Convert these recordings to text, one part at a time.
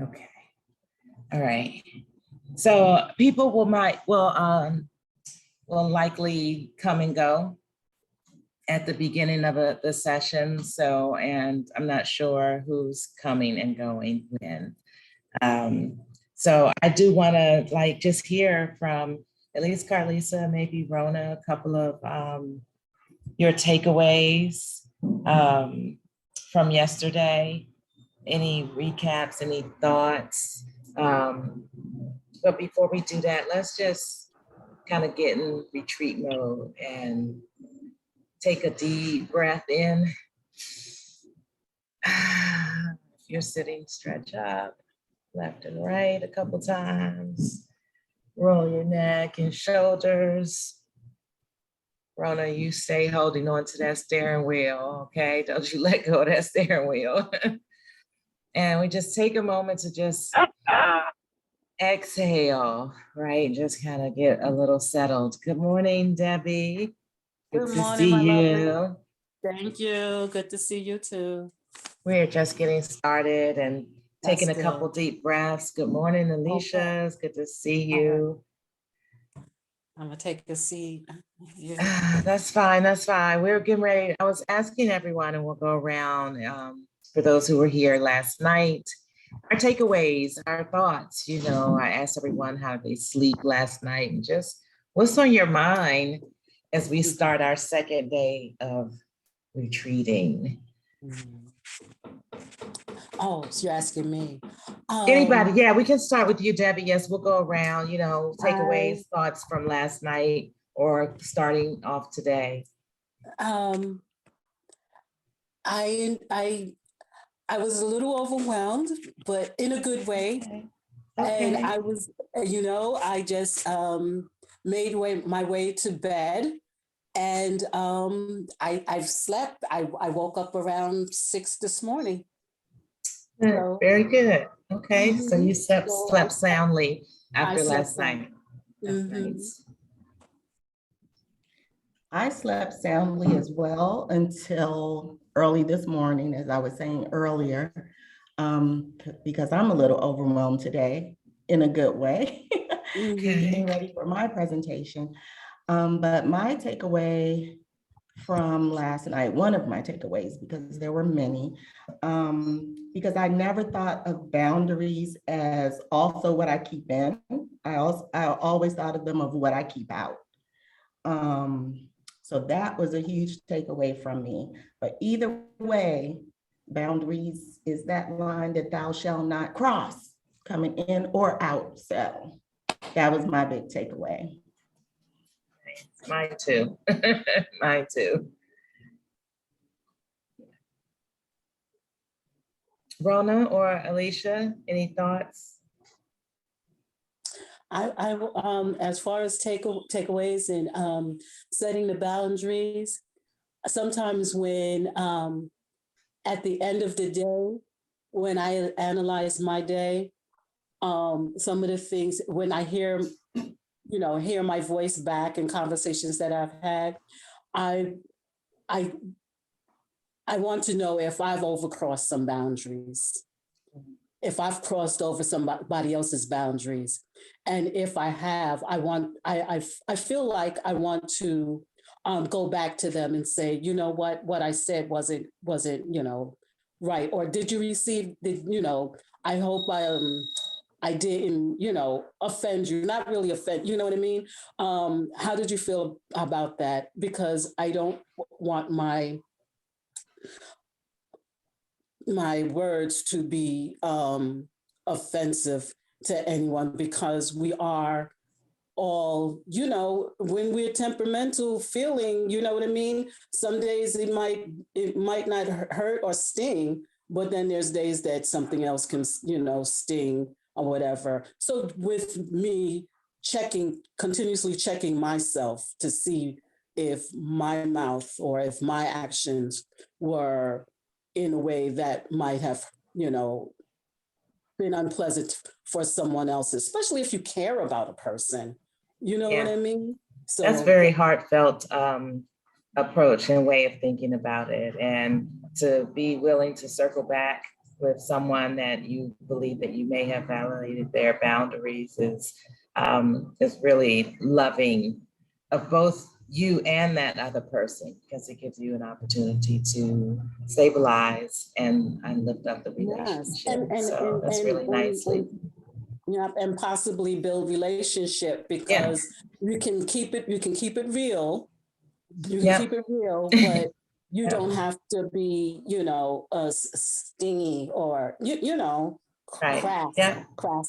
Okay. All right. So people will likely come and go at the beginning of the session. So, and I'm not sure who's coming and going when. So I do want to just hear from at least Carlisa, maybe Rona, a couple of your takeaways from yesterday. Any recaps, any thoughts? But before we do that, let's just kind of get in retreat mode and take a deep breath in. If you're sitting, stretch up left and right a couple times. Roll your neck and shoulders. Rona, you stay holding on to that steering wheel, okay? Don't you let go of that steering wheel. And we just take a moment to just exhale, right? Just kind of get a little settled. Good morning, Debbie. Good morning, to see you. Thank you. Good to see you too. We're just getting started and taking a couple deep breaths. Good morning, Alicia. Okay. It's good to see you. I'm gonna take a seat. That's fine. That's fine. We're getting ready. I was asking everyone, and we'll go around for those who were here last night. Our takeaways, our thoughts. I asked everyone how they sleep last night, and just what's on your mind as we start our second day of retreating. Oh, so you're asking me. Anybody? Yeah, we can start with you, Debbie. Yes, we'll go around, takeaways, thoughts from last night or starting off today. I was a little overwhelmed, but in a good way. Okay. And I was, I just made my way to bed. And I've slept. I woke up around 6 this morning. So, very good. Okay, so you slept soundly after last night. Nice. I slept soundly as well until early this morning, as I was saying earlier, because I'm a little overwhelmed today in a good way, getting ready for my presentation. But my takeaway from last night, one of my takeaways, because there were many, because I never thought of boundaries as also what I keep in. I always thought of them of what I keep out. So that was a huge takeaway from me. But either way, boundaries is that line that thou shalt not cross, coming in or out. So that was my big takeaway. Mine too. Mine too. Rona or Alicia, any thoughts? I as far as takeaways and setting the boundaries, sometimes when at the end of the day, when I analyze my day, some of the things when I hear my voice back in conversations that I've had, I want to know if I've overcrossed some boundaries, if I've crossed over somebody else's boundaries. And if I have, I feel like I want to go back to them and say, you know what I said wasn't, right. Or did you receive I hope I didn't, offend you, not really offend, you know what I mean? How did you feel about that? Because I don't want my words to be offensive to anyone, because we are all, when we're temperamental feeling, you know what I mean? Some days it might not hurt or sting, but then there's days that something else can, sting or whatever. So with me continuously checking myself to see if my mouth or if my actions were in a way that might have, been unpleasant for someone else, especially if you care about a person. You know what I mean? So that's very heartfelt approach and way of thinking about it. And to be willing to circle back, with someone that you believe that you may have violated their boundaries is really loving of both you and that other person, because it gives you an opportunity to stabilize and lift up the Yes, relationship. So that's really nicely. yeah, and possibly build relationship, Yeah. because you can keep it real. You can Yep. keep it real, but you Yep. don't have to be, stingy or Right. crass Yeah.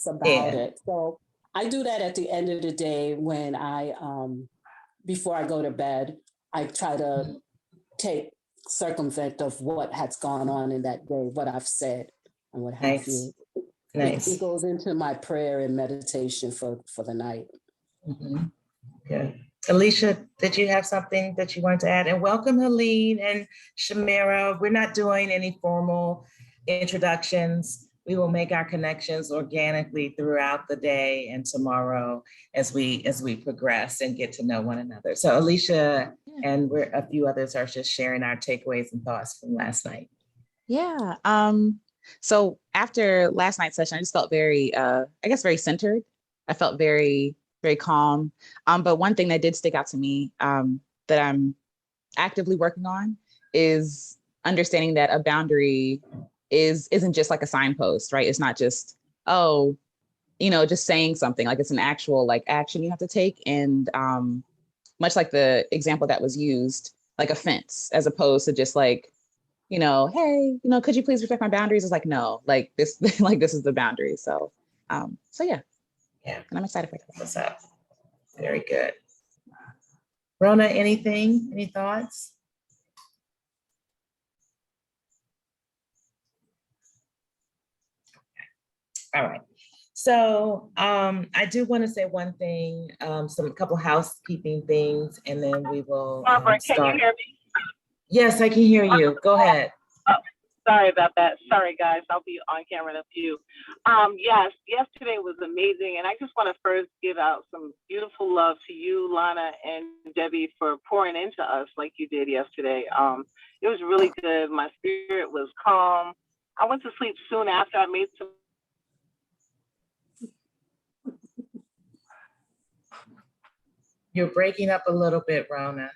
about it. So I do that at the end of the day when I before I go to bed. I try to take circumvent of what has gone on in that day, what I've said and what have you. Nice. It goes into my prayer and meditation for the night. Mm-hmm. Good. Alicia, did you have something that you wanted to add? And welcome, Helene and Shamira. We're not doing any formal introductions. We will make our connections organically throughout the day and tomorrow as we progress and get to know one another. So Alicia and a few others are just sharing our takeaways and thoughts from last night. Yeah. So after last night's session, I just felt very, very centered. I felt very, very calm. But one thing that did stick out to me that I'm actively working on is understanding that a boundary isn't just like a signpost, right? It's not just, just saying something. Like, it's an actual action you have to take. And much like the example that was used, like a fence, as opposed to just hey, could you please respect my boundaries? It's like, no, this, this is the boundary. So yeah. Yeah. And I'm excited for that. What's up? Very good. Rona, any thoughts? All right. So I do want to say one thing, a couple housekeeping things, and then we will Barbara, start. can you hear me? Yes, I can hear you. Go ahead. Oh, sorry about that. Sorry, guys. I'll be on camera in a few. Yes, yesterday was amazing. And I just want to first give out some beautiful love to you, Lana and Debbie, for pouring into us like you did yesterday. It was really good. My spirit was calm. I went to sleep soon after. I made some. You're breaking up a little bit, Rona.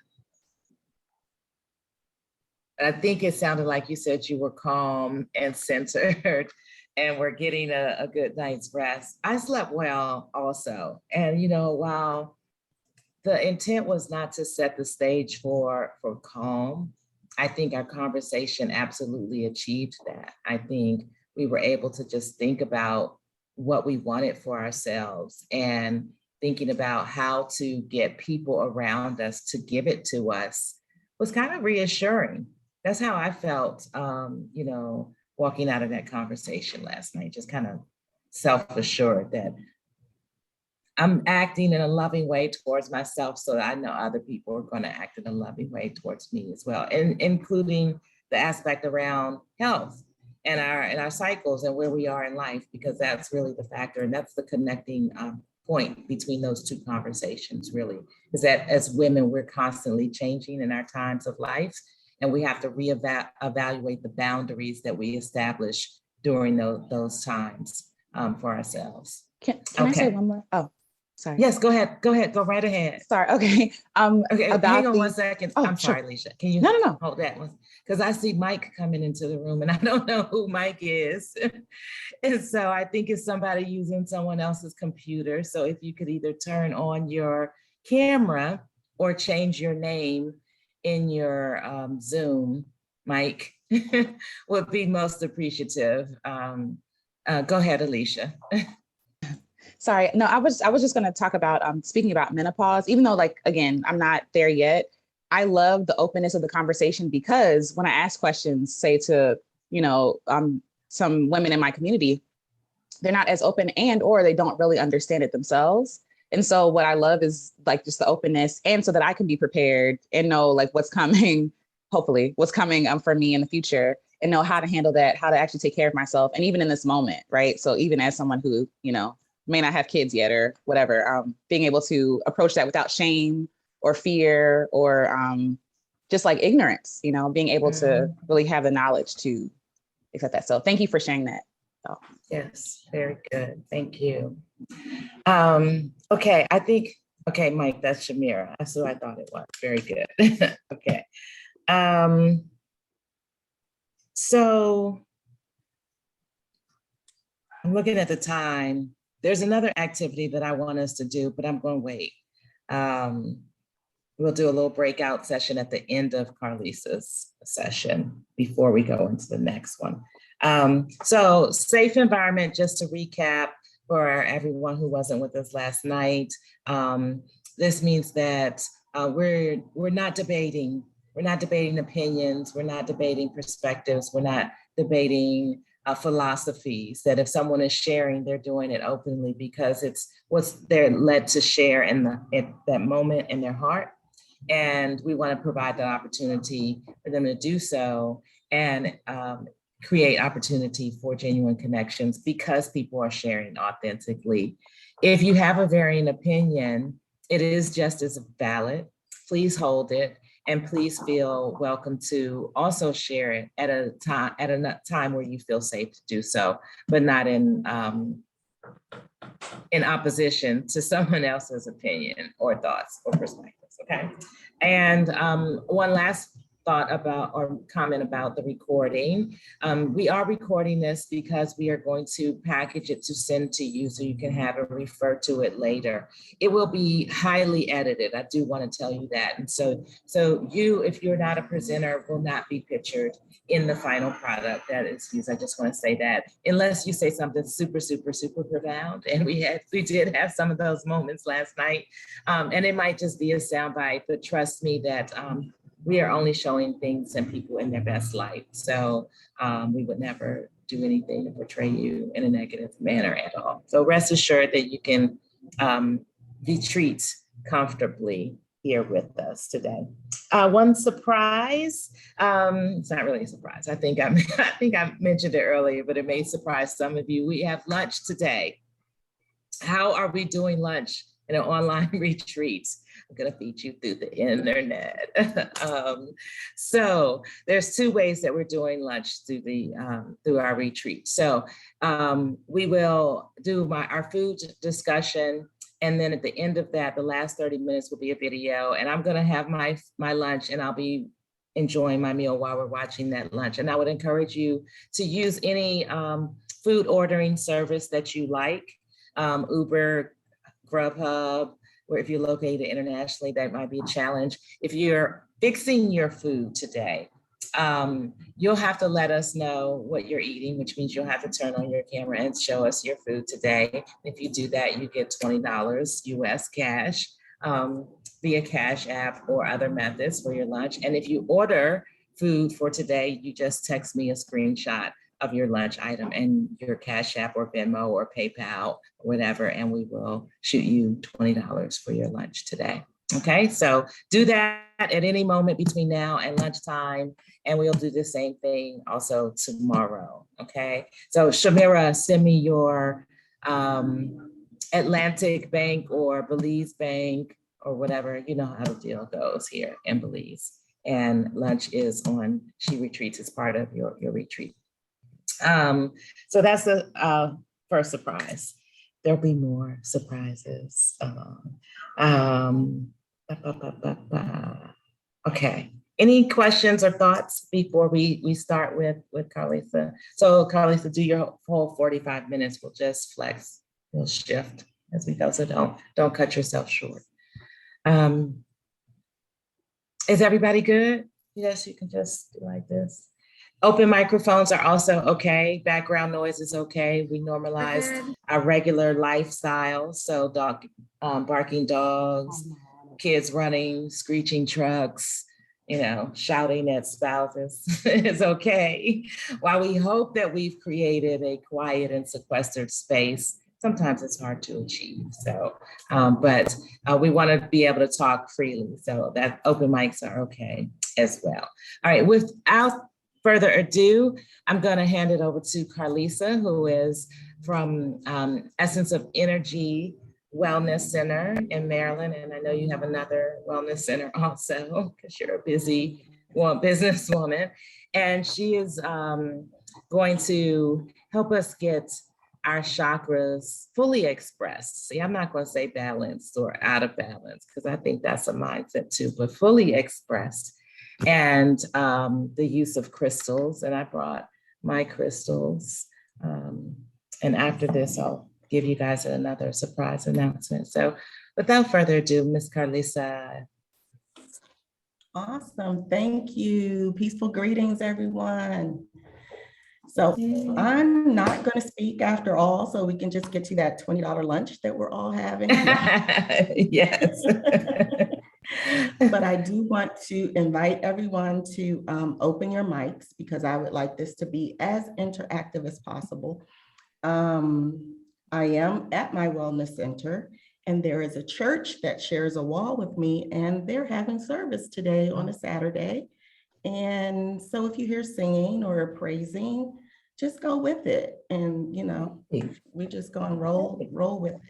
I think it sounded like you said you were calm and centered and we're getting a good night's rest. I slept well also. And, while the intent was not to set the stage for calm, I think our conversation absolutely achieved that. I think we were able to just think about what we wanted for ourselves and thinking about how to get people around us to give it to us was kind of reassuring. That's how I felt, walking out of that conversation last night, just kind of self-assured that I'm acting in a loving way towards myself, so that I know other people are going to act in a loving way towards me as well, and including the aspect around health and our cycles and where we are in life, because that's really the factor, and that's the connecting point between those two conversations. Really, is that as women, we're constantly changing in our times of life, and we have to evaluate the boundaries that we establish during those times for ourselves. Can I say one more? Oh. Sorry. Yes, go ahead. Go right ahead. Sorry. Okay. Okay. Hang on 1 second. Oh, I'm sorry, sure. Alicia. Can you No. hold that one? Because I see Mike coming into the room and I don't know who Mike is. And so I think it's somebody using someone else's computer. So if you could either turn on your camera or change your name in your Zoom, Mike, would be most appreciative. Go ahead, Alicia. Sorry. No, I was just going to talk about speaking about menopause, even though again, I'm not there yet. I love the openness of the conversation, because when I ask questions, say to, some women in my community, they're not as open or they don't really understand it themselves. And so what I love is just the openness, and so that I can be prepared and know what's coming, hopefully what's coming for me in the future, and know how to handle that, how to actually take care of myself. And even in this moment, right? So even as someone who, may not have kids yet or whatever, being able to approach that without shame or fear or just ignorance, being able to really have the knowledge to accept that. So thank you for sharing that. So. Yes, very good. Thank you. Okay, okay, Mike, that's Shamira. That's who I thought it was. Very good. Okay. So I'm looking at the time. There's another activity that I want us to do, but I'm going to wait. We'll do a little breakout session at the end of Carlisa's session before we go into the next one. So safe environment, just to recap for everyone who wasn't with us last night. This means that we're not debating. We're not debating opinions. We're not debating perspectives. We're not debating philosophies. That if someone is sharing, they're doing it openly because it's what's they're led to share at that moment in their heart. And we want to provide that opportunity for them to do so and create opportunity for genuine connections because people are sharing authentically. If you have a varying opinion, it is just as valid. Please hold it. And please feel welcome to also share it at a time where you feel safe to do so, but not in opposition to someone else's opinion or thoughts or perspectives, okay? And one last thought about or comment about the recording. We are recording this because we are going to package it to send to you so you can have it refer to it later. It will be highly edited. I do want to tell you that. And so you, if you're not a presenter, will not be pictured in the final product that is used. I just want to say that unless you say something super, super, super profound. And we did have some of those moments last night. And it might just be a soundbite, but trust me that we are only showing things and people in their best light. So we would never do anything to portray you in a negative manner at all. So rest assured that you can retreat comfortably here with us today. One surprise, it's not really a surprise. I think I mentioned it earlier, but it may surprise some of you. We have lunch today. How are we doing lunch in an online retreat? I'm gonna feed you through the internet. So there's two ways that we're doing lunch through our retreat. So we will do our food discussion, and then at the end of that, the last 30 minutes will be a video, and I'm gonna have my lunch, and I'll be enjoying my meal while we're watching that lunch. And I would encourage you to use any food ordering service that you like, Uber, Grubhub, or if you're located internationally, that might be a challenge. If you're fixing your food today, you'll have to let us know what you're eating, which means you'll have to turn on your camera and show us your food today. If you do that, you get $20 US cash via Cash App or other methods for your lunch. And if you order food for today, you just text me a screenshot of your lunch item and your Cash App or Venmo or PayPal or whatever, and we will shoot you $20 for your lunch today. Okay, so do that at any moment between now and lunchtime, and we'll do the same thing also tomorrow. Okay, so Shamira, send me your Atlantic Bank or Belize Bank or whatever, you know how the deal goes here in Belize. And lunch is on She Retreats as part of your retreat. So that's the first surprise. There'll be more surprises. Okay. Any questions or thoughts before we start with Carlisa? So Carlisa, do your whole 45 minutes. We'll just flex. We'll shift as we go. So don't cut yourself short. Is everybody good? Yes, you can just do like this. Open microphones are also okay. Background noise is okay. We normalized our regular lifestyle. So barking dogs, kids running, screeching trucks, shouting at spouses is okay. While we hope that we've created a quiet and sequestered space, sometimes it's hard to achieve. So, but we want to be able to talk freely. So that open mics are okay as well. All right, without further ado, I'm going to hand it over to Carlisa, who is from Essence of Energy Wellness Center in Maryland. And I know you have another wellness center also, because you're a busy businesswoman. And she is going to help us get our chakras fully expressed. See, I'm not going to say balanced or out of balance, because I think that's a mindset too, but fully expressed. And the use of crystals, and I brought my crystals. And after this, I'll give you guys another surprise announcement. So without further ado, Miss Carlisa. Awesome. Thank you. Peaceful greetings, everyone. So I'm not going to speak after all, so we can just get to that $20 lunch that we're all having. Yes. But I do want to invite everyone to open your mics, because I would like this to be as interactive as possible. I am at my wellness center, and there is a church that shares a wall with me, and they're having service today on a Saturday. And so if you hear singing or praising, just go with it. And, you know, we just go and roll with it.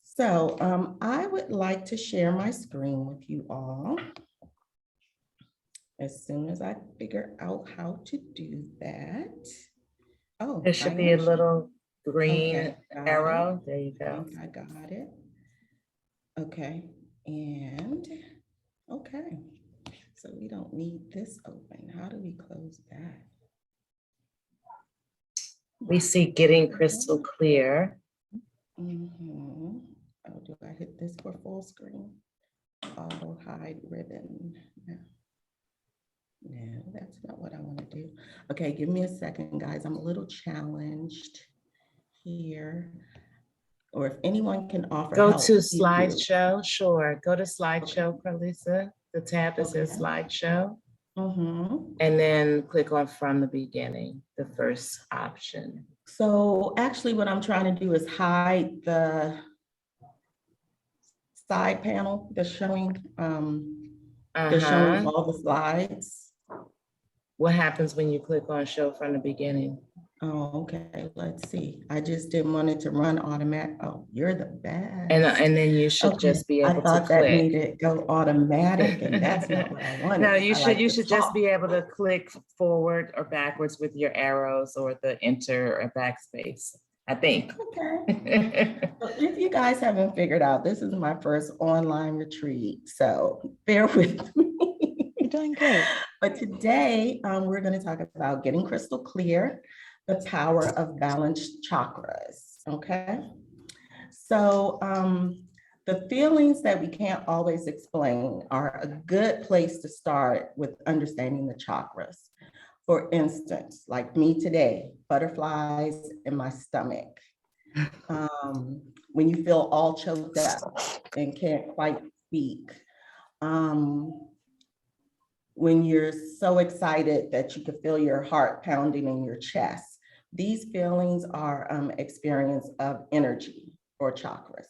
So I would like to share my screen with you all as soon as I figure out how to do that. Oh, There should be a little green arrow. There you go. I got it. Okay. And okay. So we don't need this open. How do we close that? We see getting crystal clear. Oh, do I hit this for full screen? Auto hide ribbon. No, that's not what I want to do. Okay, give me a second, guys. I'm a little challenged here. Or if anyone can offer Go help, to please do. slideshow. Sure. Go to slideshow, Carlisa. The tab that says slideshow. And then click on from the beginning, the first option. So actually what I'm trying to do is hide the side panel that's showing all the slides. What happens when you click on show from the beginning? Oh, okay. Let's see. I just didn't want it to run automatic. Oh, you're the best. And then you should just be able to click. I thought that needed to go automatic, and that's not what I wanted. No, you should just be able to click forward or backwards with your arrows or the enter or backspace, I think. Okay. So if you guys haven't figured out, this is my first online retreat, so bear with me. You're doing great. But today we're going to talk about getting crystal clear, the power of balanced chakras. Okay. So the feelings that we can't always explain are a good place to start with understanding the chakras. For instance, like me today, butterflies in my stomach. When you feel all choked up and can't quite speak. When you're so excited that you can feel your heart pounding in your chest. These feelings are experience of energy or chakras.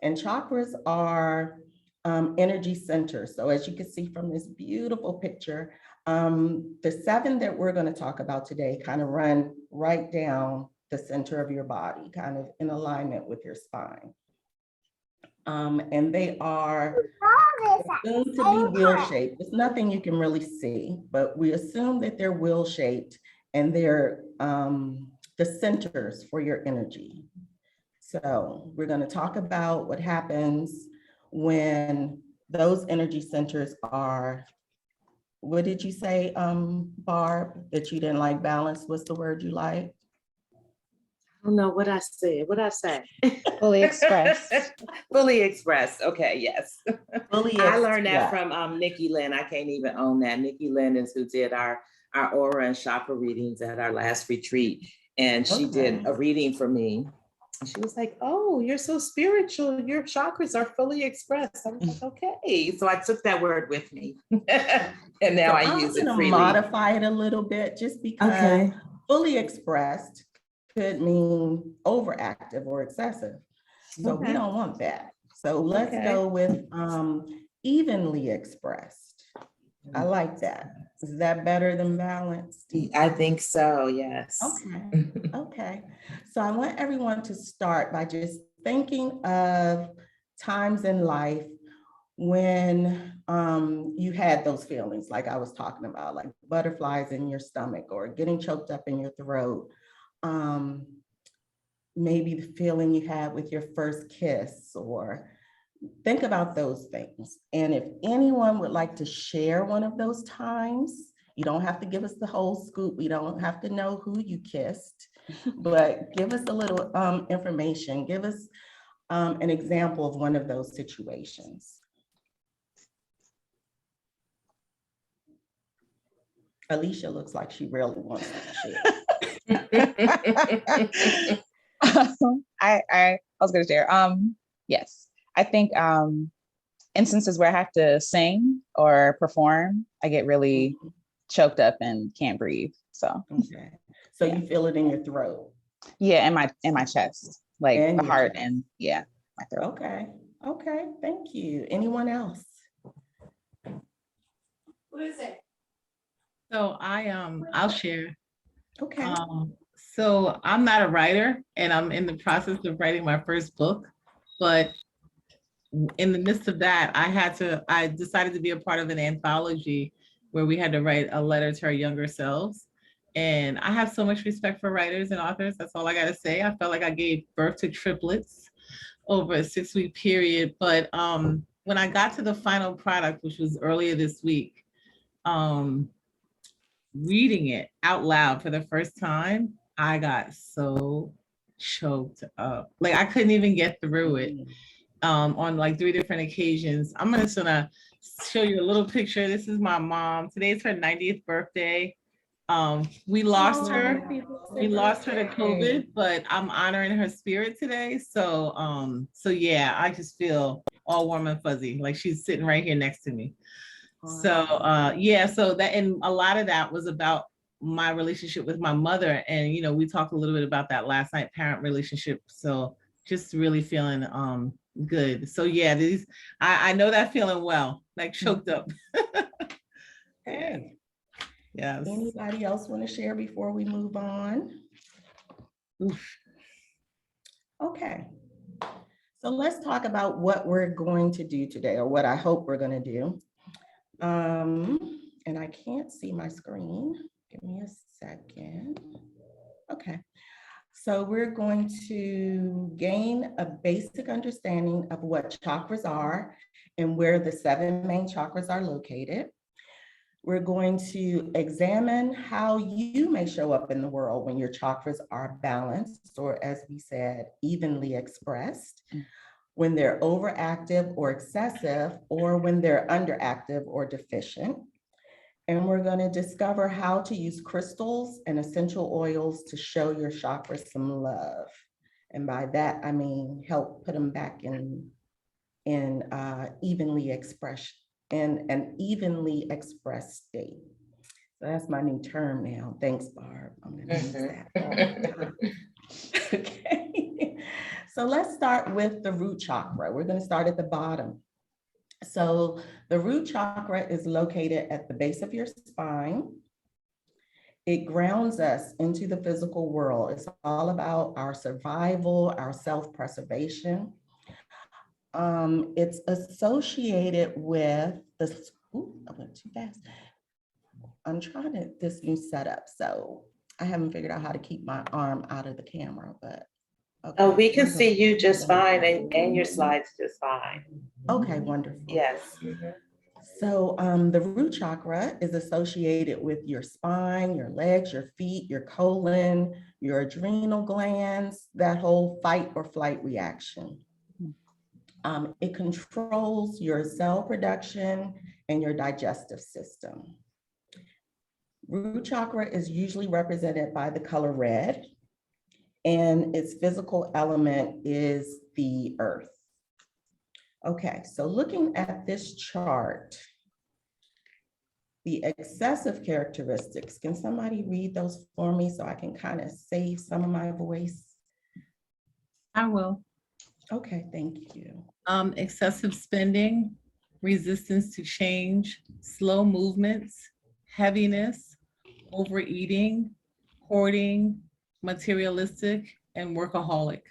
And chakras are energy centers. So as you can see from this beautiful picture, the 7 that we're going to talk about today kind of run right down the center of your body, kind of in alignment with your spine. And they are assumed to be wheel-shaped. It's nothing you can really see, but we assume that they're wheel-shaped and they're the centers for your energy. So we're going to talk about what happens when those energy centers are, what did you say, Barb, that you didn't like balance? What's the word you like? I don't know what I said. What I say? Fully expressed. Fully expressed. Okay, yes. I learned that yeah. from Nikki Lynn. I can't even own that. Nikki Lynn is who did our aura and chakra readings at our last retreat. And she did a reading for me. And she was like, oh, you're so spiritual. Your chakras are fully expressed. I was like, okay. So I took that word with me. And now I use it freely. Modify it a little bit just because fully expressed could mean overactive or excessive. So we don't want that. So let's go with evenly expressed. I like that. Is that better than balanced? I think so, yes. Okay, okay. So I want everyone to start by just thinking of times in life when you had those feelings, like I was talking about, like butterflies in your stomach or getting choked up in your throat, maybe the feeling you had with your first kiss, or think about those things. And if anyone would like to share one of those times, you don't have to give us the whole scoop. We don't have to know who you kissed, but give us a little information. Give us an example of one of those situations. Alicia looks like she really wants to share. I was going to share. Yes, I think instances where I have to sing or perform, I get really choked up and can't breathe. So, okay. So yeah. You feel it in your throat? Yeah, in my chest, like And the your heart, chest. and yeah, my throat. Okay. Okay. Thank you. Anyone else? What is it? So I'll share. Okay. So I'm not a writer, and I'm in the process of writing my first book, but in the midst of that, I decided to be a part of an anthology where we had to write a letter to our younger selves. And I have so much respect for writers and authors. That's all I got to say. I felt like I gave birth to triplets over a 6-week period. But when I got to the final product, which was earlier this week, reading it out loud for the first time, I got so choked up. Like I couldn't even get through it on like 3 different occasions. I'm just gonna show you a little picture. This is my mom. Today is her 90th birthday. We lost her. We lost her to COVID, but I'm honoring her spirit today. So yeah, I just feel all warm and fuzzy, like she's sitting right here next to me. So yeah, so that, and a lot of that was about my relationship with my mother. And, you know, we talked a little bit about that last night, parent relationship. So just really feeling good. So yeah, I know that feeling well, like choked up. Okay. Yes. Anybody else want to share before we move on? Oof. Okay. So let's talk about what we're going to do today, or what I hope we're going to do. And I can't see my screen. Give me a second. Okay. So we're going to gain a basic understanding of what chakras are and where the 7 main chakras are located. We're going to examine how you may show up in the world when your chakras are balanced, or as we said, evenly expressed, when they're overactive or excessive, or when they're underactive or deficient. And we're going to discover how to use crystals and essential oils to show your chakras some love. And by that, I mean, help put them back in evenly expressed, in an evenly expressed state. So that's my new term now. Thanks, Barb. I'm going to use that all the time. Okay. So let's start with the root chakra. We're going to start at the bottom. So the root chakra is located at the base of your spine. It grounds us into the physical world. It's all about our survival, our self-preservation. It's associated with the, I went too fast. I'm trying this new setup, so I haven't figured out how to keep my arm out of the camera, but. Okay. Oh, we can see you just fine, and your slides just fine. Okay, wonderful. Yes. So the root chakra is associated with your spine, your legs, your feet, your colon, your adrenal glands, that whole fight or flight reaction. It controls your cell production and your digestive system. Root chakra is usually represented by the color red, and its physical element is the earth. Okay, so looking at this chart, the excessive characteristics, can somebody read those for me so I can kind of save some of my voice? I will. Okay, thank you. Excessive spending, resistance to change, slow movements, heaviness, overeating, hoarding, materialistic, and workaholic.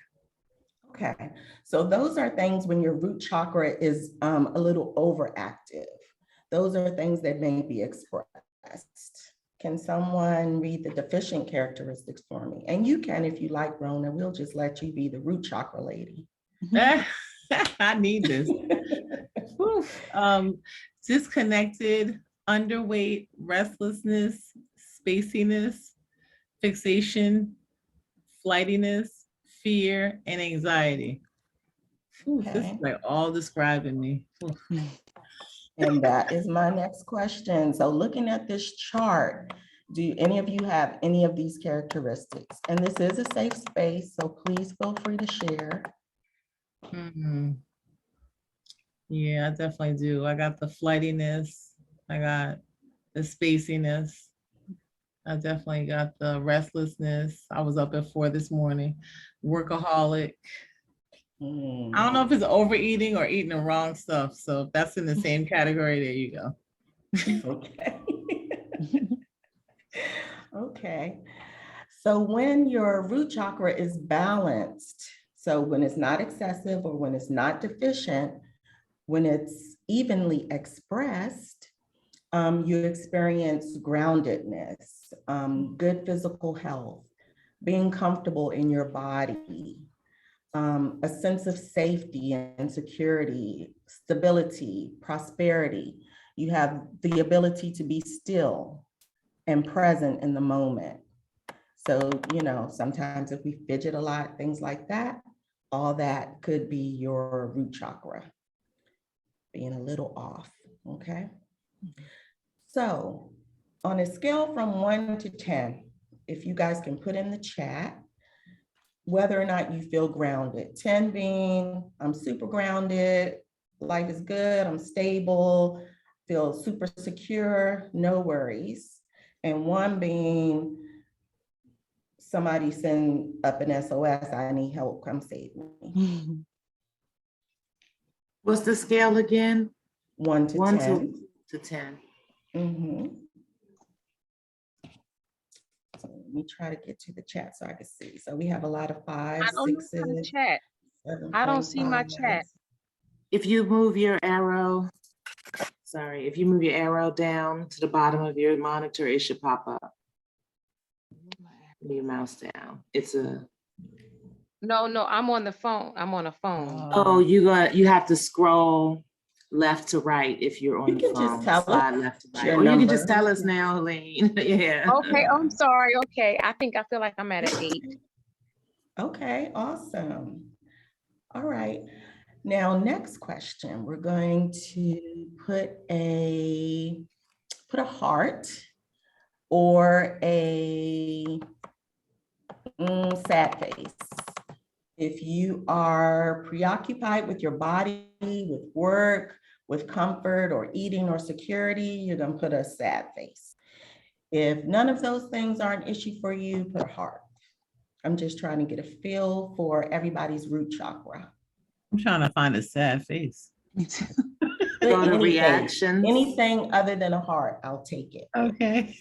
Okay, so those are things when your root chakra is a little overactive. Those are things that may be expressed. Can someone read the deficient characteristics for me? And you can, if you like, Rona, we'll just let you be the root chakra lady. I need this. Whew. Disconnected, underweight, restlessness, spaciness, fixation, flightiness, fear, and anxiety. Ooh, this is Okay. like all describing me. Ooh. And that is my next question. So looking at this chart, do any of you have any of these characteristics? And this is a safe space, so please feel free to share. Mhm. Yeah, I definitely do. I got the flightiness. I got the spaciness. I definitely got the restlessness. I was up at 4 this morning. Workaholic. I don't know if it's overeating or eating the wrong stuff. So if that's in the same category, there you go. Okay. Okay. So when your root chakra is balanced, so when it's not excessive or when it's not deficient, when it's evenly expressed, you experience groundedness, good physical health, being comfortable in your body, a sense of safety and security, stability, prosperity. You have the ability to be still and present in the moment. So, you know, sometimes if we fidget a lot, things like that, all that could be your root chakra being a little off, okay? So on a scale from 1 to 10, if you guys can put in the chat, whether or not you feel grounded. 10 being, I'm super grounded, life is good, I'm stable, feel super secure, no worries. And 1 being, somebody send up an SOS, I need help, come save me. What's the scale again? 1 to 1 10. to 10. Mm-hmm. So let me try to get to the chat so I can see. So we have a lot of 5s, I don't know how to 6s, chat. I don't see my chat. If you move your arrow, if you move your arrow down to the bottom of your monitor, it should pop up. Move your mouse down. It's a. No, I'm on the phone. I'm on a phone. Oh, you have to scroll left to right if you're on You the can phone. just tell Slide us left to right. your Or you can just number. tell us now, Helene. Yeah. Okay, I'm sorry. Okay, I feel like I'm at an 8. Okay, awesome. All right. Now, next question, we're going to put a heart or a sad face. If you are preoccupied with your body, with work, with comfort or eating or security, you're gonna put a sad face. If none of those things are an issue for you, put a heart. I'm just trying to get a feel for everybody's root chakra. I'm trying to find a sad face. Go to reactions. Anything other than a heart, I'll take it. Okay.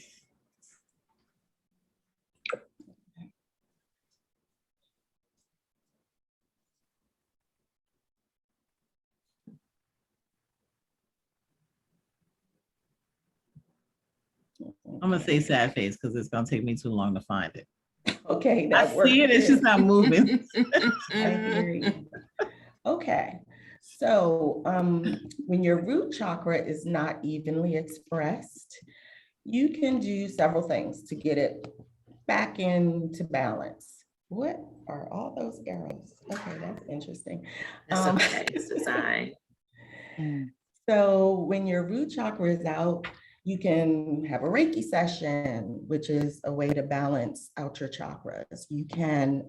I'm gonna say sad face because it's gonna take me too long to find it. Okay, I that works. see it, it's just not moving. I hear you. Okay, so when your root chakra is not evenly expressed, you can do several things to get it back into balance. What are all those arrows? Okay, that's interesting. That's okay, it's design. So when your root chakra is out, you can have a Reiki session, which is a way to balance out your chakras. You can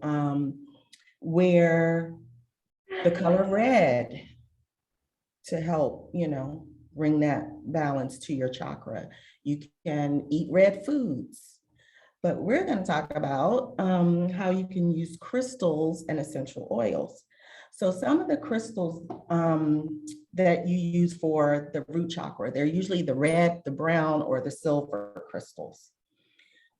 wear the color red to help, bring that balance to your chakra. You can eat red foods, but we're going to talk about how you can use crystals and essential oils. So some of the crystals that you use for the root chakra, they're usually the red, the brown, or the silver crystals.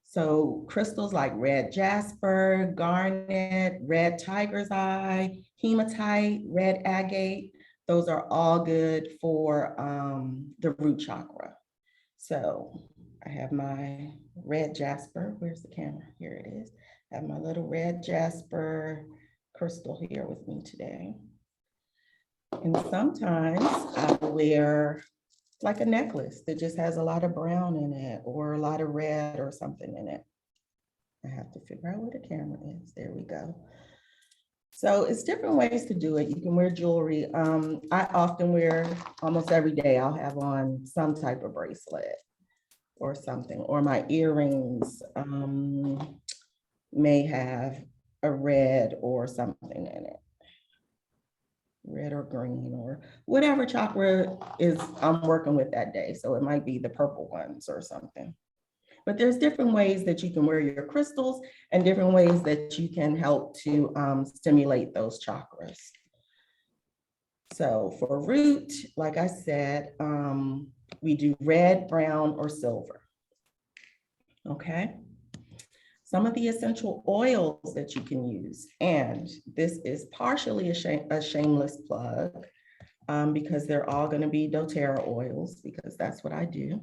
So crystals like red jasper, garnet, red tiger's eye, hematite, red agate, those are all good for the root chakra. So I have my red jasper. Where's the camera? Here it is. I have my little red jasper crystal here with me today. And sometimes I wear like a necklace that just has a lot of brown in it or a lot of red or something in it. I have to figure out where the camera is. There we go. So it's different ways to do it. You can wear jewelry. I often wear, almost every day, I'll have on some type of bracelet or something, or my earrings may have a red or something in it. Red or green or whatever chakra is I'm working with that day. So it might be the purple ones or something. But there's different ways that you can wear your crystals and different ways that you can help to stimulate those chakras. So for root, like I said, we do red, brown, or silver. Okay. Some of the essential oils that you can use, and this is partially a shameless plug because they're all going to be doTERRA oils because that's what I do.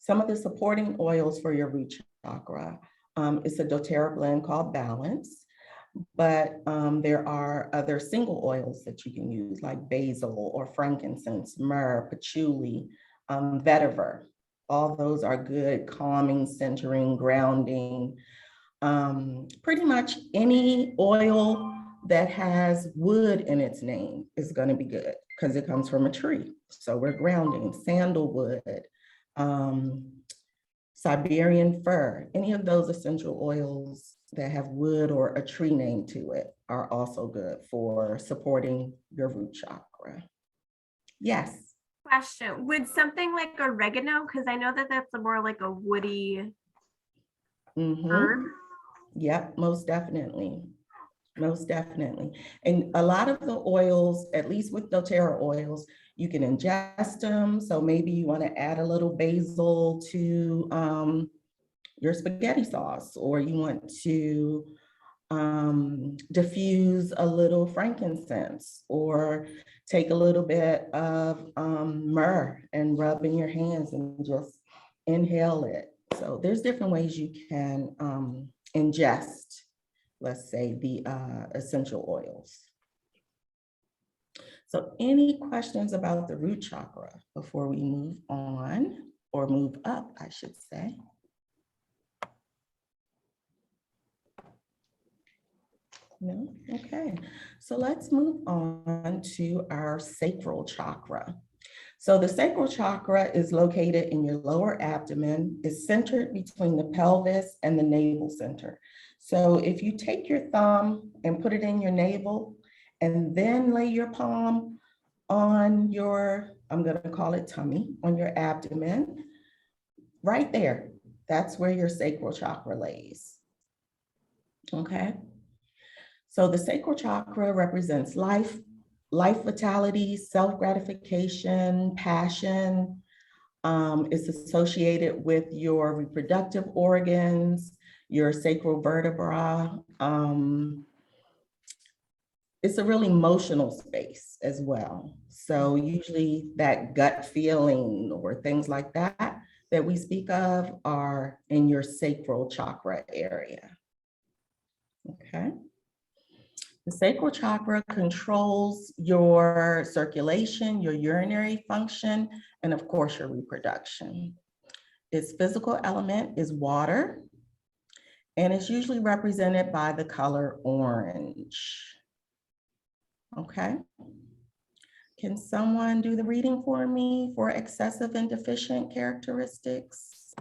Some of the supporting oils for your root chakra, it's a doTERRA blend called Balance, but there are other single oils that you can use like basil or frankincense, myrrh, patchouli, vetiver. All those are good, calming, centering, grounding. Pretty much any oil that has wood in its name is going to be good because it comes from a tree. So we're grounding. Sandalwood, Siberian fir, any of those essential oils that have wood or a tree name to it are also good for supporting your root chakra. Yes. Question, would something like oregano, because I know that that's a more like a woody herb. Yep, most definitely. Most definitely. And a lot of the oils, at least with doTERRA oils, you can ingest them. So maybe you want to add a little basil to your spaghetti sauce, or you want to diffuse a little frankincense, or take a little bit of myrrh and rub in your hands and just inhale it. So there's different ways you can ingest, let's say, the essential oils. So any questions about the root chakra before we move on, or move up, I should say? No? Okay, so let's move on to our sacral chakra. So the sacral chakra is located in your lower abdomen. It's centered between the pelvis and the navel center. So if you take your thumb and put it in your navel and then lay your palm on your, I'm going to call it tummy, on your abdomen, right there, that's where your sacral chakra lays. Okay. So the sacral chakra represents life, vitality, self-gratification, passion. It's associated with your reproductive organs, your sacral vertebra. It's a really emotional space as well. So usually that gut feeling or things like that we speak of are in your sacral chakra area. Okay. The sacral chakra controls your circulation, your urinary function, and of course, your reproduction. Its physical element is water, and it's usually represented by the color orange. Okay. Can someone do the reading for me for excessive and deficient characteristics?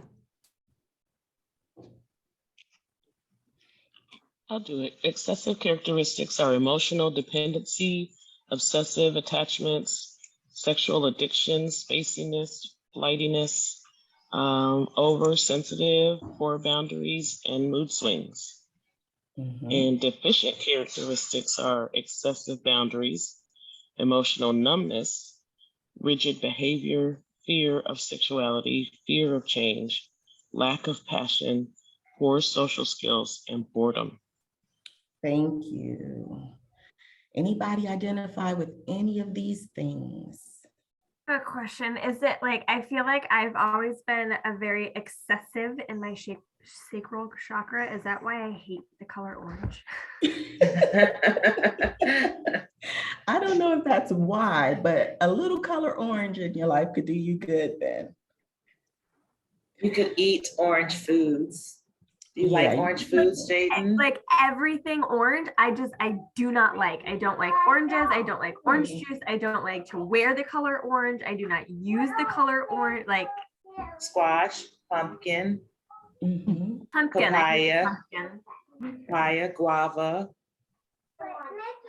I'll do it. Excessive characteristics are emotional dependency, obsessive attachments, sexual addiction, spaciness, flightiness, oversensitive, poor boundaries, and mood swings. And deficient characteristics are excessive boundaries, emotional numbness, rigid behavior, fear of sexuality, fear of change, lack of passion, poor social skills, and boredom. Thank you. Anybody identify with any of these things? Good question. Is it like, I feel like I've always been a very excessive in my sacral chakra. Is that why I hate the color orange? I don't know if that's why, but a little color orange in your life could do you good then. You could eat orange foods. Do you like orange foods, Jaden? Like everything orange, I do not like. I don't like oranges. I don't like orange juice. I don't like to wear the color orange. I do not use the color orange. Like squash, pumpkin, pumpkin, papaya, pumpkin. Papaya, guava.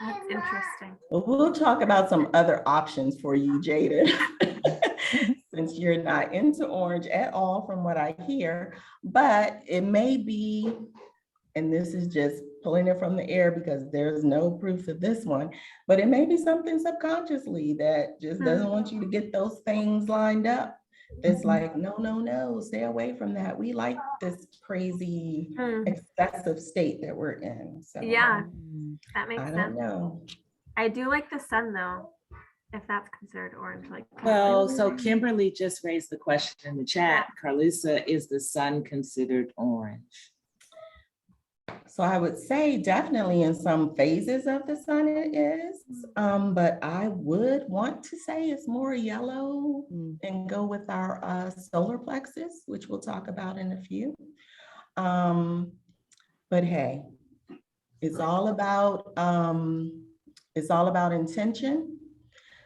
That's interesting. Well, we'll talk about some other options for you, Jada, since you're not into orange at all from what I hear, but it may be, and this is just pulling it from the air because there's no proof of this one, but it may be something subconsciously that just doesn't want you to get those things lined up. It's like, no, stay away from that. We like this crazy, excessive state that we're in. So yeah, that makes sense. I don't know. I do like the sun though, if that's considered orange. Like, well, so Kimberly just raised the question in the chat. Carlusa, is the sun considered orange? So I would say definitely in some phases of the sun it is, but I would want to say it's more yellow and go with our solar plexus, which we'll talk about in a few. But hey, it's all about intention.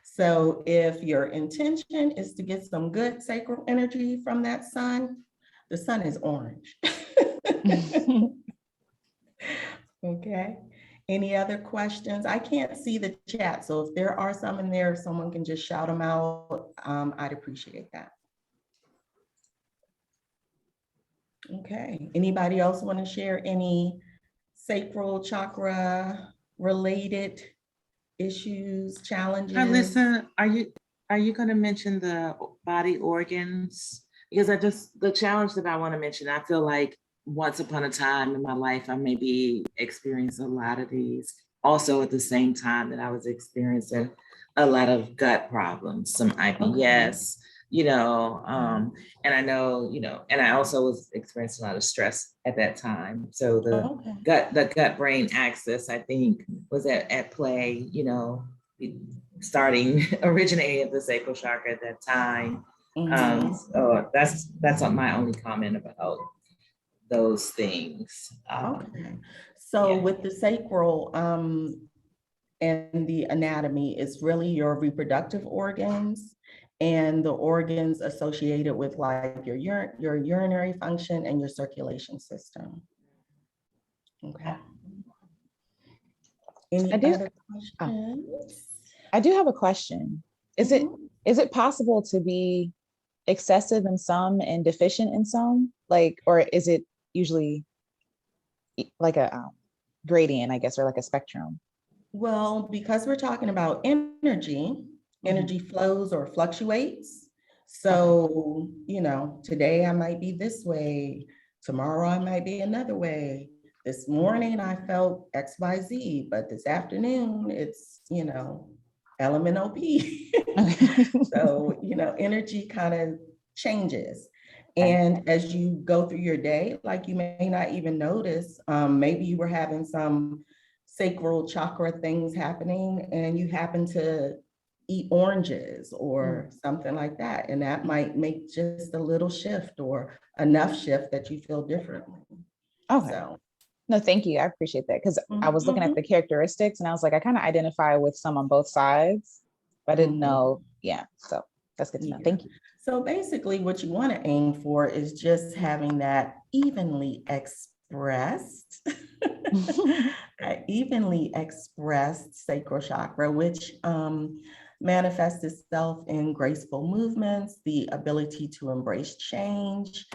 So if your intention is to get some good sacral energy from that sun, the sun is orange. Okay. Any other questions? I can't see the chat, so if there are some in there, if someone can just shout them out, I'd appreciate that. Okay. Anybody else want to share any sacral chakra related issues, challenges? Alyssa, are you going to mention the body organs? Because the challenge that I want to mention, I feel like once upon a time in my life, I maybe experienced a lot of these. Also at the same time that I was experiencing a lot of gut problems, some IBS, and I know, and I also was experiencing a lot of stress at that time. So the gut brain axis, I think, was at play, originating at the sacral chakra at that time. So that's my only comment about those things. With the sacral and the anatomy, it's really your reproductive organs and the organs associated with like your urinary function and your circulation system. Okay. Any other questions? I do have a question. Is it possible to be excessive in some and deficient in some? Like, or is it usually like a gradient, I guess, or like a spectrum? Well, because we're talking about energy flows or fluctuates. So, today I might be this way, tomorrow I might be another way. This morning I felt XYZ, but this afternoon it's, LMNOP. So, energy kind of changes. And as you go through your day, like you may not even notice, maybe you were having some sacral chakra things happening and you happen to eat oranges or something like that. And that might make just a little shift or enough shift that you feel differently. Okay. So. No, thank you. I appreciate that because I was looking at the characteristics and I was like, I kind of identify with some on both sides, but I didn't know. Yeah. So that's good to know. Thank you. So basically what you want to aim for is just having that evenly expressed, sacral chakra, which manifests itself in graceful movements, the ability to embrace change,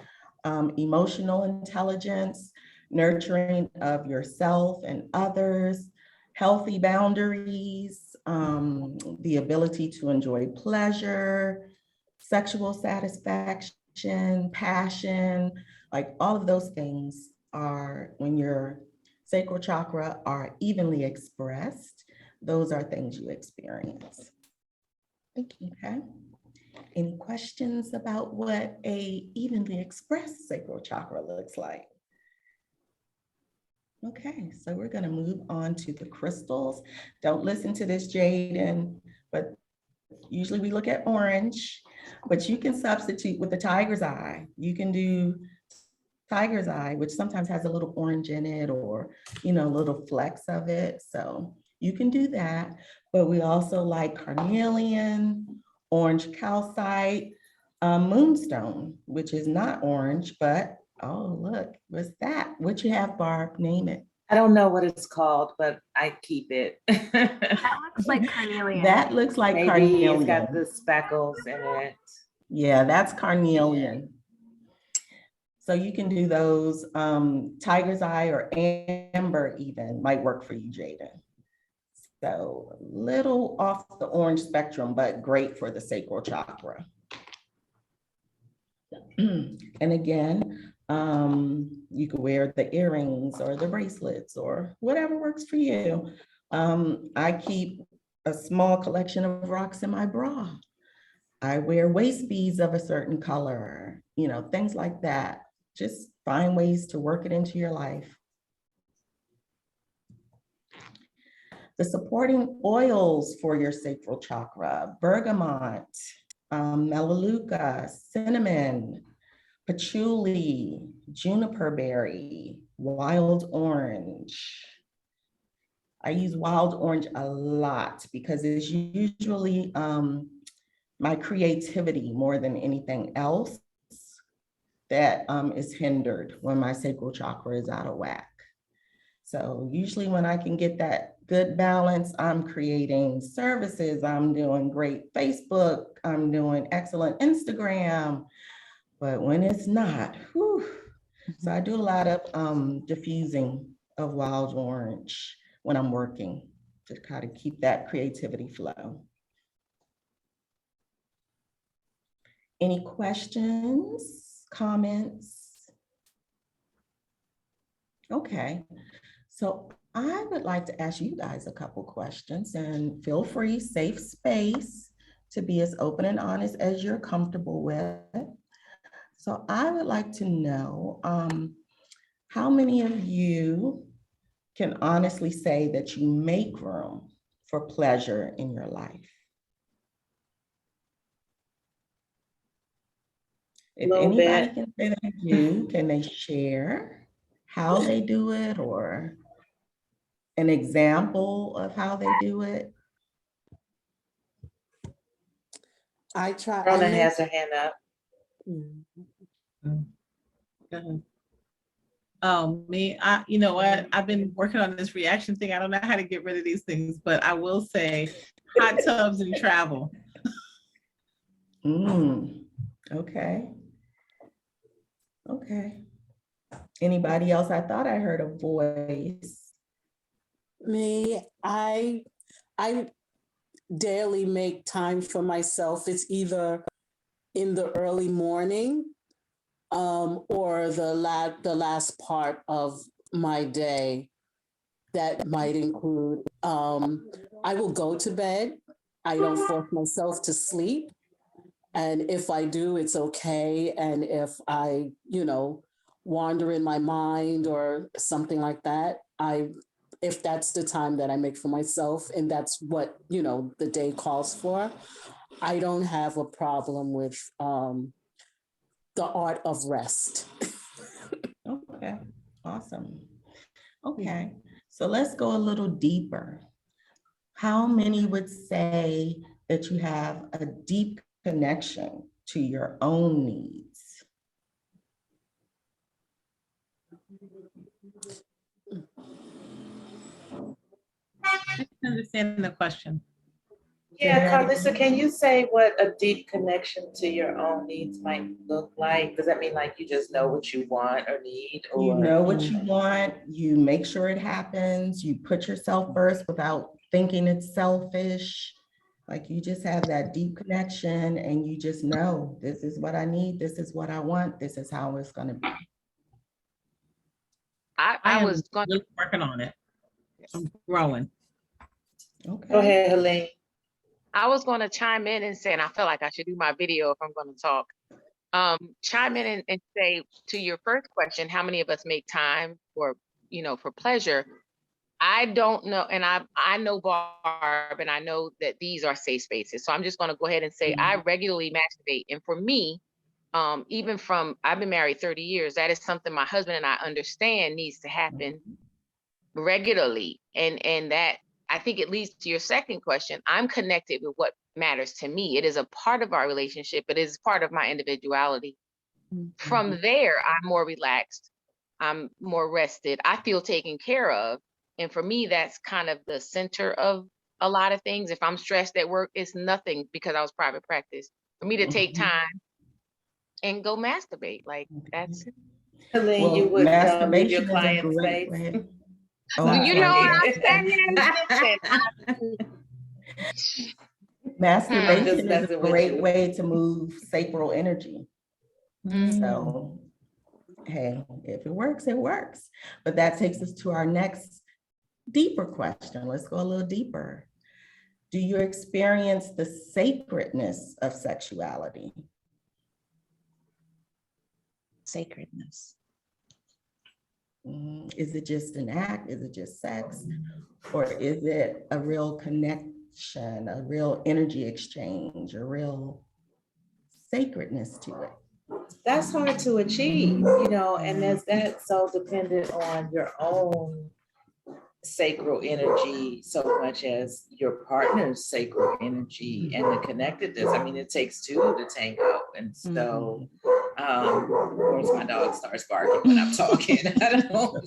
emotional intelligence, nurturing of yourself and others, healthy boundaries, the ability to enjoy pleasure, sexual satisfaction, passion, like all of those things are when your sacral chakra are evenly expressed, those are things you experience. Thank you. Okay. Any questions about what a evenly expressed sacral chakra looks like? Okay, so we're going to move on to the crystals. Don't listen to this, Jaden, but usually we look at orange, but you can substitute with the tiger's eye. You can do tiger's eye, which sometimes has a little orange in it, or, you know, little flecks of it. So you can do that, but we also like carnelian, orange calcite, moonstone, which is not orange, but oh, look, what's that? What you have, Barb? Name it. I don't know what it's called, but I keep it. That looks like carnelian. That looks like Maybe carnelian. it's got the speckles in it. Yeah, that's carnelian. So you can do those. Tiger's eye or amber even might work for you, Jada. So a little off the orange spectrum, but great for the sacral chakra. And again, you could wear the earrings or the bracelets or whatever works for you. I keep a small collection of rocks in my bra. I wear waist beads of a certain color, you know, things like that. Just find ways to work it into your life. The supporting oils for your sacral chakra: bergamot, melaleuca, cinnamon, patchouli, juniper berry, wild orange. I use wild orange a lot because it's usually my creativity more than anything else that is hindered when my sacral chakra is out of whack. So usually when I can get that good balance, I'm creating services, I'm doing great Facebook, I'm doing excellent Instagram. But when it's not, whew. So I do a lot of diffusing of wild orange when I'm working to kind of keep that creativity flow. Any questions, comments? Okay, so I would like to ask you guys a couple questions, and feel free, safe space to be as open and honest as you're comfortable with. So I would like to know how many of you can honestly say that you make room for pleasure in your life? If anybody can say that they do, can they share how they do it or an example of how they do it? I try. Rona has her hand up. Go ahead. Oh, me, you know what? I've been working on this reaction thing. I don't know how to get rid of these things, but I will say hot tubs and travel. Okay. Okay. Anybody else? I thought I heard a voice. Me, I daily make time for myself. It's either in the early morning or the last part of my day. That might include, I will go to bed. I don't force myself to sleep. And if I do, it's okay. And if I, wander in my mind or something like that, if that's the time that I make for myself and that's what, the day calls for, I don't have a problem with the art of rest. Okay, awesome. Okay, so let's go a little deeper. How many would say that you have a deep connection to your own needs? I can understand the question. Yeah, Carlissa, can you say what a deep connection to your own needs might look like? Does that mean like you just know what you want or need? Or you know what you want, you make sure it happens, you put yourself first without thinking it's selfish. Like you just have that deep connection and you just know this is what I need, this is what I want, this is how it's going to be. I I am was going really working on it. I'm growing. Okay. Go ahead, Helene. I was going to chime in and say, and I feel like I should do my video if I'm going to talk. Chime in and say to your first question, how many of us make time for, for pleasure? I don't know. And I know Barb, and I know that these are safe spaces. So I'm just going to go ahead and say I regularly masturbate. And for me, even from, I've been married 30 years, that is something my husband and I understand needs to happen regularly. And that, I think it leads to your second question. I'm connected with what matters to me. It is a part of our relationship. It is part of my individuality. From there, I'm more relaxed. I'm more rested. I feel taken care of. And for me, that's kind of the center of a lot of things. If I'm stressed at work, it's nothing because I was private practice. For me to take time and go masturbate, like that's it. Helene, Well, you would leave your masturbation is a client great space. way. Oh, Sorry. I'm You know sorry. what I'm saying? Masturbation just is a messing with great you. way to move sacral energy. Mm. So, hey, if it works, it works. But that takes us to our next deeper question. Let's go a little deeper. Do you experience the sacredness of sexuality? Sacredness. Is it just an act? Is it just sex? Or is it a real connection, a real energy exchange, a real sacredness to it? That's hard to achieve, and that's so dependent on your own sacral energy so much as your partner's sacral energy and the connectedness. I mean, it takes two to tango. And so, of course, my dog starts barking when I'm talking. I don't know.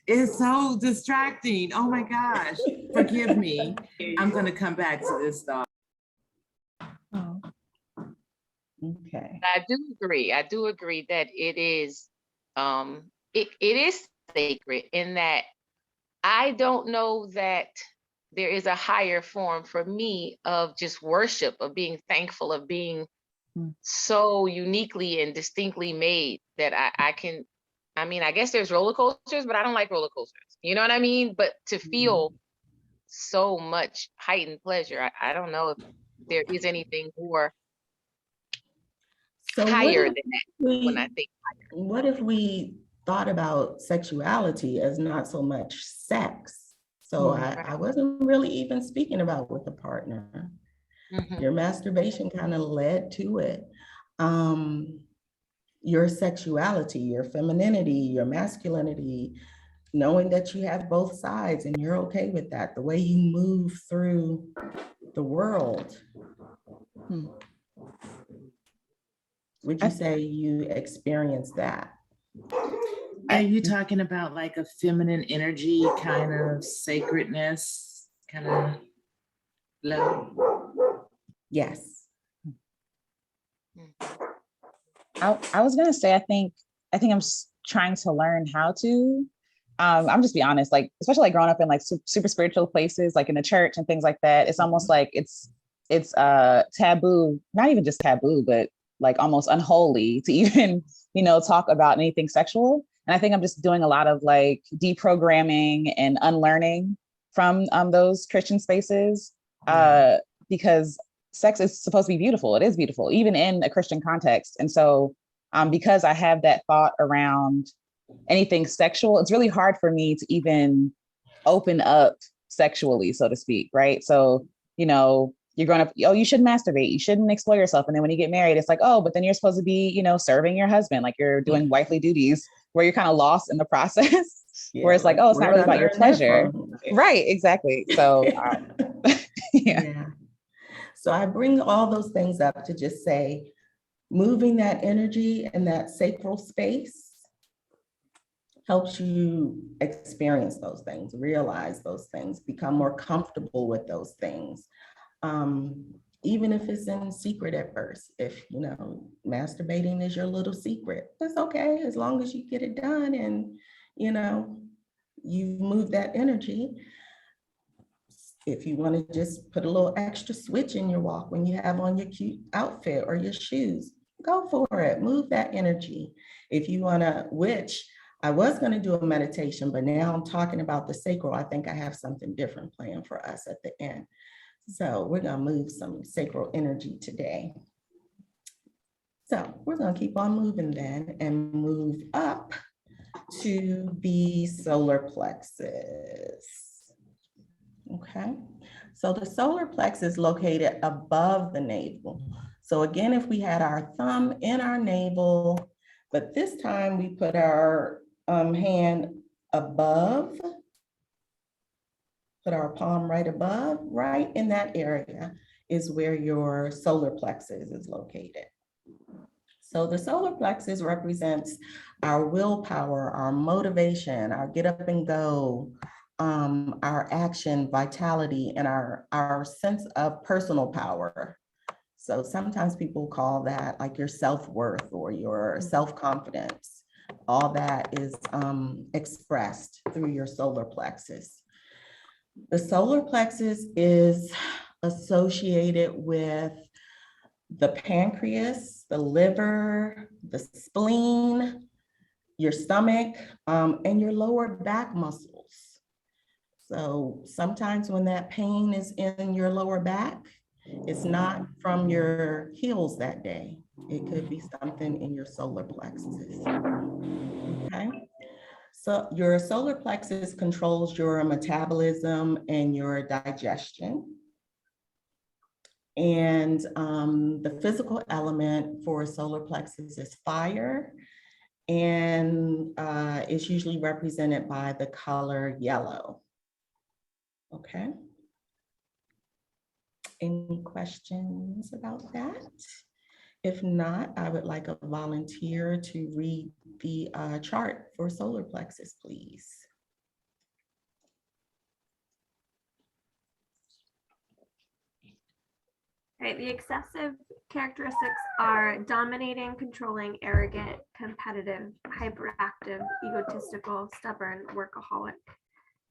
It's so distracting. Oh my gosh. Forgive me. I'm going to come back to this thought. Okay. I do agree that it is it is sacred in that I don't know that there is a higher form for me of just worship, of being thankful, of being so uniquely and distinctly made that I guess there's roller coasters, but I don't like roller coasters. You know what I mean? But to feel so much heightened pleasure, I don't know if there is anything more higher than that when I think. What if we thought about sexuality as not so much sex? So I wasn't really even speaking about with a partner. Your masturbation kind of led to it. Your sexuality, your femininity, your masculinity, knowing that you have both sides and you're okay with that, the way you move through the world. Would you say you experienced that? Are you talking about like a feminine energy kind of sacredness kind of level? Yes. I was gonna say I think I'm trying to learn how to. I'm just be honest, like especially like growing up in like super spiritual places, like in the church and things like that. It's almost like it's taboo, not even just taboo, but like almost unholy to even talk about anything sexual. And I think I'm just doing a lot of like deprogramming and unlearning from those Christian spaces because sex is supposed to be beautiful. It is beautiful, even in a Christian context. And so because I have that thought around anything sexual, it's really hard for me to even open up sexually, so to speak, right? So, you're growing up, oh, you shouldn't masturbate, you shouldn't explore yourself. And then when you get married, it's like, oh, but then you're supposed to be, serving your husband, like you're doing wifely duties where you're kind of lost in the process, where it's like, oh, it's not really about your pleasure. Right, exactly. So, yeah. So I bring all those things up to just say, moving that energy in that sacral space helps you experience those things, realize those things, become more comfortable with those things. Even if it's in secret at first, if masturbating is your little secret, that's okay, as long as you get it done and you move that energy. If you want to just put a little extra switch in your walk when you have on your cute outfit or your shoes, go for it. Move that energy. If you want to, which I was going to do a meditation, but now I'm talking about the sacral. I think I have something different planned for us at the end. So we're going to move some sacral energy today. So we're going to keep on moving then and move up to the solar plexus. Okay, so the solar plexus is located above the navel. So again, if we had our thumb in our navel, but this time we put our hand above, put our palm right above, right in that area is where your solar plexus is located. So the solar plexus represents our willpower, our motivation, our get up and go, our action, vitality, and our sense of personal power. So sometimes people call that like your self-worth or your self-confidence. All that is expressed through your solar plexus. The solar plexus is associated with the pancreas, the liver, the spleen, your stomach, and your lower back muscles. So sometimes when that pain is in your lower back, it's not from your heels that day. It could be something in your solar plexus. Okay. So your solar plexus controls your metabolism and your digestion. And the physical element for solar plexus is fire, and it's usually represented by the color yellow. Okay. Any questions about that? If not, I would like a volunteer to read the chart for solar plexus, please. Right, the excessive characteristics are dominating, controlling, arrogant, competitive, hyperactive, egotistical, stubborn, workaholic.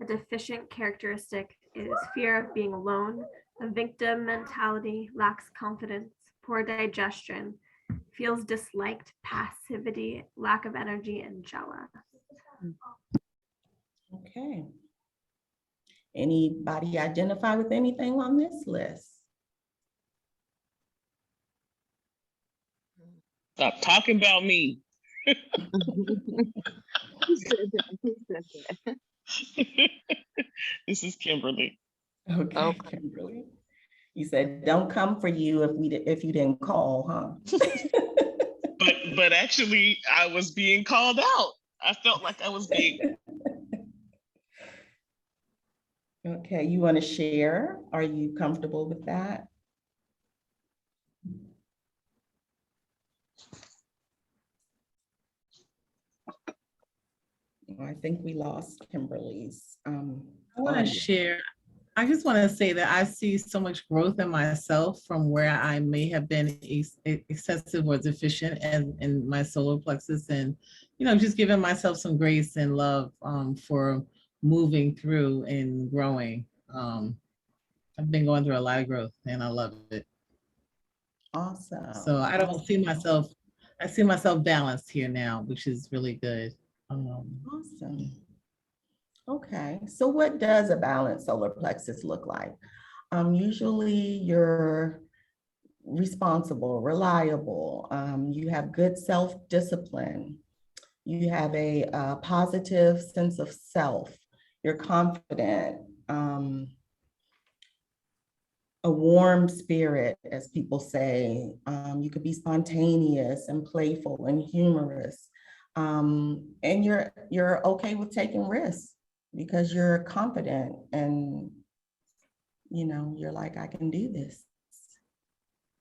A deficient characteristic is fear of being alone, a victim mentality, lacks confidence, poor digestion, feels disliked, passivity, lack of energy, and jealous. Okay. Anybody identify with anything on this list? Stop talking about me. This is Kimberly. Okay, Kimberly. You said, don't come for you if you didn't call, huh? But actually, I was being called out. I felt like I was being. Okay, you want to share? Are you comfortable with that? I think we lost Kimberly's. I want to share. I just want to say that I see so much growth in myself from where I may have been excessive or deficient in my solar plexus, and just giving myself some grace and love for moving through and growing. I've been going through a lot of growth, and I love it. Awesome. So I don't see myself. I see myself balanced here now, which is really good. Awesome. Okay, so what does a balanced solar plexus look like? Usually you're responsible, reliable, you have good self-discipline, you have a positive sense of self, you're confident, a warm spirit, as people say. You could be spontaneous and playful and humorous, and you're okay with taking risks because you're confident and you're like, I can do this.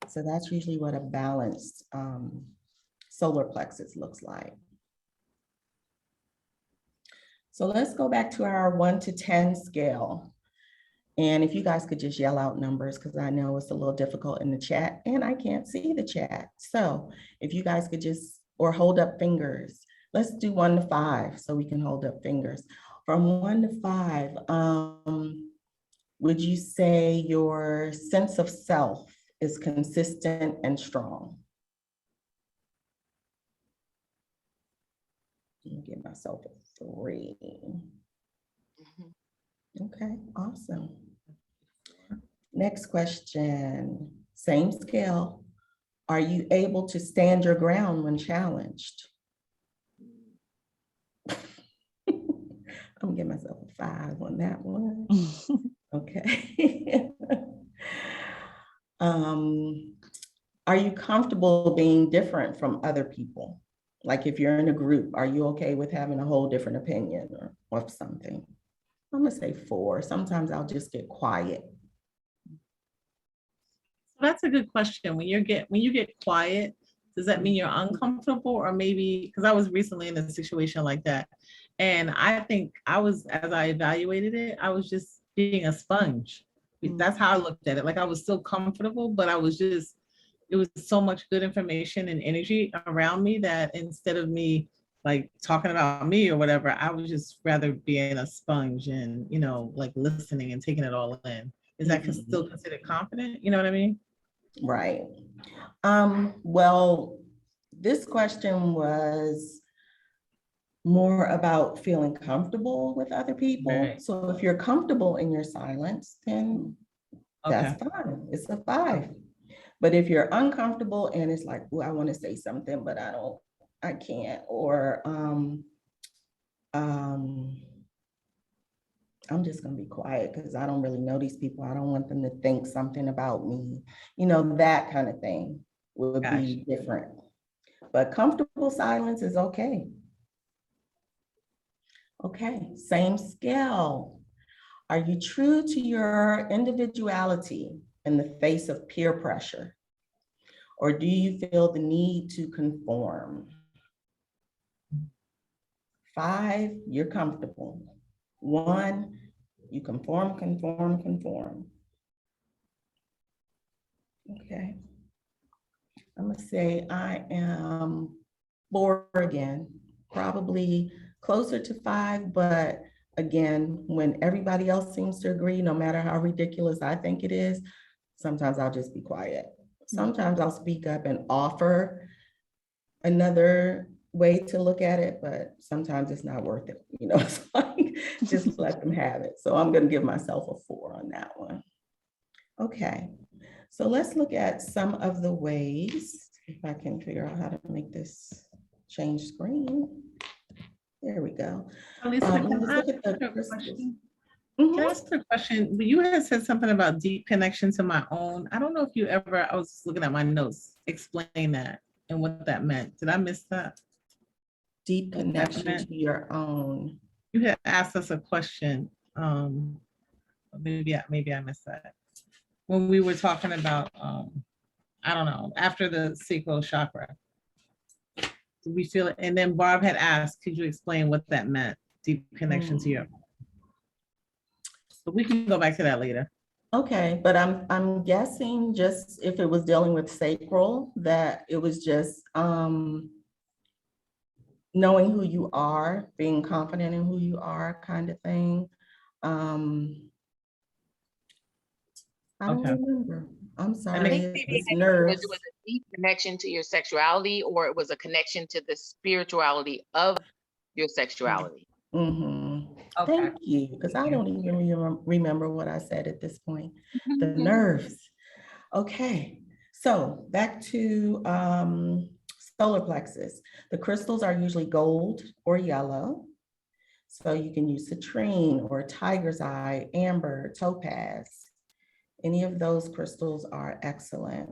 So that's usually what a balanced solar plexus looks like. So let's go back to our 1 to 10 scale. And if you guys could just yell out numbers, because I know it's a little difficult in the chat and I can't see the chat. So if you guys could just, or hold up fingers. Let's do 1 to 5 so we can hold up fingers. From 1 to 5, would you say your sense of self is consistent and strong? Let me give myself a 3. Okay, awesome. Next question, same scale. Are you able to stand your ground when challenged? I'm gonna give myself a 5 on that one. Okay. Are you comfortable being different from other people? Like if you're in a group, are you okay with having a whole different opinion or of something? I'm gonna say 4. Sometimes I'll just get quiet. That's a good question. When you get quiet, does that mean you're uncomfortable, or maybe, because I was recently in a situation like that, and I think as I evaluated it, I was just being a sponge. That's how I looked at it. Like I was still comfortable, but it was so much good information and energy around me that instead of me like talking about me or whatever, I was just rather being a sponge and, like listening and taking it all in. Is that still considered confident? You know what I mean? Right. Well, this question was more about feeling comfortable with other people. Right. So if you're comfortable in your silence, then that's fine. It's a 5. But if you're uncomfortable and it's like, well, I want to say something, but I can't, or I'm just going to be quiet because I don't really know these people. I don't want them to think something about me. That kind of thing would be different. But comfortable silence is okay. Okay, same scale. Are you true to your individuality in the face of peer pressure? Or do you feel the need to conform? 5, you're comfortable. 1, you conform. Okay. I'm gonna say I am 4 again, probably closer to 5, but again, when everybody else seems to agree, no matter how ridiculous I think it is, sometimes I'll just be quiet. Sometimes I'll speak up and offer another way to look at it, but sometimes it's not worth it. It's like, just let them have it. So I'm gonna give myself a 4 on that one. Okay, so let's look at some of the ways, if I can figure out how to make this change screen. There we go. Lisa, Let's look at the crystals. Can I ask a question? You had said something about deep connection to my own. I don't know if you ever, I was looking at my notes, explain that and what that meant. Did I miss that? Deep connection to your own. You had asked us a question. Maybe I missed that. When we were talking about, I don't know, after the sacral chakra. Did we feel it? And then Barb had asked, could you explain what that meant? Deep connection to your own. But we can go back to that later. Okay, but I'm guessing just if it was dealing with sacral, that it was just knowing who you are, being confident in who you are, kind of thing. I don't remember. I'm sorry. I think It's nerves. it was a deep connection to your sexuality, or it was a connection to the spirituality of your sexuality. Thank you, because I don't even remember what I said at this point. The nerves. Okay, so back to solar plexus. The crystals are usually gold or yellow. So you can use citrine or tiger's eye, amber, topaz. Any of those crystals are excellent.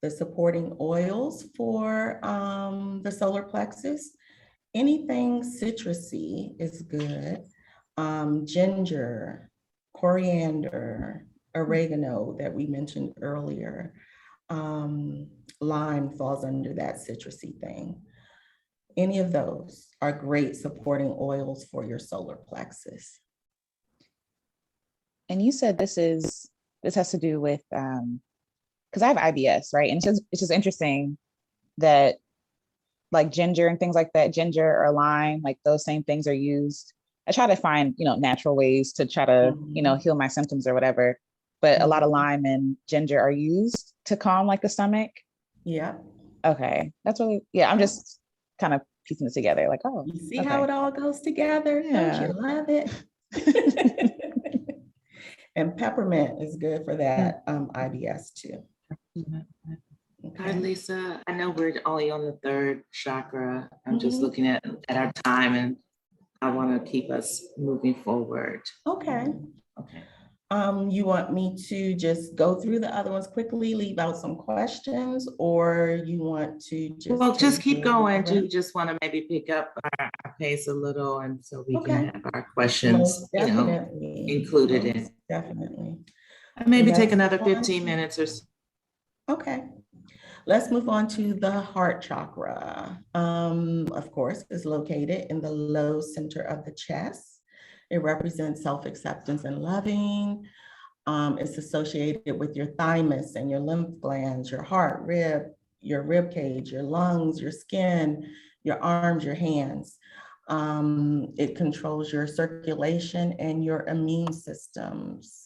The supporting oils for the solar plexus, anything citrusy is good. Ginger, coriander, oregano that we mentioned earlier. Lime falls under that citrusy thing. Any of those are great supporting oils for your solar plexus. And you said this has to do with, because I have IBS, right? And it's just interesting that like ginger and things like that, ginger or lime, like those same things are used. I try to find, natural ways to try to, heal my symptoms or whatever. But a lot of lime and ginger are used to calm like the stomach. Yeah. Okay. That's really, yeah, I'm just kind of piecing it together. Like, oh, You see how it all goes together? Yeah. Don't you love it? And peppermint is good for that IBS too. Hi, Lisa. I know we're only on the third chakra. I'm just Mhm. looking at our time, and I want to keep us moving forward. Okay. Okay. You want me to just go through the other ones quickly, leave out some questions, or you want to just? Well, just keep take going. the- You just want to maybe pick up our pace a little, and so we Okay. can have our questions, Most definitely. included in. Most definitely. Maybe take Let's another move on 15 to- minutes or so. Okay. Let's move on to the heart chakra. Of course, it's located in the low center of the chest. It represents self-acceptance and loving. It's associated with your thymus and your lymph glands, your heart, your rib cage, your lungs, your skin, your arms, your hands. It controls your circulation and your immune systems.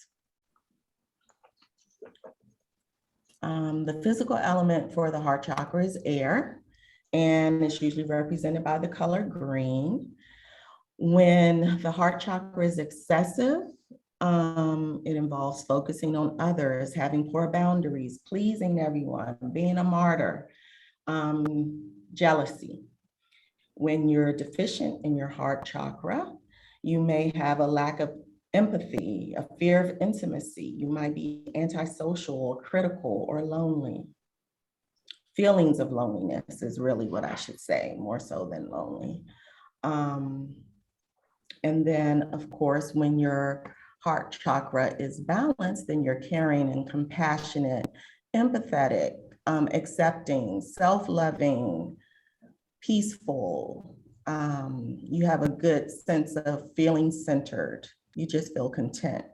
The physical element for the heart chakra is air, and it's usually represented by the color green. When the heart chakra is excessive, it involves focusing on others, having poor boundaries, pleasing everyone, being a martyr, jealousy. When you're deficient in your heart chakra, you may have a lack of empathy, a fear of intimacy. You might be antisocial or critical or lonely. Feelings of loneliness is really what I should say, more so than lonely. And then, of course, when your heart chakra is balanced, then you're caring and compassionate, empathetic, accepting, self-loving, peaceful. You have a good sense of feeling centered. You just feel content.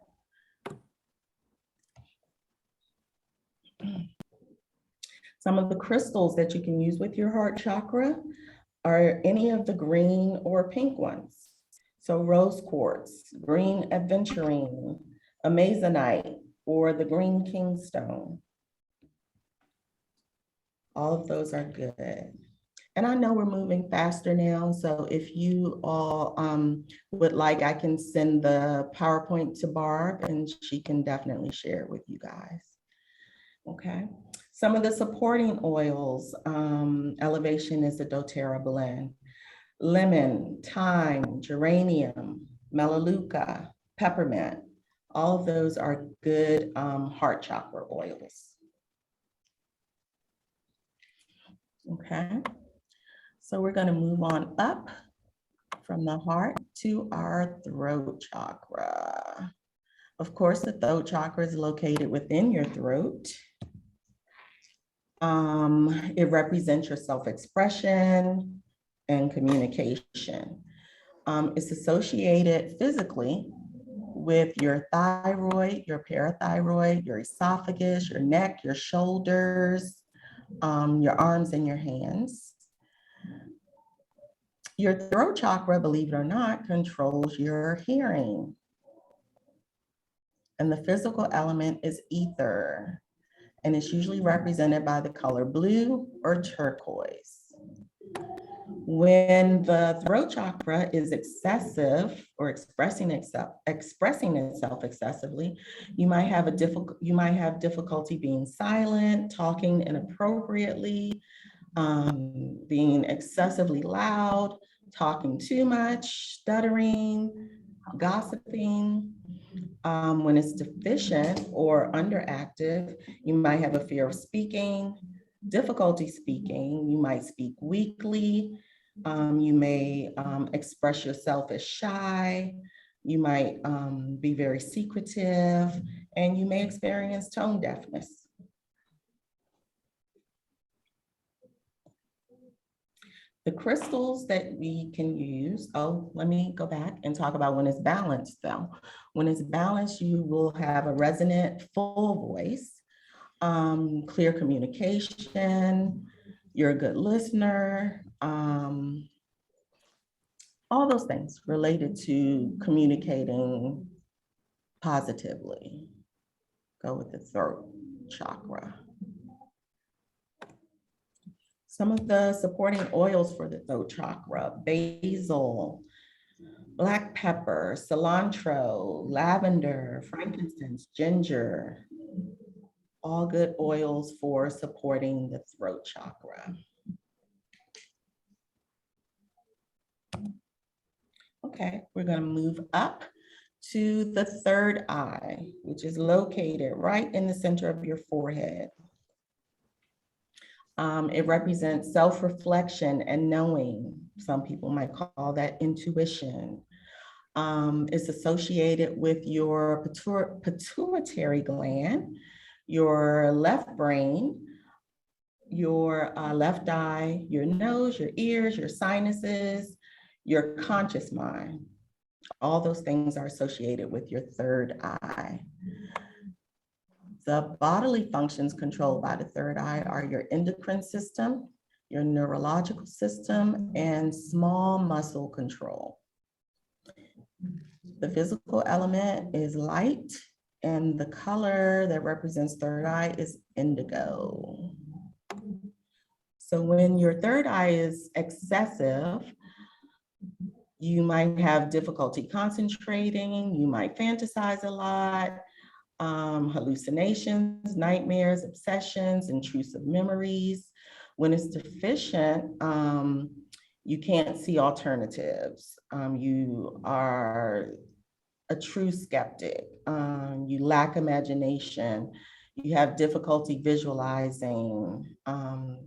Some of the crystals that you can use with your heart chakra are any of the green or pink ones. So rose quartz, green aventurine, amazonite, or the green kingstone. All of those are good. And I know we're moving faster now, so if you all would like, I can send the PowerPoint to Barb and she can definitely share it with you guys. Okay, some of the supporting oils, Elevation is a doTERRA blend. Lemon, thyme, geranium, melaleuca, peppermint, all of those are good heart chakra oils. Okay. So we're going to move on up from the heart to our throat chakra. Of course, the throat chakra is located within your throat. It represents your self-expression and communication. It's associated physically with your thyroid, your parathyroid, your esophagus, your neck, your shoulders, your arms and your hands. Your throat chakra, believe it or not, controls your hearing. And the physical element is ether. And it's usually represented by the color blue or turquoise. When the throat chakra is excessive or expressing itself excessively, you might have difficulty being silent, talking inappropriately, being excessively loud, talking too much, stuttering, gossiping. When it's deficient or underactive, you might have a fear of speaking, difficulty speaking. You might speak weakly. You may express yourself as shy. You might be very secretive, and you may experience tone deafness. The crystals that we can use, let me go back and talk about when it's balanced though. When it's balanced, you will have a resonant, full voice, clear communication, you're a good listener, all those things related to communicating positively. Go with the throat chakra. Some of the supporting oils for the throat chakra: basil, black pepper, cilantro, lavender, frankincense, ginger, all good oils for supporting the throat chakra. Okay, we're going to move up to the third eye, which is located right in the center of your forehead. It represents self-reflection and knowing. Some people might call that intuition. It's associated with your pituitary gland, your left brain, your left eye, your nose, your ears, your sinuses, your conscious mind. All those things are associated with your third eye. The bodily functions controlled by the third eye are your endocrine system, your neurological system, and small muscle control. The physical element is light, and the color that represents third eye is indigo. So when your third eye is excessive, you might have difficulty concentrating, you might fantasize a lot, hallucinations, nightmares, obsessions, intrusive memories. When it's deficient, you can't see alternatives. You are a true skeptic. You lack imagination. You have difficulty visualizing.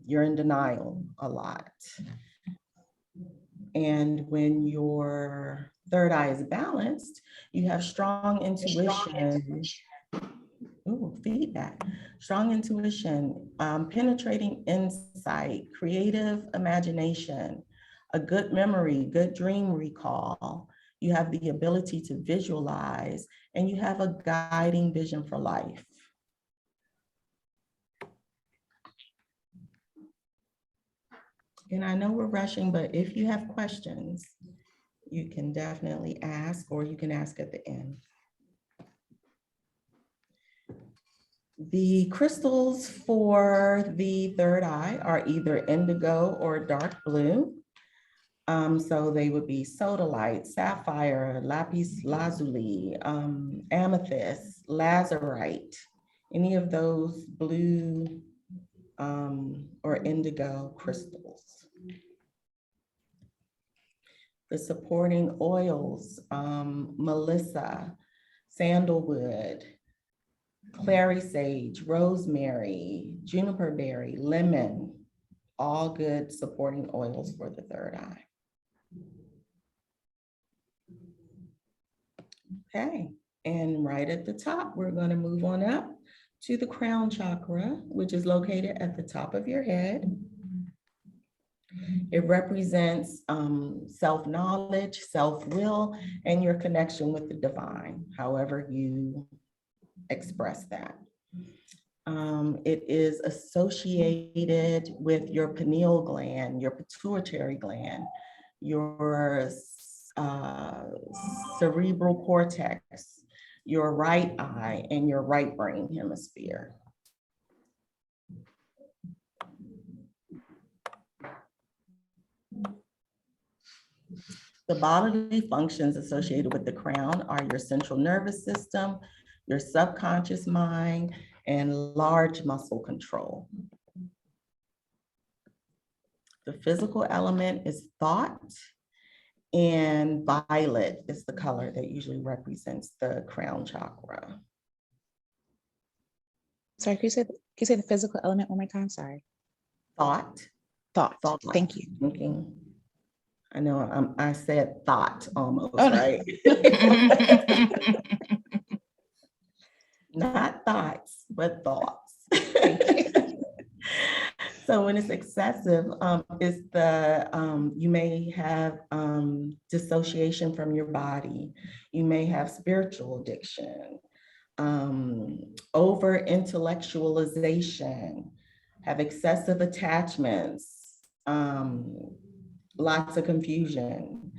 You're in denial a lot. And when your third eye is balanced, you have strong intuition. Ooh, feedback. Strong intuition, penetrating insight, creative imagination, a good memory, good dream recall. You have the ability to visualize, and you have a guiding vision for life. And I know we're rushing, but if you have questions, you can definitely ask, or you can ask at the end. The crystals for the third eye are either indigo or dark blue. So they would be sodalite, sapphire, lapis lazuli, amethyst, lazurite, any of those blue or indigo crystals. The supporting oils, melissa, sandalwood, clary sage, rosemary, juniper berry, lemon, all good supporting oils for the third eye. Okay, and right at the top, we're going to move on up to the crown chakra, which is located at the top of your head. It represents self-knowledge, self-will, and your connection with the divine, however you express that. It is associated with your pineal gland, your pituitary gland, your cerebral cortex, your right eye, and your right brain hemisphere. The bodily functions associated with the crown are your central nervous system, your subconscious mind, and large muscle control. The physical element is thought, and violet is the color that usually represents the crown chakra. Sorry, can you say the physical element one more time? Sorry. Thought. Thank you. Thinking. I know I said thought almost, Oh, no. right? Not thoughts, but thoughts. So when it's excessive, it's you may have dissociation from your body. You may have spiritual addiction, over intellectualization, have excessive attachments, lots of confusion.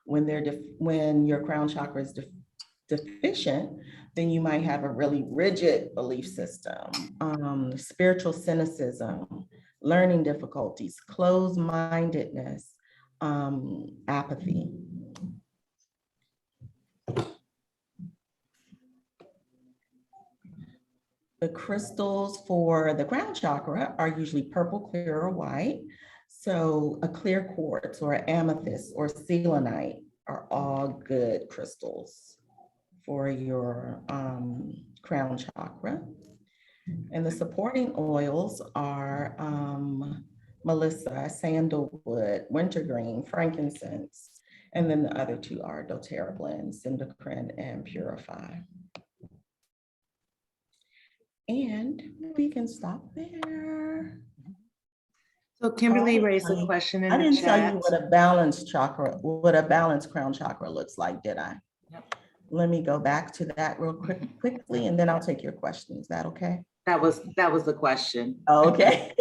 When your crown chakra is deficient, then you might have a really rigid belief system, spiritual cynicism, learning difficulties, closed-mindedness, apathy. The crystals for the crown chakra are usually purple, clear, or white. So a clear quartz or amethyst or selenite are all good crystals for your crown chakra. And the supporting oils are melissa, sandalwood, wintergreen, frankincense, and then the other two are doTERRA blend, Cyndaquin and Purify. And we can stop there. So Kimberly raised a question in the chat. I didn't tell you what a balanced chakra, what a balanced crown chakra looks like, did I? Yep. Let me go back to that real quickly, and then I'll take your question. Is that okay? That was the question. Okay.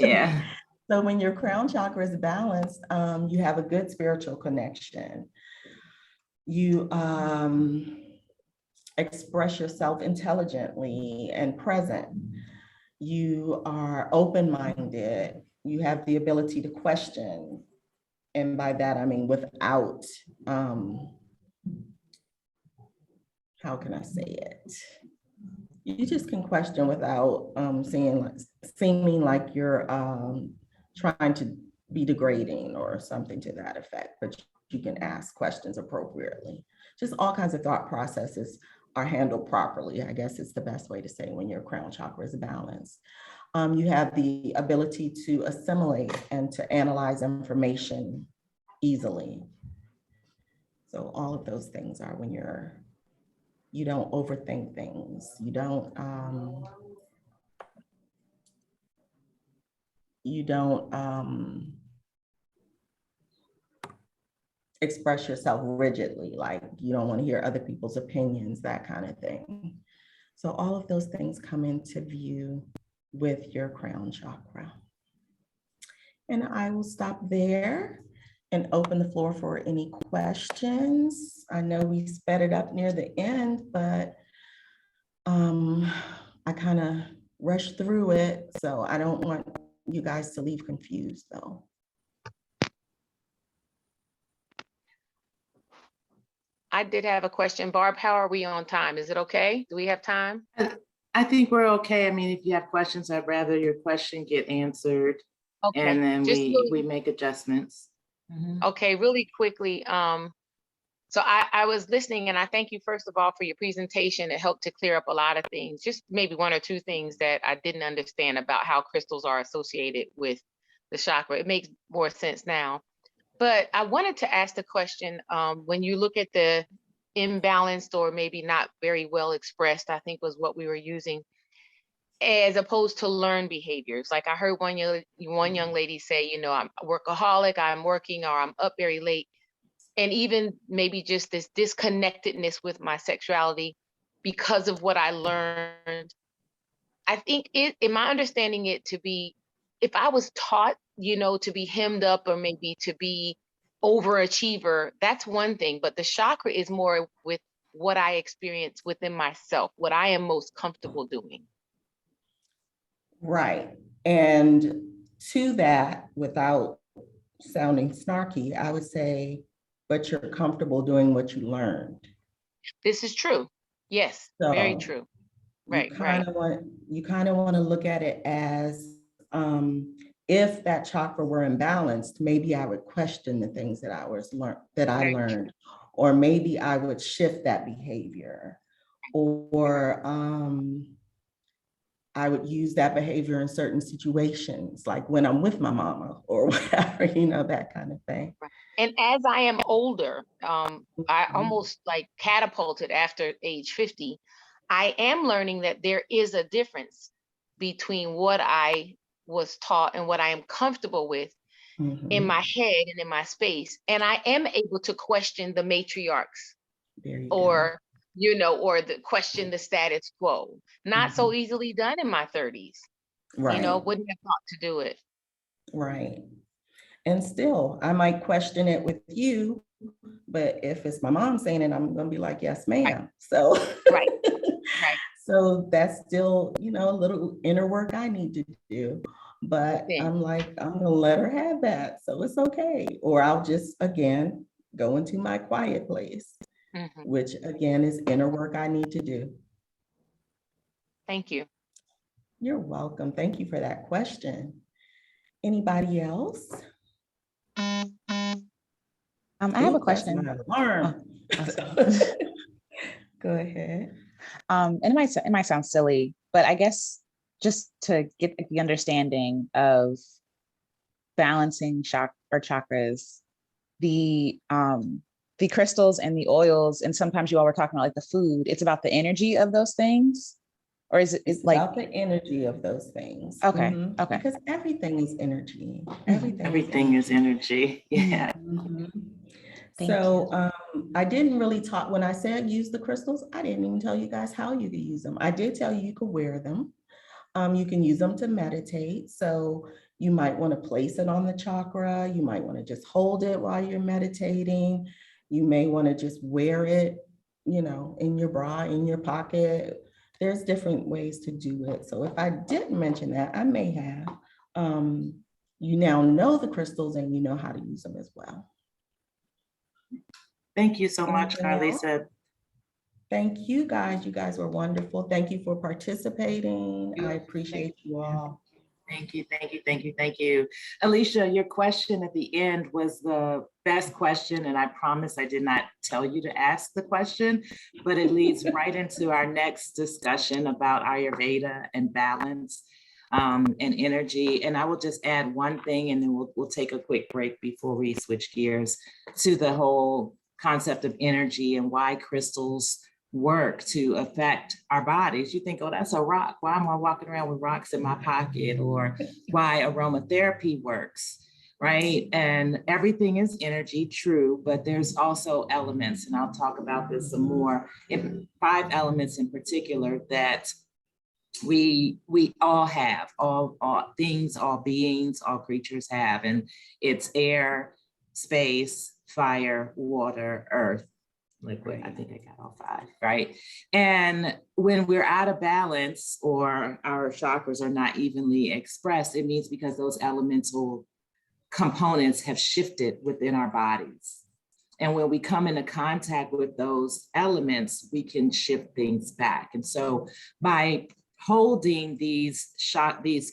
Yeah. So when your crown chakra is balanced, you have a good spiritual connection. You express yourself intelligently and present. You are open-minded. You have the ability to question. And by that, I mean without, how can I say it? You just can question without seeming like you're trying to be degrading or something to that effect, but you can ask questions appropriately. Just all kinds of thought processes are handled properly, I guess it's the best way to say when your crown chakra is balanced. You have the ability to assimilate and to analyze information easily. So all of those things are when you don't overthink things. You don't express yourself rigidly, like you don't want to hear other people's opinions, that kind of thing. So all of those things come into view with your crown chakra. And I will stop there and open the floor for any questions. I know we sped it up near the end, but I kind of rushed through it. So I don't want you guys to leave confused though. I did have a question. Barb, how are we on time? Is it okay? Do we have time? I think we're okay. I mean, if you have questions, I'd rather your question get answered. Okay. And then we make adjustments. Mm-hmm. Okay, really quickly. So I was listening and I thank you first of all for your presentation. It helped to clear up a lot of things, just maybe one or two things that I didn't understand about how crystals are associated with the chakra. It makes more sense now. But I wanted to ask the question, when you look at the imbalanced or maybe not very well expressed, I think was what we were using, as opposed to learned behaviors. Like I heard one young lady say, you know, I'm a workaholic, I'm working, or I'm up very late. And even maybe just this disconnectedness with my sexuality because of what I learned. I think am I understanding it to be, if I was taught, you know, to be hemmed up or maybe to be overachiever, that's one thing, but the chakra is more with what I experience within myself, what I am most comfortable doing. Right. And to that, without sounding snarky, I would say, but you're comfortable doing what you learned. This is true. Yes, so very true. Right, you kind of want to look at it as if that chakra were imbalanced, maybe I would question the things that I learned, or maybe I would shift that behavior, or I would use that behavior in certain situations, like when I'm with my mama or whatever, you know, that kind of thing. And as I am older, I almost like catapulted after age 50, I am learning that there is a difference between what I was taught and what I am comfortable with in my head and in my space. And I am able to question the matriarchs or, you know, or question the status quo. Not so easily done in my 30s. Right. You know, wouldn't have thought to do it. Right. And still, I might question it with you, but if it's my mom saying it, I'm going to be like, yes, ma'am. So, Right. Right. so that's still, you know, a little inner work I need to do. But Yeah. I'm like, I'm going to let her have that. So it's okay. Or I'll just, again, go into my quiet place, which again is inner work I need to do. Thank you. You're welcome. Thank you for that question. Anybody else? I have a question. That's my alarm. Oh, Go ahead. and it might sound silly, but I guess just to get the understanding of balancing chakras, the crystals and the oils, and sometimes you all were talking about like the food, it's about the energy of those things, or is it's like about the energy of those things? Okay. Okay. Because everything is energy. Everything is energy. Yeah. So I didn't really talk, when I said use the crystals, I didn't even tell you guys how you could use them. I did tell you you could wear them. You can use them to meditate. So you might want to place it on the chakra. You might want to just hold it while you're meditating. You may want to just wear it, you know, in your bra, in your pocket. There's different ways to do it. So if I didn't mention that, I may have. You now know the crystals and you know how to use them as well. Thank you so much, Anything else? Carlisa. Thank you guys. You guys were wonderful. Thank you for participating. I appreciate you all. Thank you, thank you, thank you, thank you. Alicia, your question at the end was the best question, and I promise I did not tell you to ask the question, but it leads right into our next discussion about Ayurveda and balance and energy. And I will just add one thing, and then we'll take a quick break before we switch gears to the whole concept of energy and why crystals work to affect our bodies. You think, oh, that's a rock. Why am I walking around with rocks in my pocket? Or why aromatherapy works, right? And everything is energy, true, but there's also elements, and I'll talk about this some more, 5 elements in particular that we all have, all things, all beings, all creatures have, and it's air, space, fire, water, earth, liquid. I think I got all 5, right? And when we're out of balance or our chakras are not evenly expressed, it means because those elemental components have shifted within our bodies. And when we come into contact with those elements, we can shift things back. And so by holding these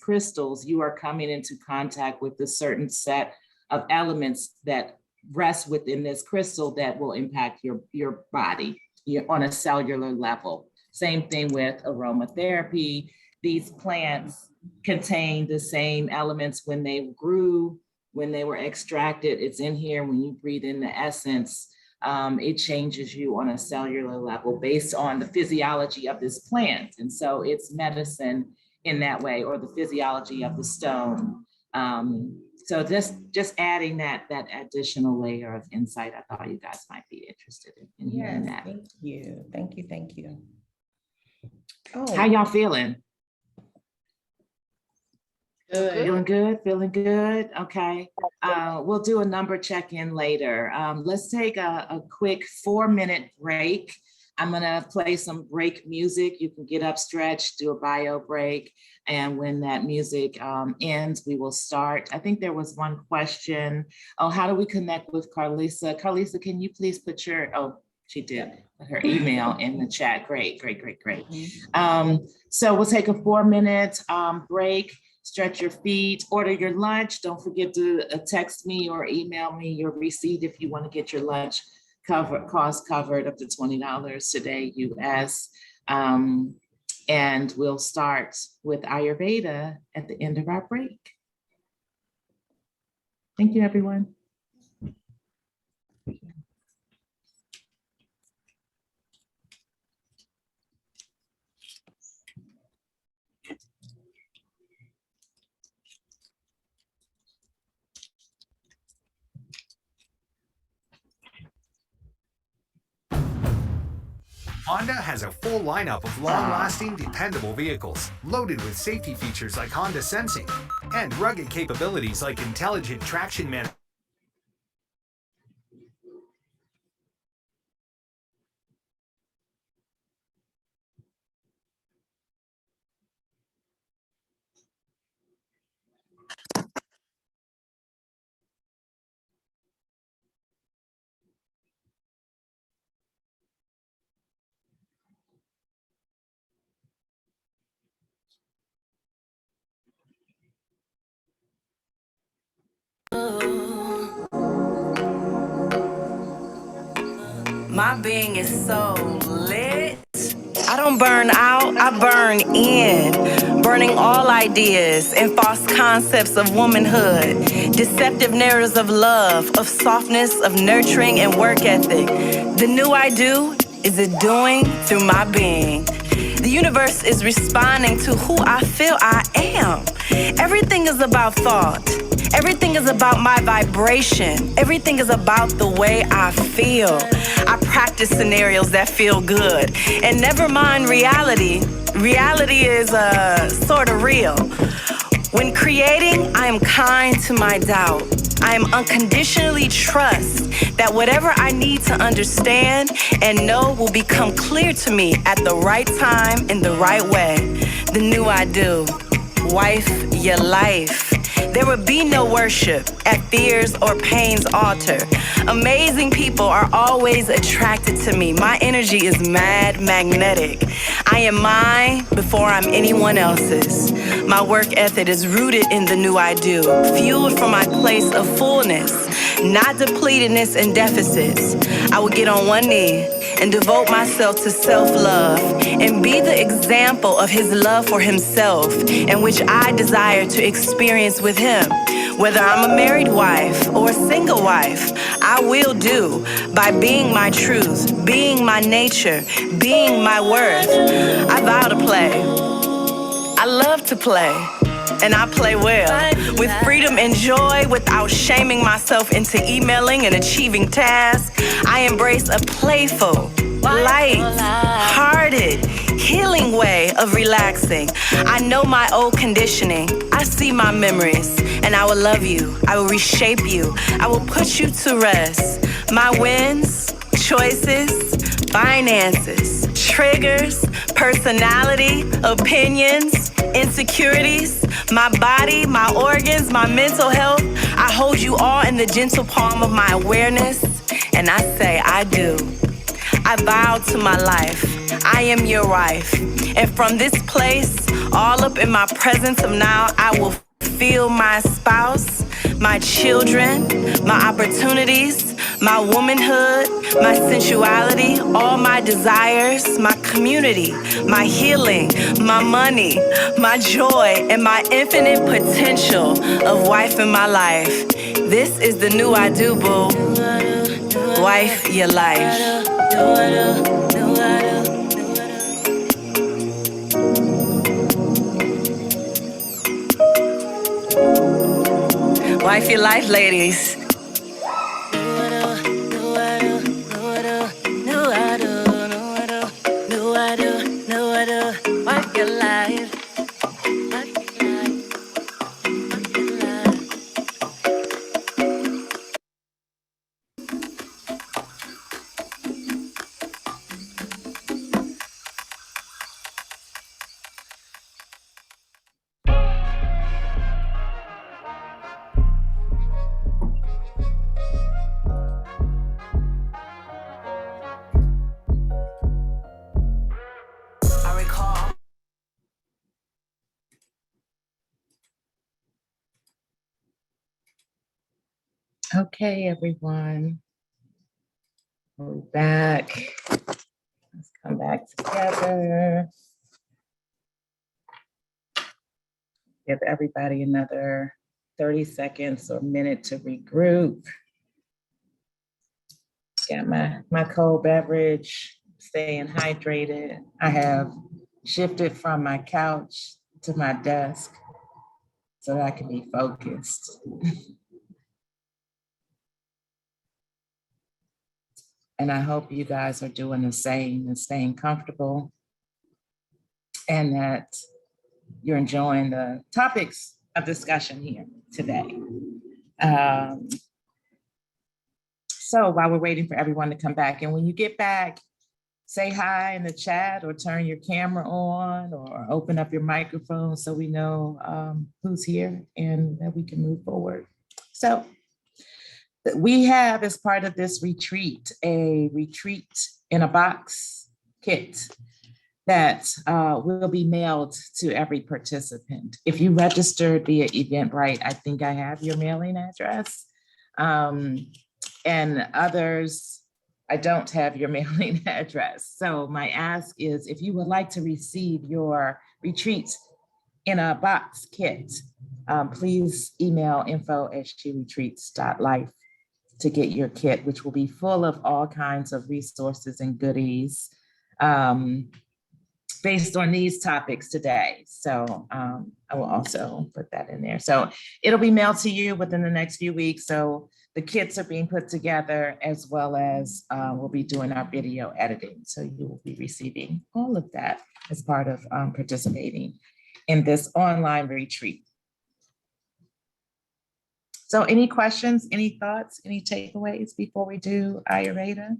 crystals, you are coming into contact with a certain set of elements that rest within this crystal that will impact your body on a cellular level. Same thing with aromatherapy. These plants contain the same elements when they grew, when they were extracted. It's in here. When you breathe in the essence, it changes you on a cellular level based on the physiology of this plant. And so it's medicine in that way, or the physiology of the stone. So just adding that additional layer of insight, I thought you guys might be interested in hearing that. Thank you. Thank you. Thank you. Oh. How y'all feeling? Good. Feeling good? Feeling good? Okay. We'll do a number check-in later. Let's take a quick 4-minute break. I'm gonna play some break music. You can get up, stretch, do a bio break. And when that music ends, we will start. I think there was one question. Oh, how do we connect with Carlisa? Carlisa, can you please put she did, put her email in the chat. Great. So we'll take a 4-minute break, stretch your feet, order your lunch. Don't forget to text me or email me your receipt if you wanna get your lunch cost covered up to $20 today, US. And we'll start with Ayurveda at the end of our break. Thank you, everyone. Honda has a full lineup of long-lasting, dependable vehicles, loaded with safety features like Honda Sensing, and rugged capabilities like intelligent traction management. My being is so lit. I don't burn out, I burn in. Burning all ideas and false concepts of womanhood. Deceptive narratives of love, of softness, of nurturing and work ethic. The new I do is a doing through my being. The universe is responding to who I feel I am. Everything is about thought. Everything is about my vibration. Everything is about the way I feel. I practice scenarios that feel good. And never mind reality. Reality is sort of real. When creating, I am kind to my doubt. I am unconditionally trust that whatever I need to understand and know will become clear to me at the right time in the right way. The new I do. Wife your life. There would be no worship at fear's or pain's altar. Amazing people are always attracted to me. My energy is mad magnetic. I am mine before I'm anyone else's. My work ethic is rooted in the new I do, fueled from my place of fullness, not depletedness and deficits. I would get on one knee and devote myself to self-love and be the example of his love for himself, in which I desire to experience with him. Whether I'm a married wife or a single wife, I will do by being my truth, being my nature, being my worth. I vow to play. I love to play. And I play well, with freedom and joy, without shaming myself into emailing and achieving tasks. I embrace a playful, light-hearted, healing way of relaxing. I know my old conditioning. I see my memories, and I will love you. I will reshape you. I will put you to rest. My wins, choices, finances, triggers, personality, opinions, insecurities, my body, my organs, my mental health. I hold you all in the gentle palm of my awareness, and I say I do. I vow to my life. I am your wife. And from this place, all up in my presence of now, I will feel my spouse, my children, my opportunities, my womanhood, my sensuality, all my desires, my community, my healing, my money, my joy, and my infinite potential of wife in my life. This is the new I do, boo. Wife your life. Wife your life, ladies. Wife your life. Okay, everyone. We're back. Let's come back together. Give everybody another 30 seconds or minute to regroup. Got my cold beverage, staying hydrated. I have shifted from my couch to my desk so that I can be focused. And I hope you guys are doing the same and staying comfortable, and that you're enjoying the topics of discussion here today. So while we're waiting for everyone to come back, and when you get back, say hi in the chat or turn your camera on or open up your microphone so we know who's here and that we can move forward. So we have, as part of this retreat, a retreat in a box kit that will be mailed to every participant. If you registered via Eventbrite, I think I have your mailing address. And others, I don't have your mailing address. So my ask is, if you would like to receive your retreat in a box kit, please email info@sheretreats.life to get your kit, which will be full of all kinds of resources and goodies based on these topics today. So I will also put that in there. So it'll be mailed to you within the next few weeks. So the kits are being put together, as well as we'll be doing our video editing. So you will be receiving all of that as part of participating in this online retreat. So any questions, any thoughts, any takeaways before we do Ayurveda?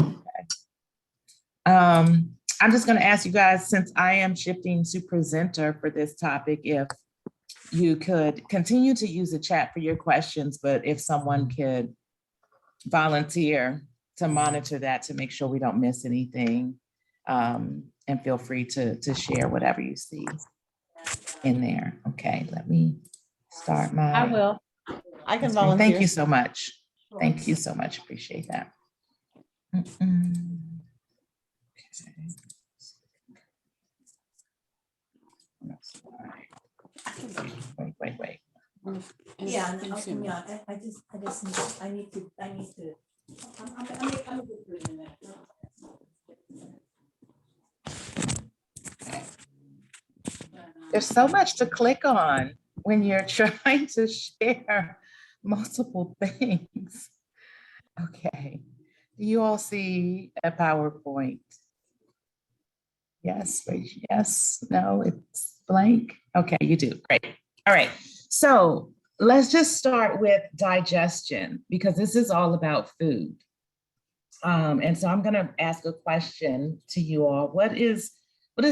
Okay. I'm just going to ask you guys, since I am shifting to presenter for this topic, if you could continue to use the chat for your questions, but if someone could volunteer to monitor that to make sure we don't miss anything, and feel free to share whatever you see in there. Okay, let me start my. I will. I can volunteer. Thank you so much. Thank you so much. Appreciate that. Okay. Wait. Yeah, I just need to. I'm a good person. There's so much to click on when you're trying to share multiple things. Okay, do you all see a PowerPoint? Yes, yes, no, it's blank. Okay, you do, great. All right, so let's just start with digestion, because this is all about food. And so I'm gonna ask a question to you all. What is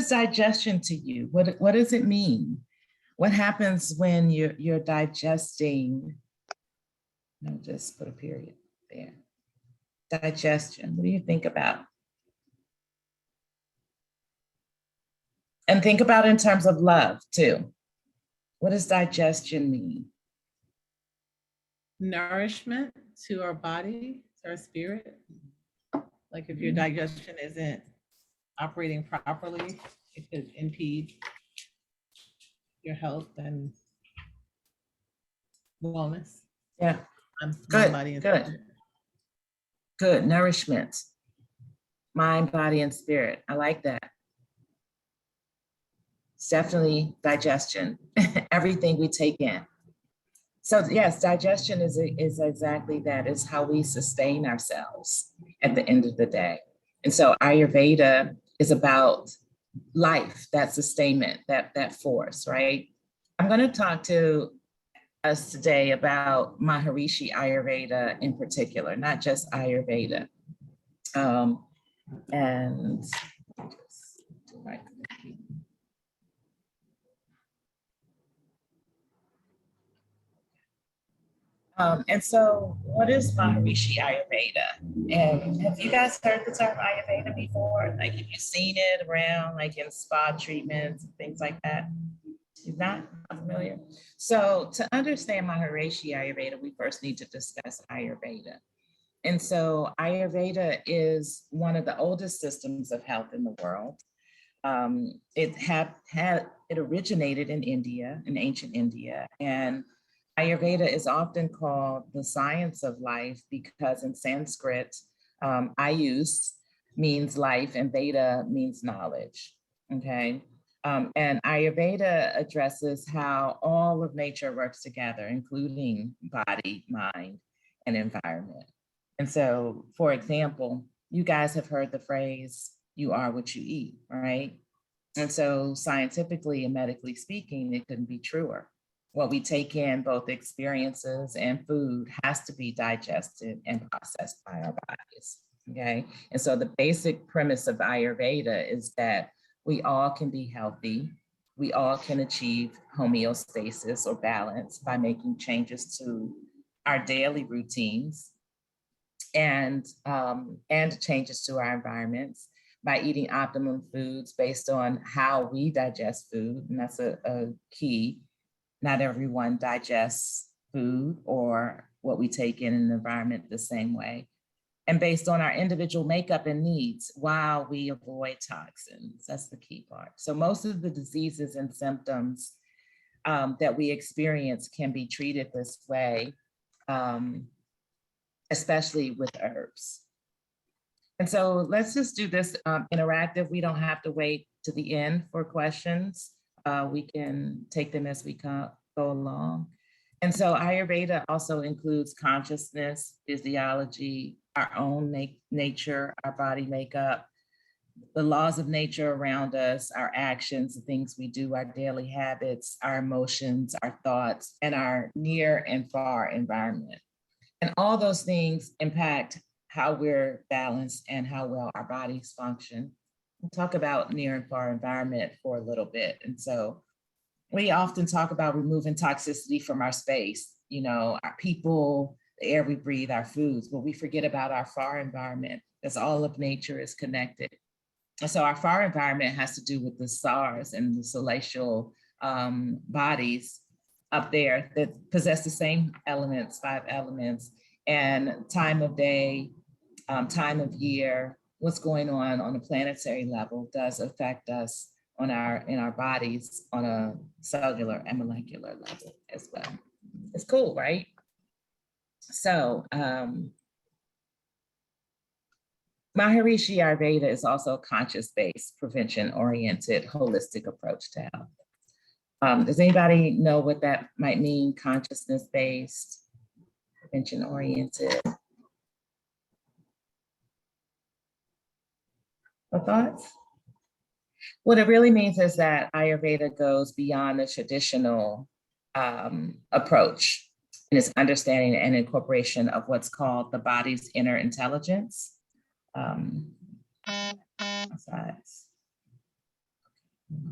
digestion to you? What does it mean? What happens when you're digesting? No, just put a period there. Digestion, what do you think about? And think about it in terms of love too. What does digestion mean? Nourishment to our body, to our spirit. Like if your digestion isn't operating properly, it could impede your health and wellness. Yeah, good, good. Nourishment, mind, body, and spirit. I like that. It's definitely digestion, everything we take in. So yes, digestion is exactly that. It's how we sustain ourselves at the end of the day. And so Ayurveda is about life, that sustainment, that force, right? I'm going to talk to us today about Maharishi Ayurveda in particular, not just Ayurveda. And so what is Maharishi Ayurveda? And have you guys heard the term Ayurveda before? Like, have you seen it around, like in spa treatments and things like that? You're not familiar? So to understand Maharishi Ayurveda, we first need to discuss Ayurveda. And so Ayurveda is one of the oldest systems of health in the world. It originated in India, in ancient India, and Ayurveda is often called the science of life because in Sanskrit, Ayus means life and Veda means knowledge, okay? And Ayurveda addresses how all of nature works together, including body, mind, and environment. And so, for example, you guys have heard the phrase, you are what you eat, right? And so scientifically and medically speaking, it couldn't be truer. What we take in, both experiences and food, has to be digested and processed by our bodies, okay? And so the basic premise of Ayurveda is that we all can be healthy. We all can achieve homeostasis or balance by making changes to our daily routines and changes to our environments by eating optimum foods based on how we digest food. And that's a key. Not everyone digests food or what we take in an environment the same way. And based on our individual makeup and needs, while we avoid toxins. That's the key part. So most of the diseases and symptoms that we experience can be treated this way, especially with herbs. And so let's just do this interactive. We don't have to wait to the end for questions. We can take them as we go along. And so Ayurveda also includes consciousness, physiology, our own nature, our body makeup, the laws of nature around us, our actions, the things we do, our daily habits, our emotions, our thoughts, and our near and far environment. And all those things impact how we're balanced and how well our bodies function. We'll talk about near and far environment for a little bit. And so we often talk about removing toxicity from our space, you know, our people, the air we breathe, our foods, but we forget about our far environment, as all of nature is connected. And so our far environment has to do with the stars and the celestial bodies up there that possess the same elements, 5 elements, and time of day, time of year, what's going on a planetary level does affect us in our bodies on a cellular and molecular level as well. It's cool, right? So Maharishi Ayurveda is also a conscious-based, prevention-oriented, holistic approach to health. Does anybody know what that might mean? Consciousness-based, prevention-oriented. What thoughts? What it really means is that Ayurveda goes beyond the traditional approach in its understanding and incorporation of what's called the body's inner intelligence.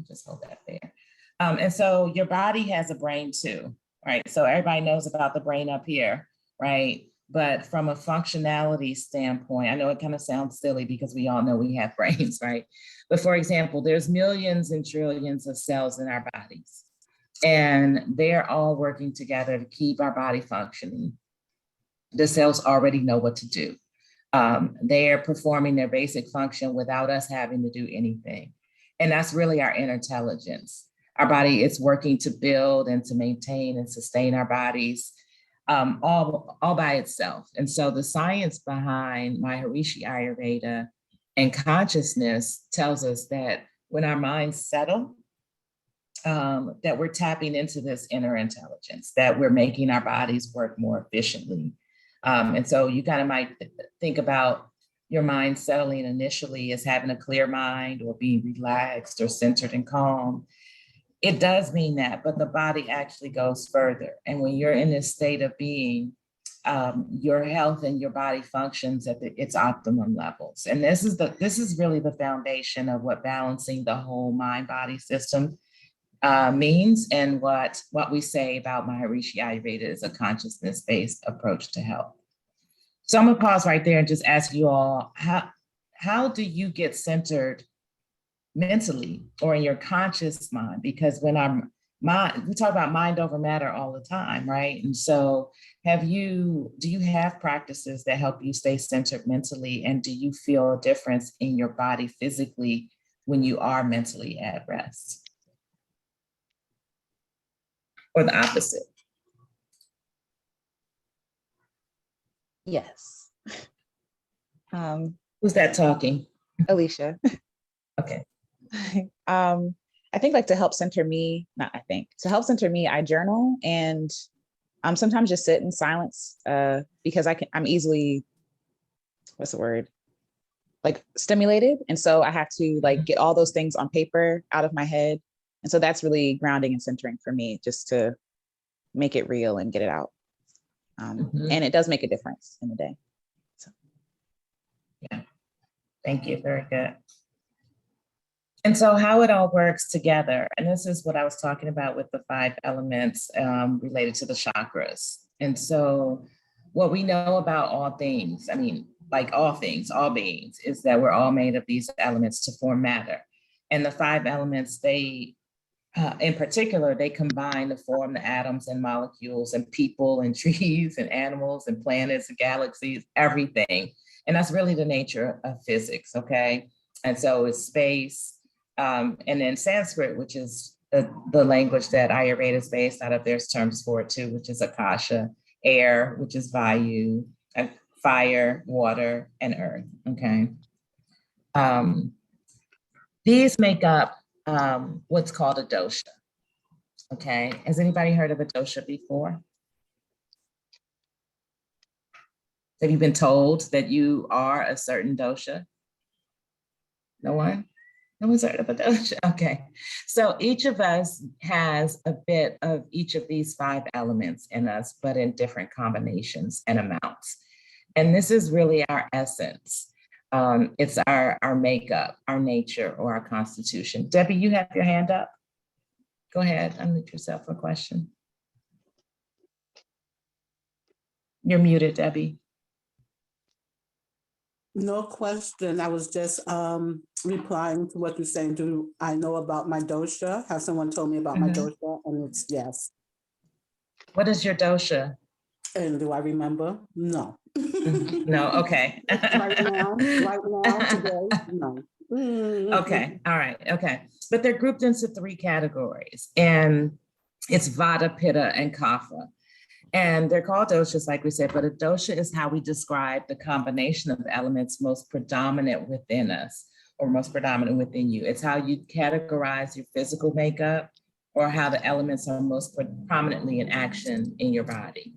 Just hold that there. And so your body has a brain too, right? So everybody knows about the brain up here, right? But from a functionality standpoint, I know it kind of sounds silly because we all know we have brains, right? But for example, there's millions and trillions of cells in our bodies, and they're all working together to keep our body functioning. The cells already know what to do. They're performing their basic function without us having to do anything. And that's really our inner intelligence. Our body is working to build and to maintain and sustain our bodies all by itself. And so the science behind Maharishi Ayurveda and consciousness tells us that when our minds settle, that we're tapping into this inner intelligence, that we're making our bodies work more efficiently. And so you kind of might think about your mind settling initially as having a clear mind or being relaxed or centered and calm. It does mean that, but the body actually goes further. And when you're in this state of being, your health and your body functions at its optimum levels. And this is really the foundation of what balancing the whole mind-body system means, and what we say about Maharishi Ayurveda is a consciousness-based approach to health. So I'm gonna pause right there and just ask you all, how do you get centered mentally or in your conscious mind? Because when our mind, we talk about mind over matter all the time, right? And so do you have practices that help you stay centered mentally? And do you feel a difference in your body physically when you are mentally at rest? Or the opposite? Yes. Who's that talking? Alicia. Okay. I think to help center me, I journal, and sometimes just sit in silence because I'm easily, what's the word? like stimulated. And so I have to like get all those things on paper out of my head. And so that's really grounding and centering for me, just to make it real and get it out. And it does make a difference in the day. So. Yeah, thank you, very good. And so how it all works together, and this is what I was talking about with the 5 elements related to the chakras. And so what we know about all things, I mean, like all things, all beings, is that we're all made of these elements to form matter. And the 5 elements, they, in particular, they combine to form the atoms and molecules and people and trees and animals and planets and galaxies, everything. And that's really the nature of physics, okay? And so it's space, and then Sanskrit, which is the language that Ayurveda is based out of, there's terms for it too, which is Akasha, air, which is Vayu, fire, water, and earth, okay? These make up what's called a dosha, okay? Has anybody heard of a dosha before? Have you been told that you are a certain dosha? No one? No one's heard of a dosha? Okay. So each of us has a bit of each of these 5 elements in us, but in different combinations and amounts. And this is really our essence. It's our makeup, our nature, or our constitution. Debbie, you have your hand up. Go ahead, unmute yourself for a question. You're muted, Debbie. No question. I was just replying to what you're saying. Do I know about my dosha? Have someone told me about my dosha? And it's yes. What is your dosha? And do I remember? No. No, okay. right now, today, no. Okay, all right, okay. But they're grouped into 3 categories, and it's Vata, Pitta, and Kapha. And they're called doshas, like we said, but a dosha is how we describe the combination of elements most predominant within us, or most predominant within you. It's how you categorize your physical makeup, or how the elements are most prominently in action in your body.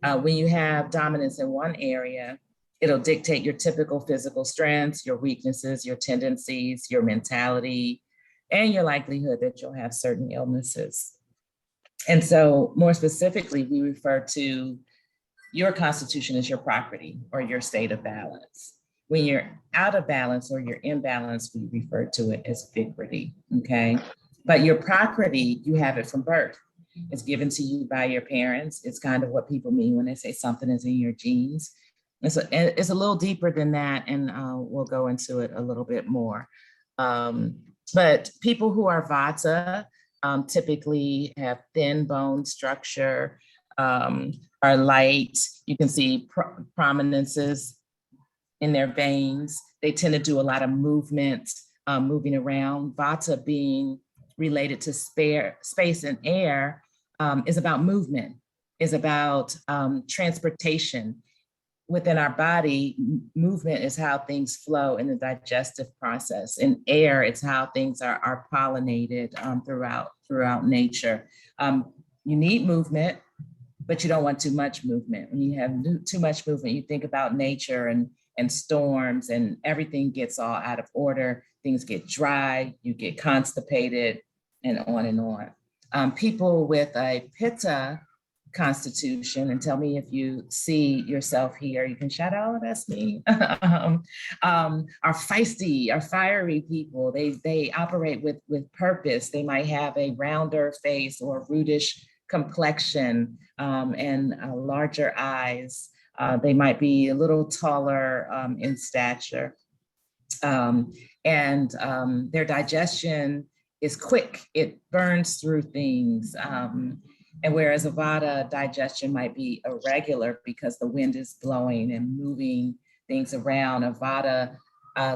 When you have dominance in one area, it'll dictate your typical physical strengths, your weaknesses, your tendencies, your mentality, and your likelihood that you'll have certain illnesses. And so more specifically, we refer to your constitution as your property or your state of balance. When you're out of balance or you're imbalanced, we refer to it as vikriti, okay? But your property, you have it from birth. It's given to you by your parents. It's kind of what people mean when they say something is in your genes. And so it's a little deeper than that, and we'll go into it a little bit more. But people who are Vata typically have thin bone structure, are light. You can see prominences in their veins. They tend to do a lot of movement, moving around. Vata being related to space and air is about movement, is about transportation. Within our body, movement is how things flow in the digestive process. In air, it's how things are pollinated throughout nature. You need movement, but you don't want too much movement. When you have too much movement, you think about nature and storms, and everything gets all out of order. Things get dry, you get constipated, and on and on. People with a Pitta constitution, and tell me if you see yourself here, you can shout out, oh, that's me, are feisty, are fiery people. They operate with purpose. They might have a rounder face or rudish complexion, and larger eyes. They might be a little taller in stature. And their digestion is quick. It burns through things. And whereas a Vata digestion might be irregular because the wind is blowing and moving things around, a Vata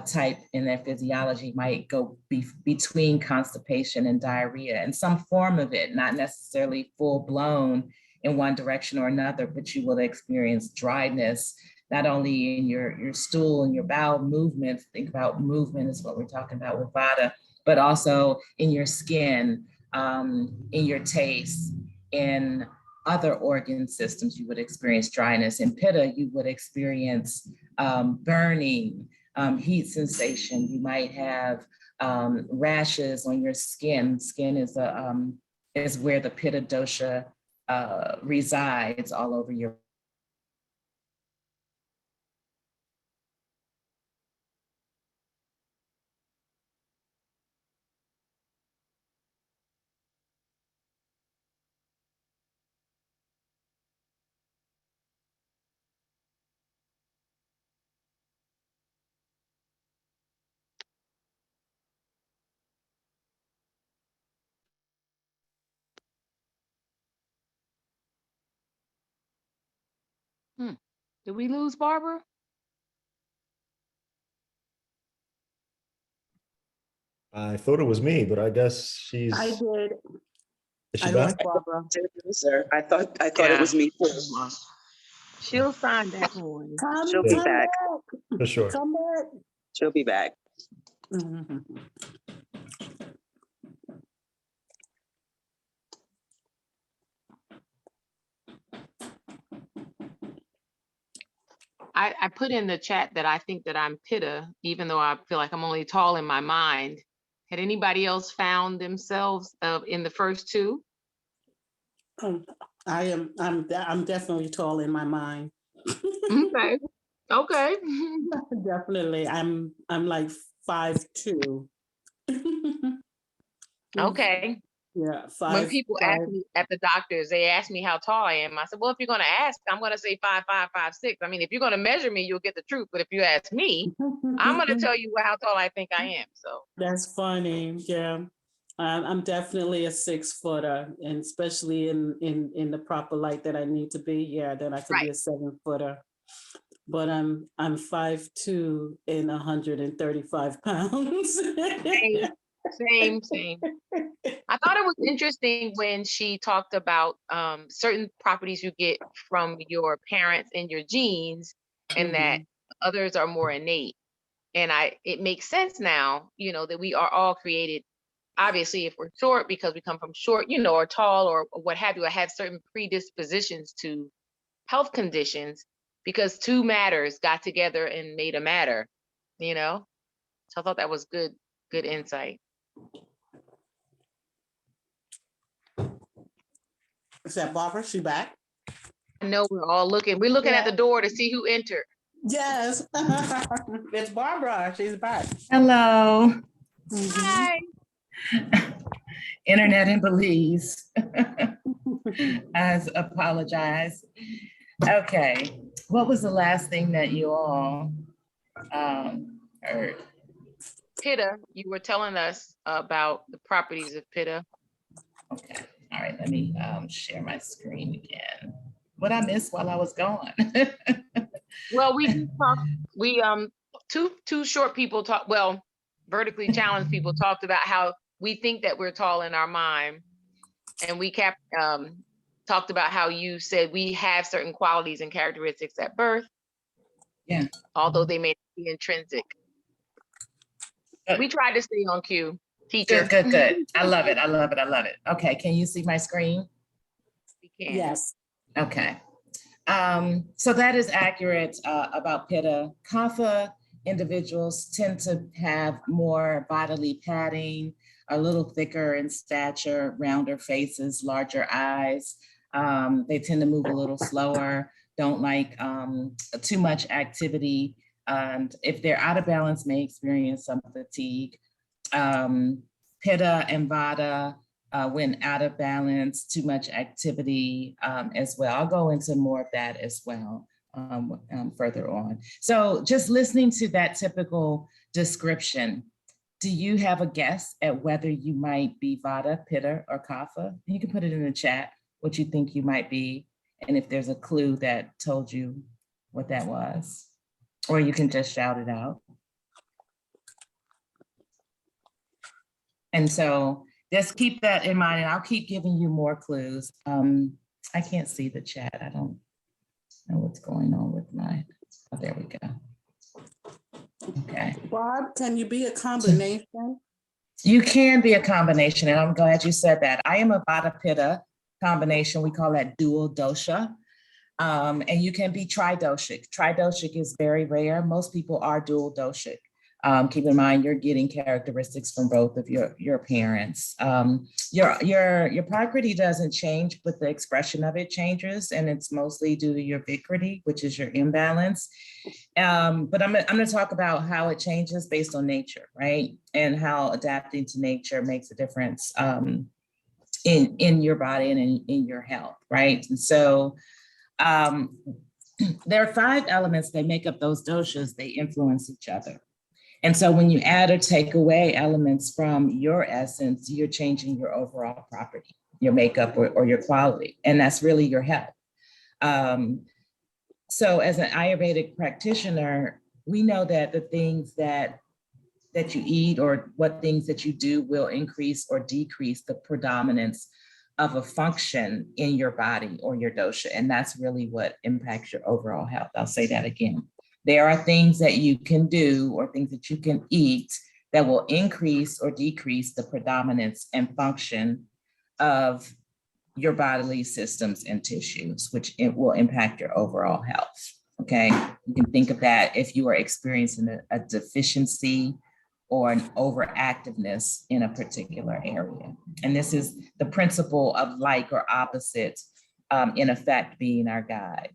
type in their physiology might go between constipation and diarrhea, and some form of it, not necessarily full blown in one direction or another, but you will experience dryness, not only in your stool and your bowel movements. Think about movement is what we're talking about with Vata, but also in your skin, in your taste, in other organ systems, you would experience dryness. In Pitta, you would experience burning, heat sensation. You might have rashes on your skin. Skin is where the Pitta dosha resides all over your Did we lose Barbara? I thought it was me, but I guess she's. I did. Is she I back? lost Barbara. Sir, I thought Yeah. it was me too. She'll sign back on. She'll be Come back. For sure. Come back. She'll be back. Mhm. I put in the chat that I think that I'm Pitta, even though I feel like I'm only tall in my mind. Had anybody else found themselves in the first two? I'm definitely tall in my mind. Okay. Okay. Definitely. I'm like 5'2". Okay. Yeah, When people ask me at the doctors, they ask me how tall I am. I said, well, if you're going to ask, I'm going to say 5'5", 5'6". I mean, if you're going to measure me, you'll get the truth. But if you ask me, I'm going to tell you how tall I think I am. So That's funny. Yeah. I'm definitely a 6-footer, and especially in the proper light that I need to be. Yeah, then I could be a 7-footer. But I'm 5'2" and 135 pounds. Same. I thought it was interesting when she talked about certain properties you get from your parents and your genes, and that others are more innate. And it makes sense now, that we are all created. Obviously, if we're short because we come from short, or tall or what have you, I have certain predispositions to health conditions because two matters got together and made a matter, So I thought that was good insight. Is that Barbara? She back? I know we're all looking. We're looking at the door to see who entered. Yes. It's Barbara. She's back. Hello. Hi. Internet in Belize. I apologize. Okay. What was the last thing that you all heard? Pitta, you were telling us about the properties of Pitta. Okay. All right. Let me share my screen again. What I missed while I was gone? Well, we two short people talk. Well, vertically challenged people talked about how we think that we're tall in our mind, and we talked about how you said we have certain qualities and characteristics at birth. Yeah. Although they may not be intrinsic. We tried to stay on cue. Teacher. Good. I love it. Okay. Can you see my screen? We can. Yes. Okay. So that is accurate about Pitta. Kapha individuals tend to have more bodily padding, a little thicker in stature, rounder faces, larger eyes. They tend to move a little slower, don't like too much activity. And if they're out of balance, may experience some fatigue. Pitta and Vata, when out of balance, too much activity as well. I'll go into more of that as well further on. So just listening to that typical description, do you have a guess at whether you might be Vata, Pitta, or Kapha? You can put it in the chat, what you think you might be, and if there's a clue that told you what that was, or you can just shout it out. And so just keep that in mind, and I'll keep giving you more clues. I can't see the chat. I don't know what's going on with my, oh, there we go. Okay. Barb, can you be a combination? You can be a combination, and I'm glad you said that. I am a Vata Pitta combination. We call that dual dosha. And you can be tridoshic. Tridoshic is very rare. Most people are dual doshic. Keep in mind, you're getting characteristics from both of your parents. Your prakriti doesn't change, but the expression of it changes, and it's mostly due to your vikriti, which is your imbalance. But I'm gonna talk about how it changes based on nature, right? And how adapting to nature makes a difference in your body and in your health, right? And so there are 5 elements that make up those doshas. They influence each other. And so when you add or take away elements from your essence, you're changing your overall property, your makeup or your quality. And that's really your health. So as an Ayurvedic practitioner, we know that the things that you eat or what things that you do will increase or decrease the predominance of a function in your body or your dosha. And that's really what impacts your overall health. I'll say that again. There are things that you can do or things that you can eat that will increase or decrease the predominance and function of your bodily systems and tissues, which it will impact your overall health. Okay, you can think of that if you are experiencing a deficiency or an overactiveness in a particular area. And this is the principle of like or opposite, in effect, being our guide.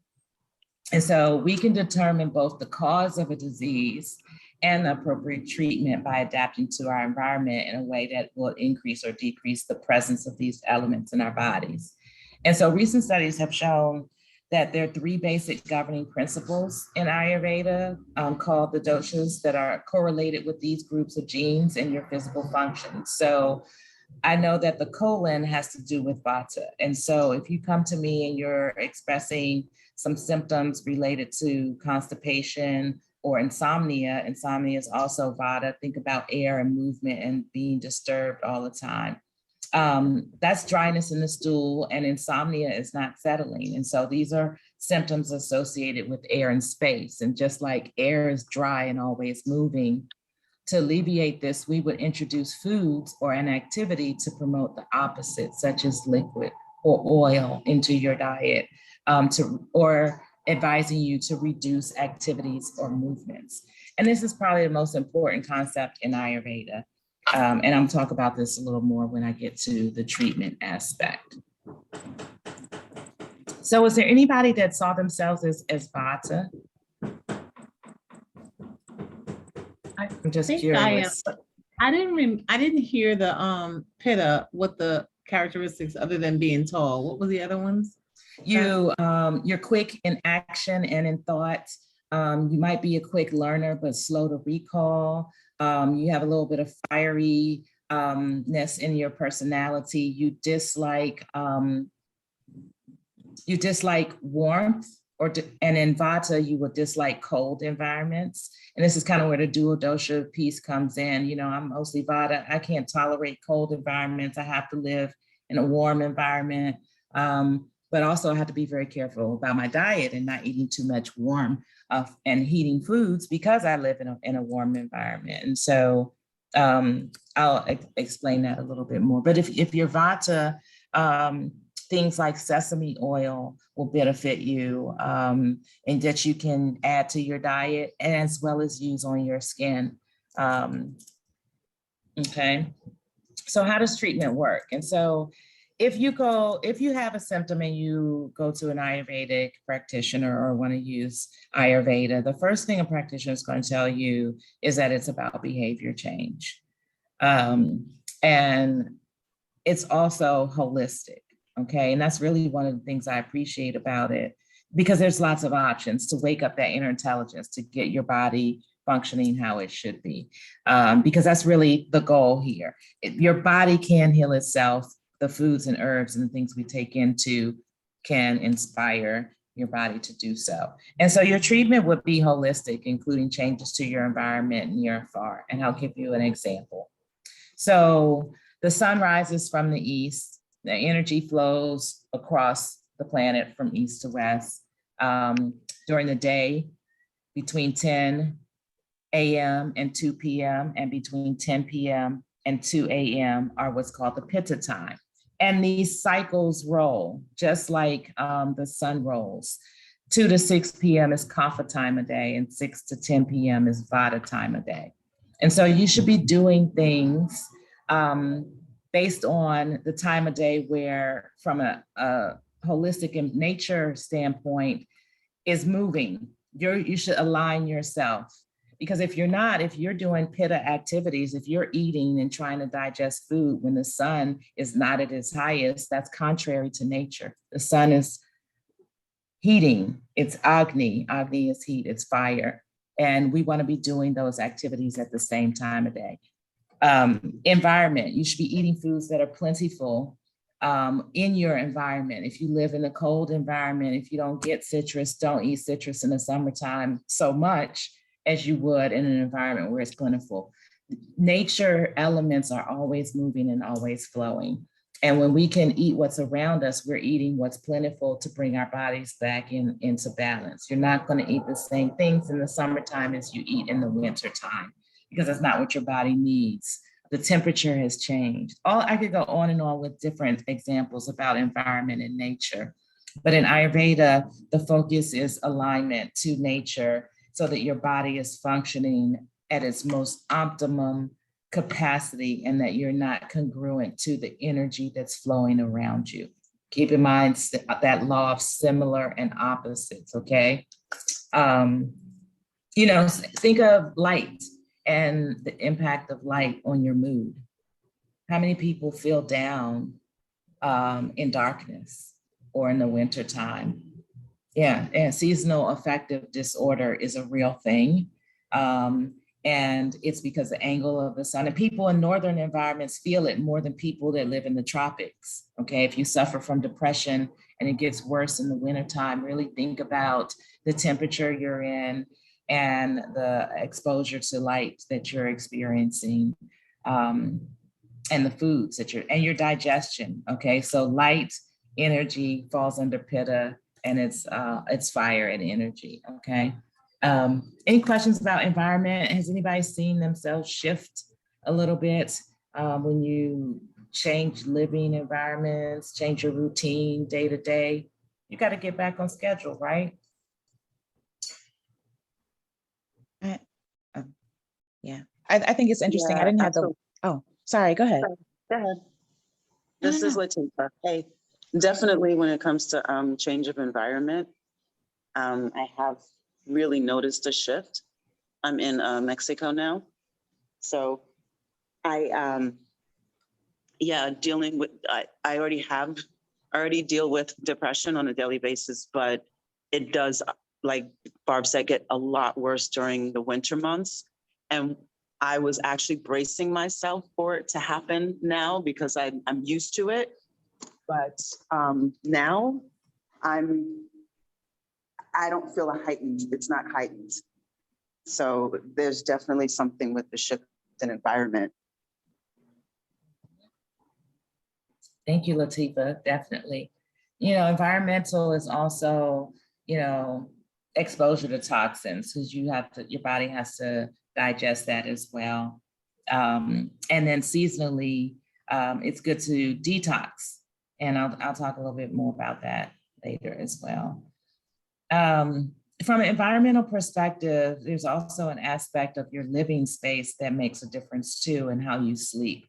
And so we can determine both the cause of a disease and the appropriate treatment by adapting to our environment in a way that will increase or decrease the presence of these elements in our bodies. And so recent studies have shown that there are 3 basic governing principles in Ayurveda called the doshas that are correlated with these groups of genes and your physical function. So I know that the colon has to do with vata. And so if you come to me and you're expressing some symptoms related to constipation or insomnia is also vata. Think about air and movement and being disturbed all the time. That's dryness in the stool, and insomnia is not settling. And so these are symptoms associated with air and space. And just like air is dry and always moving, to alleviate this, we would introduce foods or an activity to promote the opposite, such as liquid or oil into your diet, or advising you to reduce activities or movements. And this is probably the most important concept in Ayurveda. And I'm talk about this a little more when I get to the treatment aspect. So is there anybody that saw themselves as vata? I'm just curious. I didn't hear the pitta, what the characteristics other than being tall. What were the other ones? You're quick in action and in thought. You might be a quick learner, but slow to recall. You have a little bit of fieriness in your personality. You dislike warmth, and in vata, you will dislike cold environments. And this is kind of where the dual dosha piece comes in. You know, I'm mostly vata. I can't tolerate cold environments. I have to live in a warm environment. But also I have to be very careful about my diet and not eating too much warm and heating foods because I live in a warm environment. And so I'll explain that a little bit more. But if you're vata, things like sesame oil will benefit you, and that you can add to your diet as well as use on your skin. Okay, so how does treatment work? And so if you have a symptom and you go to an Ayurvedic practitioner or want to use Ayurveda, the first thing a practitioner is going to tell you is that it's about behavior change. And it's also holistic, okay? And that's really one of the things I appreciate about it, because there's lots of options to wake up that inner intelligence, to get your body functioning how it should be, because that's really the goal here. Your body can heal itself. The foods and herbs and the things we take into can inspire your body to do so. And so your treatment would be holistic, including changes to your environment near and far. And I'll give you an example. So the sun rises from the east, the energy flows across the planet from east to west. During the day, between 10 a.m. and 2 p.m. and between 10 p.m. and 2 a.m. are what's called the pitta time. And these cycles roll, just like the sun rolls. 2 to 6 p.m. is kapha time of day, and 6 to 10 p.m. is vata time of day. And so you should be doing things based on the time of day where, from a holistic and nature standpoint, is moving. You should align yourself. Because if you're not, if you're doing pitta activities, if you're eating and trying to digest food when the sun is not at its highest, that's contrary to nature. The sun is heating, it's Agni. Agni is heat, it's fire. And we want to be doing those activities at the same time of day. Environment, you should be eating foods that are plentiful in your environment. If you live in a cold environment, if you don't get citrus, don't eat citrus in the summertime so much as you would in an environment where it's plentiful. Nature elements are always moving and always flowing. And when we can eat what's around us, we're eating what's plentiful to bring our bodies back into balance. You're not going to eat the same things in the summertime as you eat in the wintertime, because that's not what your body needs. The temperature has changed. I could go on and on with different examples about environment and nature. But in Ayurveda, the focus is alignment to nature so that your body is functioning at its most optimum capacity and that you're not congruent to the energy that's flowing around you. Keep in mind that law of similar and opposites, okay? Think of light and the impact of light on your mood. How many people feel down in darkness or in the wintertime? Yeah, and seasonal affective disorder is a real thing. And it's because the angle of the sun, and people in northern environments feel it more than people that live in the tropics. Okay, if you suffer from depression and it gets worse in the wintertime, really think about the temperature you're in and the exposure to light that you're experiencing, and the foods that and your digestion. Okay, so light energy falls under pitta, and it's fire and energy. Okay. Any questions about environment? Has anybody seen themselves shift a little bit when you change living environments, change your routine day to day? You got to get back on schedule, right? Yeah, I think it's interesting. Yeah, I didn't have absolutely. Sorry, go ahead. Go ahead. This is Latifa. Hey, definitely when it comes to change of environment, I have really noticed a shift. I'm in Mexico now. So I already deal with depression on a daily basis, but it does, like Barb said, get a lot worse during the winter months. And I was actually bracing myself for it to happen now because I'm used to it. But now I don't feel it's not heightened. So there's definitely something with the shift in environment. Thank you, Latifa, definitely. Environmental is also, exposure to toxins, because your body has to digest that as well. And then seasonally, it's good to detox. And I'll talk a little bit more about that later as well. From an environmental perspective, there's also an aspect of your living space that makes a difference too in how you sleep.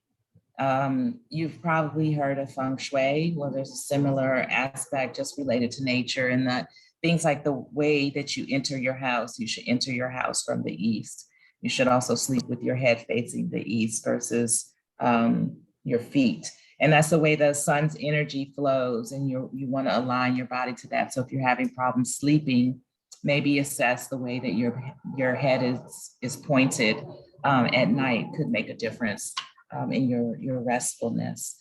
You've probably heard of feng shui. Well, there's a similar aspect just related to nature, and that things like the way that you enter your house, you should enter your house from the east. You should also sleep with your head facing the east versus your feet. And that's the way the sun's energy flows, and you want to align your body to that. So if you're having problems sleeping, maybe assess the way that your head is pointed at night could make a difference in your restfulness.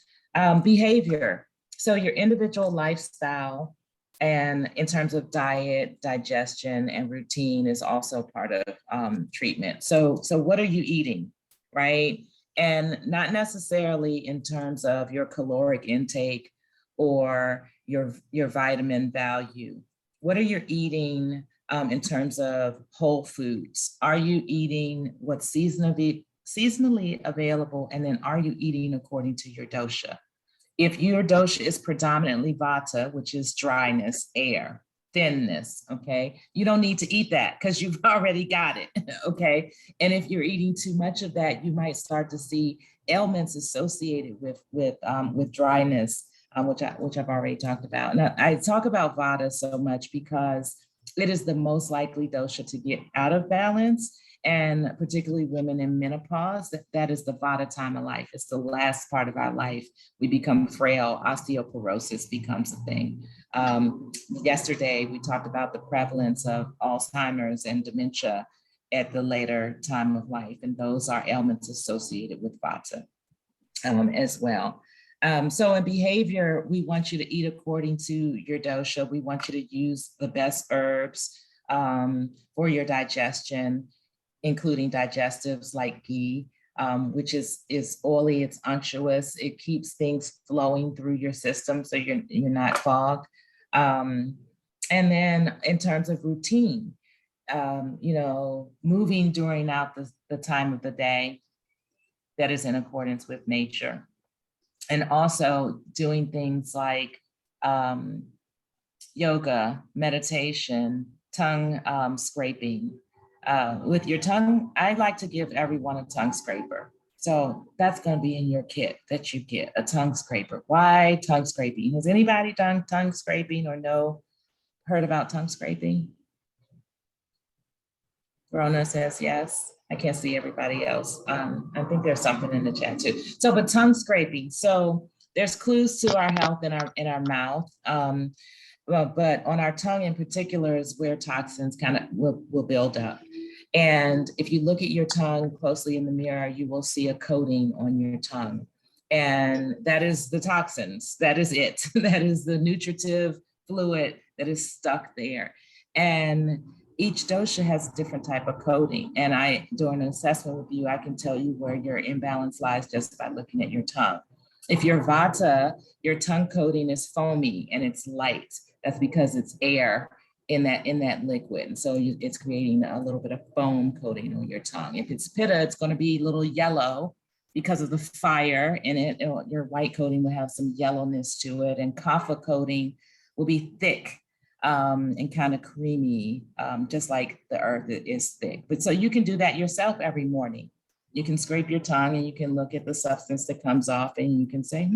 Behavior. So your individual lifestyle, and in terms of diet, digestion, and routine is also part of treatment. So what are you eating, right? And not necessarily in terms of your caloric intake or your vitamin value. What are you eating in terms of whole foods? Are you eating what's seasonally available? And then are you eating according to your dosha? If your dosha is predominantly vata, which is dryness, air, thinness, okay, you don't need to eat that because you've already got it, okay? And if you're eating too much of that, you might start to see ailments associated with dryness, which I've already talked about. And I talk about vata so much because it is the most likely dosha to get out of balance, and particularly women in menopause, that is the vata time of life. It's the last part of our life. We become frail, osteoporosis becomes a thing. Yesterday, we talked about the prevalence of Alzheimer's and dementia at the later time of life, and those are ailments associated with vata as well. So in behavior, we want you to eat according to your dosha. We want you to use the best herbs for your digestion, including digestives like ghee, which is oily, it's unctuous, it keeps things flowing through your system so you're not fogged. And then in terms of routine, moving during out the time of the day that is in accordance with nature. And also doing things like yoga, meditation, tongue scraping. With your tongue, I like to give everyone a tongue scraper. So that's going to be in your kit that you get, a tongue scraper. Why tongue scraping? Has anybody done tongue scraping or heard about tongue scraping? Rona says yes. I can't see everybody else. I think there's something in the chat too. So, but tongue scraping. So there's clues to our health in our mouth. But on our tongue in particular is where toxins kind of will build up. And if you look at your tongue closely in the mirror, you will see a coating on your tongue. And that is the toxins. That is it. That is the nutritive fluid that is stuck there. And each dosha has a different type of coating. And during an assessment with you, I can tell you where your imbalance lies just by looking at your tongue. If you're vata, your tongue coating is foamy and it's light. That's because it's air in that liquid. And so it's creating a little bit of foam coating on your tongue. If it's pitta, it's going to be a little yellow because of the fire in it. Your white coating will have some yellowness to it. And kapha coating will be thick and kind of creamy, just like the earth is thick. But so you can do that yourself every morning. You can scrape your tongue and you can look at the substance that comes off and you can say,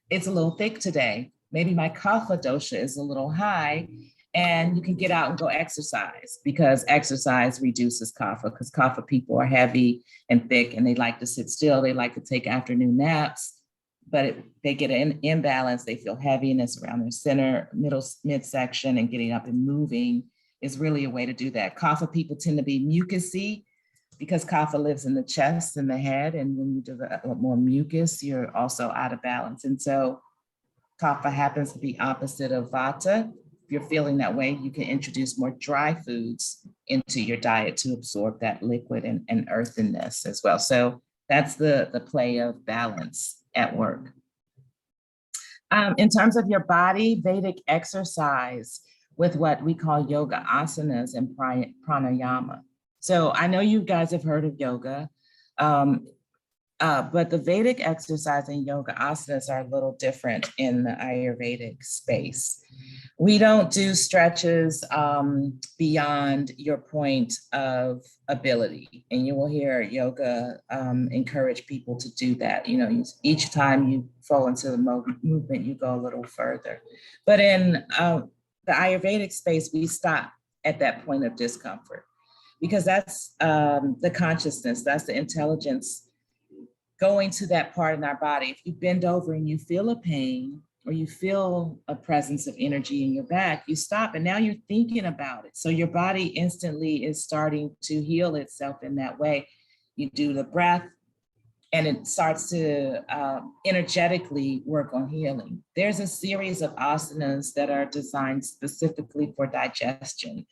it's a little thick today. Maybe my kapha dosha is a little high, and you can get out and go exercise because exercise reduces kapha, because kapha people are heavy and thick and they like to sit still. They like to take afternoon naps, but they get an imbalance. They feel heaviness around their center, midsection, and getting up and moving is really a way to do that. Kapha people tend to be mucousy because kapha lives in the chest and the head. And when you do a lot more mucus, you're also out of balance. And so kapha happens to be opposite of vata. If you're feeling that way, you can introduce more dry foods into your diet to absorb that liquid and earthiness as well. So that's the play of balance at work. In terms of your body, Vedic exercise with what we call yoga asanas and pranayama. So I know you guys have heard of yoga, but the Vedic exercise and yoga asanas are a little different in the Ayurvedic space. We don't do stretches beyond your point of ability. And you will hear yoga encourage people to do that. Each time you fall into the movement, you go a little further. But in the Ayurvedic space, we stop at that point of discomfort because that's the consciousness, that's the intelligence going to that part in our body. If you bend over and you feel a pain, or you feel a presence of energy in your back, you stop and now you're thinking about it. So your body instantly is starting to heal itself in that way. You do the breath and it starts to energetically work on healing. There's a series of asanas that are designed specifically for digestion.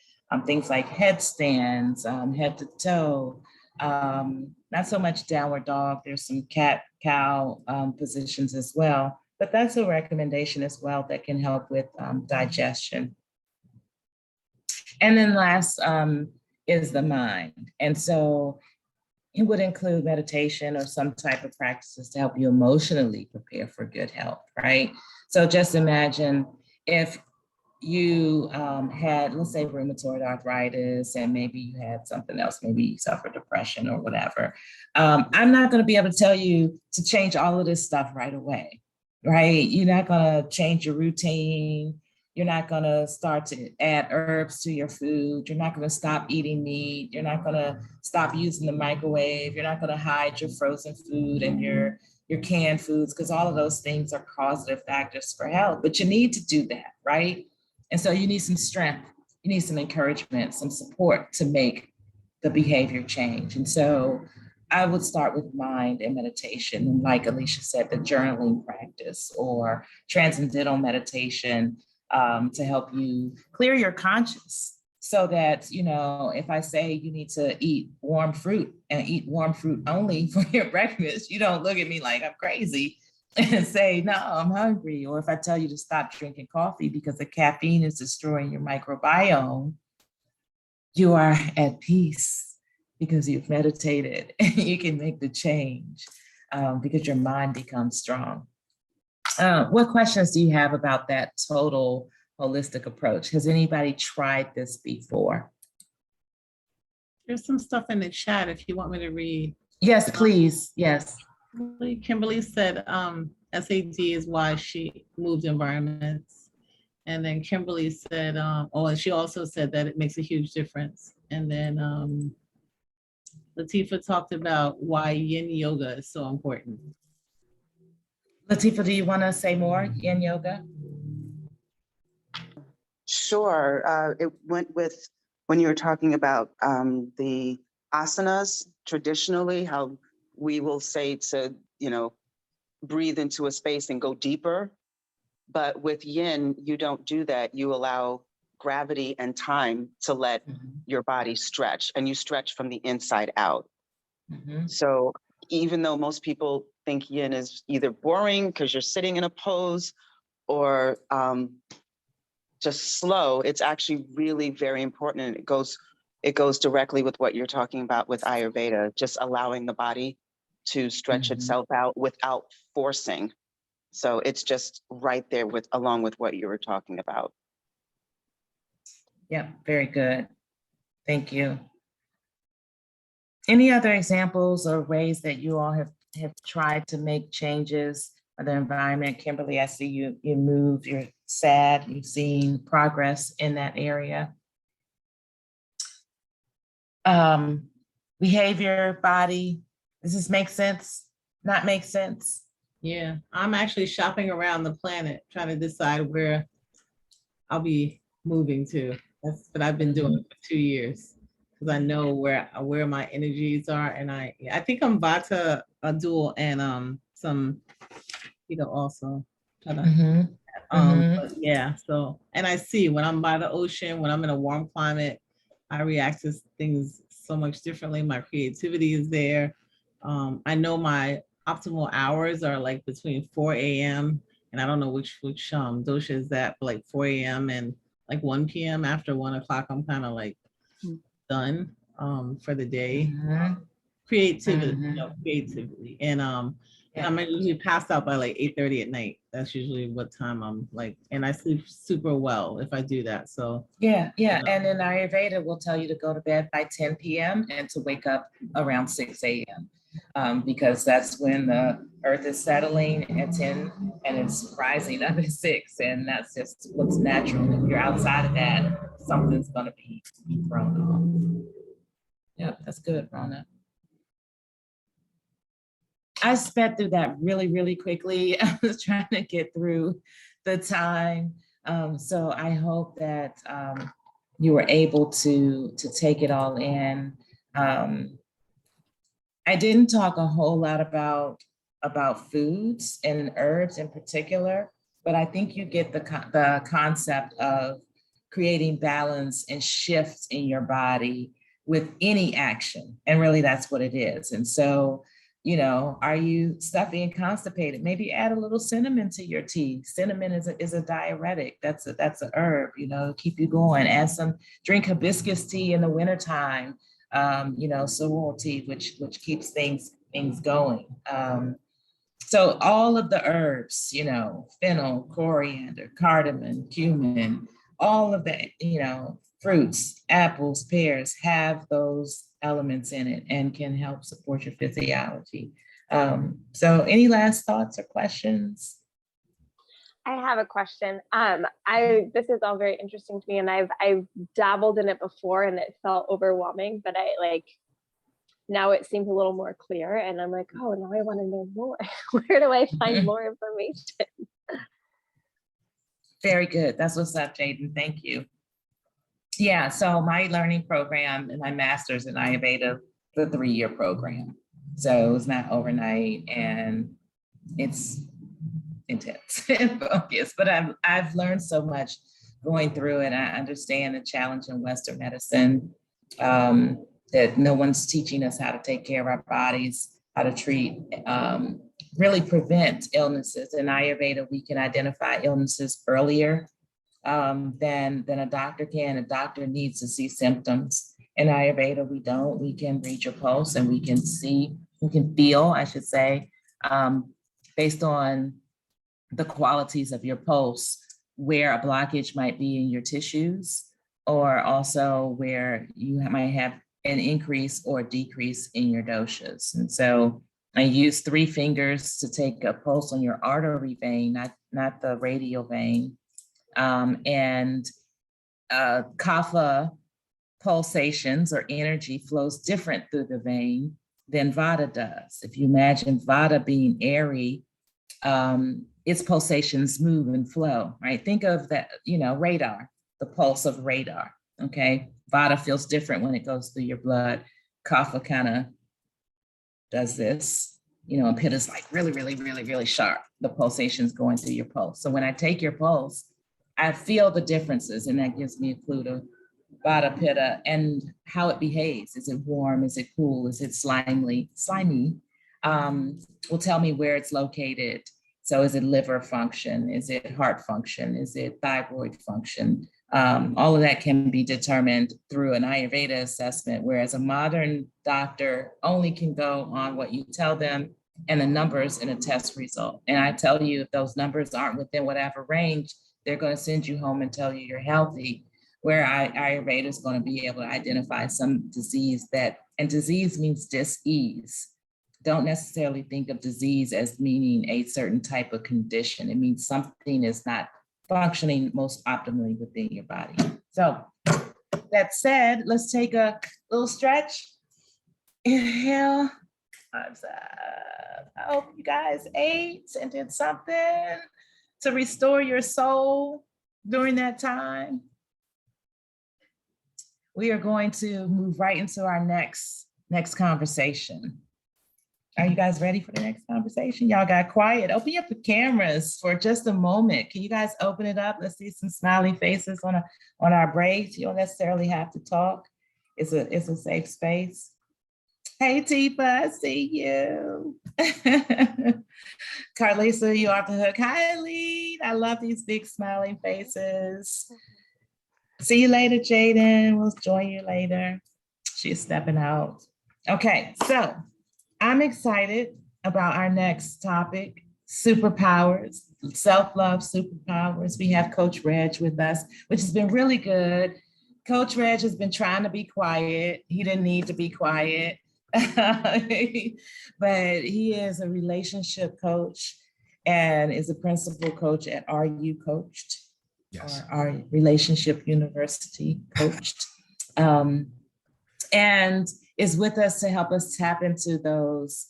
Things like headstands, head to toe, not so much downward dog. There's some cat-cow positions as well. But that's a recommendation as well that can help with digestion. And then last is the mind. And so it would include meditation or some type of practices to help you emotionally prepare for good health, right? So just imagine if you had, let's say, rheumatoid arthritis, and maybe you had something else, maybe you suffer depression or whatever. I'm not going to be able to tell you to change all of this stuff right away, right? You're not going to change your routine. You're not going to start to add herbs to your food. You're not going to stop eating meat. You're not going to stop using the microwave. You're not going to hide your frozen food and your canned foods, because all of those things are causative factors for health. But you need to do that, right? And so you need some strength, you need some encouragement, some support to make the behavior change. And so I would start with mind and meditation. And like Alicia said, the journaling practice or transcendental meditation to help you clear your conscience, so that, you know, if I say you need to eat warm fruit and eat warm fruit only for your breakfast, you don't look at me like I'm crazy and say, no, I'm hungry. Or if I tell you to stop drinking coffee because the caffeine is destroying your microbiome, you are at peace because you've meditated and you can make the change because your mind becomes strong. What questions do you have about that total holistic approach? Has anybody tried this before? There's some stuff in the chat if you want me to read. Yes, please. Yes. Kimberly said SAD is why she moved environments. And then Kimberly said, and she also said that it makes a huge difference. And then Latifa talked about why yin yoga is so important. Latifa, do you want to say more, yin yoga? Sure. It went with when you were talking about the asanas, traditionally, how we will say to, you know, breathe into a space and go deeper. But with yin, you don't do that. You allow gravity and time to let your body stretch, and you stretch from the inside out. So even though most people think yin is either boring because you're sitting in a pose or just slow, it's actually really very important. And it goes directly with what you're talking about with Ayurveda, just allowing the body to stretch itself out without forcing. So it's just right there along with what you were talking about. Yeah, very good. Thank you. Any other examples or ways that you all have tried to make changes in the environment? Kimberly, I see you moved, you're sad, you've seen progress in that area. Behavior, body, does this make sense? Not make sense? Yeah, I'm actually shopping around the planet trying to decide where I'll be moving to. That's what I've been doing for 2 years, because I know where my energies are. And I think I'm Vata dual and some, you know, also. But yeah, so, and I see when I'm by the ocean, when I'm in a warm climate, I react to things so much differently. My creativity is there. I know my optimal hours are like between 4 a.m. and I don't know which dosha is that, but like 4 a.m. and like 1 p.m. After 1 o'clock, I'm kind of like done for the day. Creativity, you know, creativity. And I'm usually passed out by like 8:30 at night. That's usually what time I'm like, and I sleep super well if I do that. So yeah. And in Ayurveda, we'll tell you to go to bed by 10 p.m. and to wake up around 6 a.m. Because that's when the earth is settling at 10 and it's rising up at 6, and that's just what's natural. If you're outside of that, something's going to be thrown off. Yeah, that's good, Rona. I sped through that really, really quickly. I was trying to get through the time. So I hope that you were able to take it all in. I didn't talk a whole lot about foods and herbs in particular, but I think you get the concept of creating balance and shifts in your body with any action. And really that's what it is. And so, you know, are you stuffy and constipated? Maybe add a little cinnamon to your tea. Cinnamon is a diuretic. That's a herb, you know, keep you going. Drink hibiscus tea in the wintertime. sorority, which keeps things going. So all of the herbs, fennel, coriander, cardamom, cumin, all of the, fruits, apples, pears have those elements in it and can help support your physiology. So any last thoughts or questions? I have a question. This is all very interesting to me, and I've dabbled in it before, and it felt overwhelming. But now it seems a little more clear, and I'm like, oh, now I want to know more. Where do I find more information? Very good. That's what's up, Jaden. Thank you. Yeah. So my learning program and my master's in Ayurveda, the 3-year program. So it's not overnight, and it's intense and focused, but I've learned so much going through it. I understand the challenge in Western medicine, that no one's teaching us how to take care of our bodies, how to treat, really prevent illnesses. In Ayurveda, we can identify illnesses earlier than a doctor can. A doctor needs to see symptoms. In Ayurveda, we don't. We can read your pulse, and we can feel, I should say, based on the qualities of your pulse, where a blockage might be in your tissues, or also where you might have an increase or decrease in your doshas. And so I use 3 fingers to take a pulse on your artery vein, not the radial vein. And kapha pulsations or energy flows different through the vein than vata does. If you imagine vata being airy, its pulsations move and flow, right? Think of that, radar, the pulse of radar, okay? Vata feels different when it goes through your blood. Kapha kind of does this, and pitta is like really, really, really, really sharp. The pulsations going through your pulse. So when I take your pulse, I feel the differences, and that gives me a clue to vata, pitta, and how it behaves. Is it warm? Is it cool? Is it slimy? Will tell me where it's located. So is it liver function? Is it heart function? Is it thyroid function? All of that can be determined through an Ayurveda assessment, whereas a modern doctor only can go on what you tell them and the numbers in a test result. And I tell you, if those numbers aren't within whatever range, they're going to send you home and tell you you're healthy, where Ayurveda is going to be able to identify some disease and disease means dis-ease. Don't necessarily think of disease as meaning a certain type of condition. It means something is not functioning most optimally within your body. So that said, let's take a little stretch. Inhale. I hope you guys ate and did something to restore your soul during that time. We are going to move right into our next conversation. Are you guys ready for the next conversation? Y'all got quiet. Open up the cameras for just a moment. Can you guys open it up? Let's see some smiley faces on our breaks. You don't necessarily have to talk. It's a safe space. Hey, Tifa, I see you. Carlisa, you off the hook. Hi, Lead. I love these big smiling faces. See you later, Jaden. We'll join you later. She's stepping out. Okay, so I'm excited about our next topic, superpowers, self-love superpowers. We have Coach Reg with us, which has been really good. Coach Reg has been trying to be quiet. He didn't need to be quiet, but he is a relationship coach and is a principal coach at Are You Coached? Yes. Or our Relationship University Coached. And is with us to help us tap into those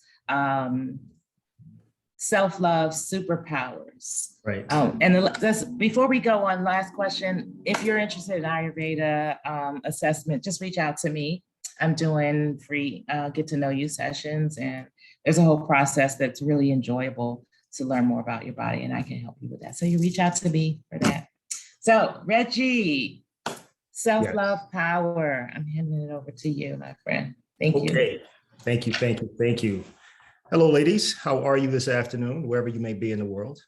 self-love superpowers. Right. And before we go on, last question, if you're interested in Ayurveda assessment, just reach out to me. I'm doing free get to know you sessions, and there's a whole process that's really enjoyable to learn more about your body, and I can help you with that. So you reach out to me for that. So Reggie, self-love power. I'm handing it over to you, my friend. Thank you. Okay. Thank you. Hello, ladies. How are you this afternoon, wherever you may be in the world?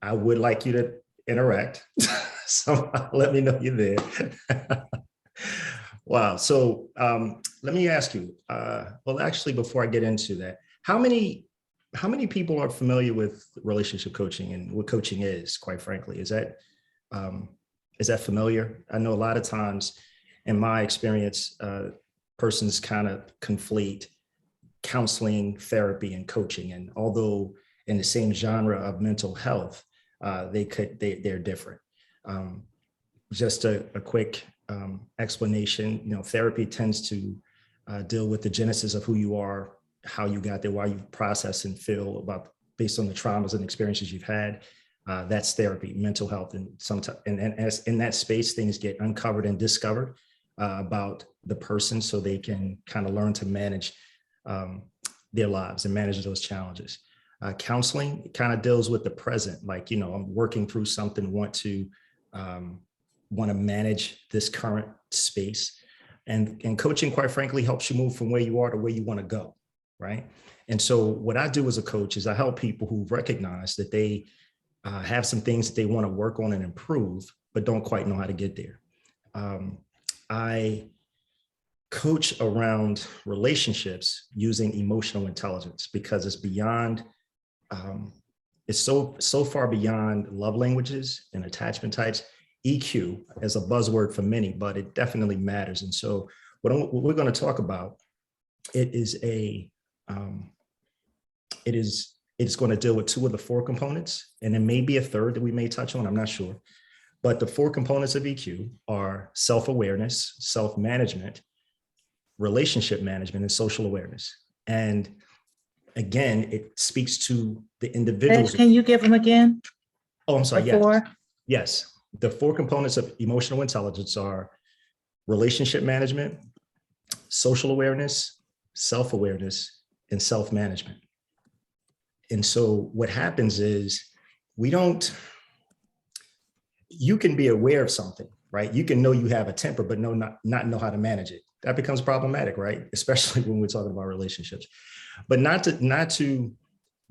I would like you to interact. So let me know you're there. Wow. So let me ask you, well, actually, before I get into that, how many people are familiar with relationship coaching and what coaching is, quite frankly? Is that familiar? I know a lot of times in my experience, persons kind of conflate counseling, therapy, and coaching. And although in the same genre of mental health, they're different. Just a quick explanation, therapy tends to deal with the genesis of who you are, how you got there, why you process and feel about based on the traumas and experiences you've had. That's therapy. Mental health, and sometimes, and as in that space, things get uncovered and discovered about the person, so they can kind of learn to manage their lives and manage those challenges. Counseling kind of deals with the present, like, I'm working through something, want to manage this current space. And coaching, quite frankly, helps you move from where you are to where you want to go, right? And so what I do as a coach is I help people who recognize that they have some things that they want to work on and improve, but don't quite know how to get there. I coach around relationships using emotional intelligence because it's beyond, it's so far beyond love languages and attachment types. EQ as a buzzword for many, but it definitely matters. And so what we're going to talk about, it's going to deal with 2 of the 4 components, and there may be a third that we may touch on, I'm not sure. But the 4 components of EQ are self-awareness, self-management, relationship management, and social awareness. And again, it speaks to the individuals. Can you give them again? Oh, I'm sorry. Yes. 4? Yes. The 4 components of emotional intelligence are relationship management, social awareness, self-awareness, and self-management. And so what happens is you can be aware of something, right? You can know you have a temper, but not know how to manage it. That becomes problematic, right? Especially when we're talking about relationships. But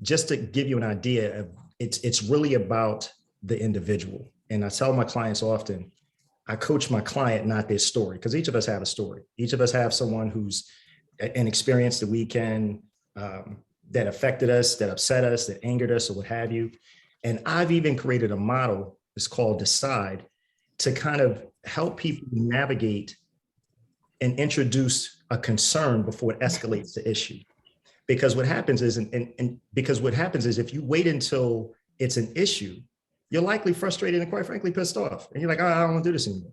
just to give you an idea of, it's really about the individual. And I tell my clients often, I coach my client, not their story, because each of us have a story. Each of us have someone who's an experience that we can, that affected us, that upset us, that angered us, or what have you. And I've even created a model, it's called Decide, to kind of help people navigate and introduce a concern before it escalates the issue. Because what happens is, if you wait until it's an issue, you're likely frustrated and, quite frankly, pissed off. And you're like, oh, I don't want to do this anymore.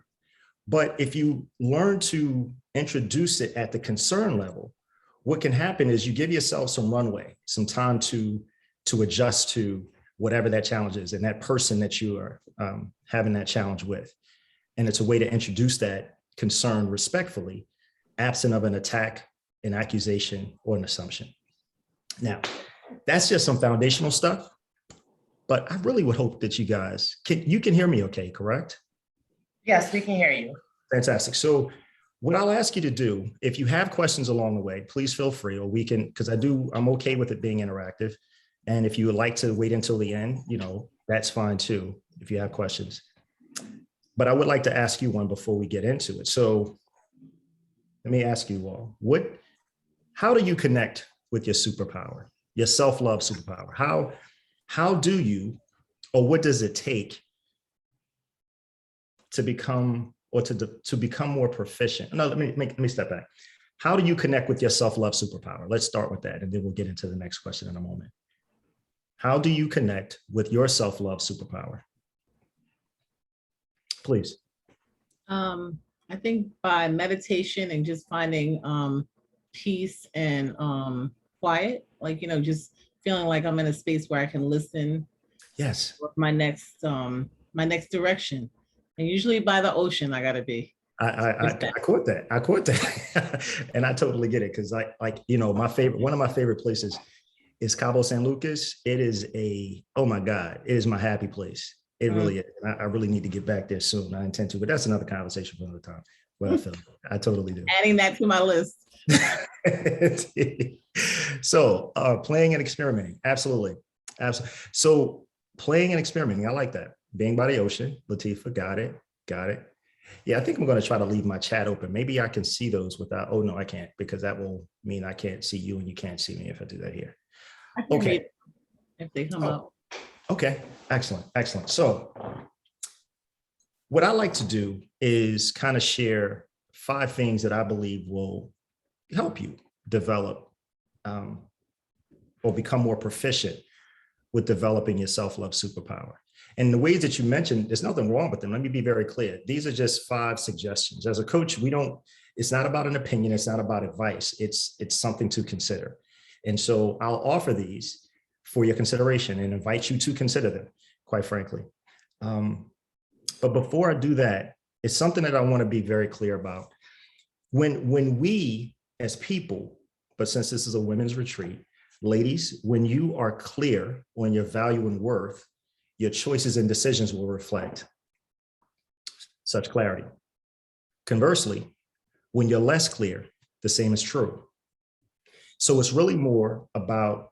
But if you learn to introduce it at the concern level, what can happen is you give yourself some runway, some time to adjust to whatever that challenge is and that person that you are having that challenge with. And it's a way to introduce that concern respectfully, absent of an attack, an accusation, or an assumption. Now, that's just some foundational stuff, but I really would hope that you guys you can hear me okay, correct? Yes, we can hear you. Fantastic. So what I'll ask you to do, if you have questions along the way, please feel free, or we can, because I'm okay with it being interactive. And if you would like to wait until the end, that's fine too, if you have questions. But I would like to ask you one before we get into it. So let me ask you all, how do you connect with your superpower, your self-love superpower? How do you, or what does it take to become, or to become more proficient? No, let me step back. How do you connect with your self-love superpower? Let's start with that, and then we'll get into the next question in a moment. How do you connect with your self-love superpower? Please. I think by meditation and just finding peace and quiet, like, just feeling like I'm in a space where I can listen. Yes. With my next direction. And usually by the ocean, I gotta be. I caught that. And I totally get it. Because one of my favorite places is Cabo San Lucas. It is oh my God, it is my happy place. It really is. I really need to get back there soon. I intend to, but that's another conversation for another time. But I totally do. Adding that to my list. So playing and experimenting. Absolutely. So playing and experimenting. I like that. Being by the ocean. Latifah, got it. Yeah, I think I'm going to try to leave my chat open. Maybe I can see those without, oh no, I can't, because that will mean I can't see you and you can't see me if I do that here. Okay. If they come up. Okay, excellent, excellent. So what I like to do is kind of share 5 things that I believe will help you develop or become more proficient with developing your self-love superpower. And the ways that you mentioned, there's nothing wrong with them. Let me be very clear. These are just 5 suggestions. As a coach, it's not about an opinion. It's not about advice. It's something to consider. And so I'll offer these for your consideration and invite you to consider them, quite frankly. But before I do that, it's something that I want to be very clear about. When we as people, but since this is a women's retreat, ladies, when you are clear on your value and worth, your choices and decisions will reflect such clarity. Conversely, when you're less clear, the same is true. So it's really more about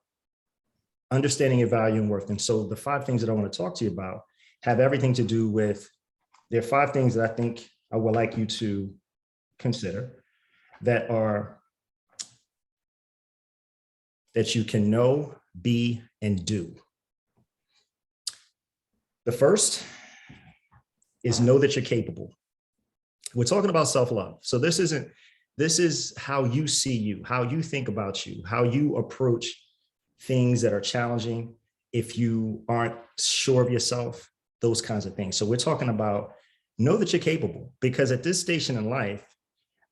understanding your value and worth. And so the 5 things that I want to talk to you about have everything to do with, there are 5 things that I think I would like you to consider that you can know, be, and do. The first is know that you're capable. We're talking about self-love. So this is how you see you, how you think about you, how you approach things that are challenging. If you aren't sure of yourself, those kinds of things. So we're talking about know that you're capable, because at this station in life,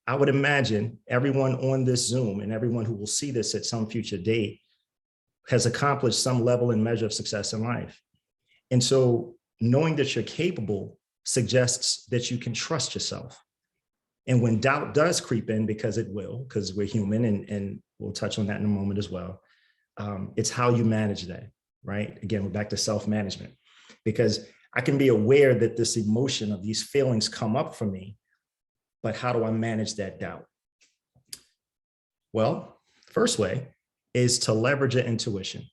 I would imagine everyone on this Zoom and everyone who will see this at some future date has accomplished some level and measure of success in life. And so knowing that you're capable suggests that you can trust yourself. And when doubt does creep in, because it will, because we're human, and we'll touch on that in a moment as well, it's how you manage that, right? Again, we're back to self-management, because I can be aware that this emotion of these feelings come up for me, but how do I manage that doubt? Well, first way is to leverage your intuition.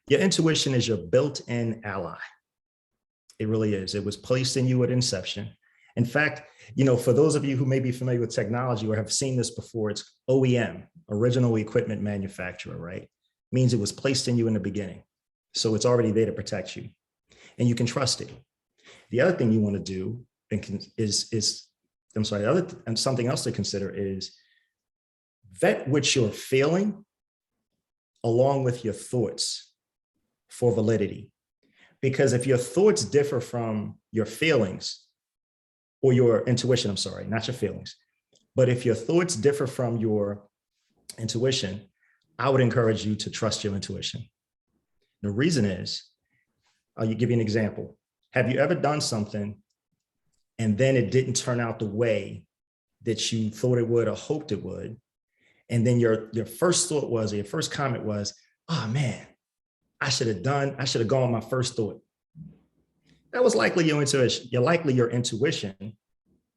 Your intuition is your built-in ally. It really is. It was placed in you at inception. In fact, for those of you who may be familiar with technology or have seen this before, it's OEM, original equipment manufacturer, right? Means it was placed in you in the beginning. So it's already there to protect you, and you can trust it. The other thing you want to do and something else to consider is vet what you're feeling along with your thoughts for validity. Because if your thoughts differ from your feelings, or your intuition, I'm sorry, not your feelings, but if your thoughts differ from your intuition, I would encourage you to trust your intuition. The reason is, I'll give you an example. Have you ever done something and then it didn't turn out the way that you thought it would or hoped it would? And then your first thought was, or your first comment was, oh man, I should have gone with my first thought. That was likely your intuition. Your intuition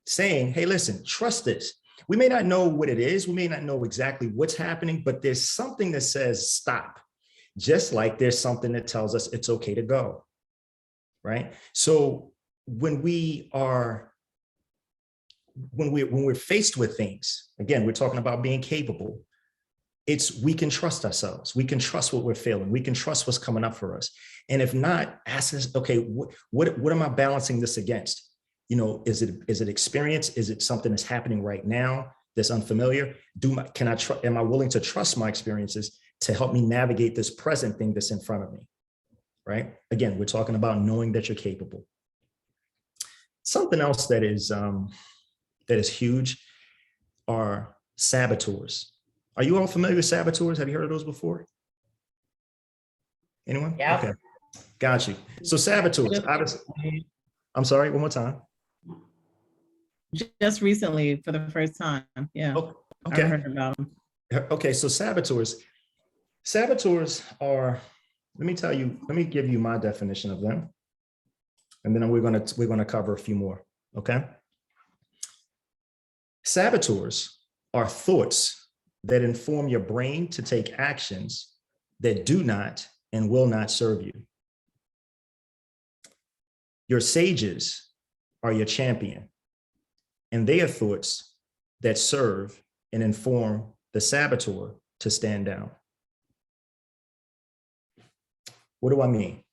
saying, hey, listen, trust this. We may not know what it is. We may not know exactly what's happening, but there's something that says stop. Just like there's something that tells us it's okay to go, right? So when we're faced with things, again, we're talking about being capable. We can trust ourselves. We can trust what we're feeling. We can trust what's coming up for us. And if not, ask us, okay, what am I balancing this against? Is it experience? Is it something that's happening right now that's unfamiliar? Am I willing to trust my experiences to help me navigate this present thing that's in front of me, right? Again, we're talking about knowing that you're capable. Something else that is huge are saboteurs. Are you all familiar with saboteurs? Have you heard of those before? Anyone? Yeah. Okay, got you. So saboteurs, obviously, I'm sorry, one more time. Just recently, for the first time, yeah. Oh, okay. I heard about them. Okay, so saboteurs are, let me give you my definition of them. And then we're gonna cover a few more, okay? Saboteurs are thoughts that inform your brain to take actions that do not and will not serve you. Your sages are your champion, and they are thoughts that serve and inform the saboteur to stand down. What do I mean?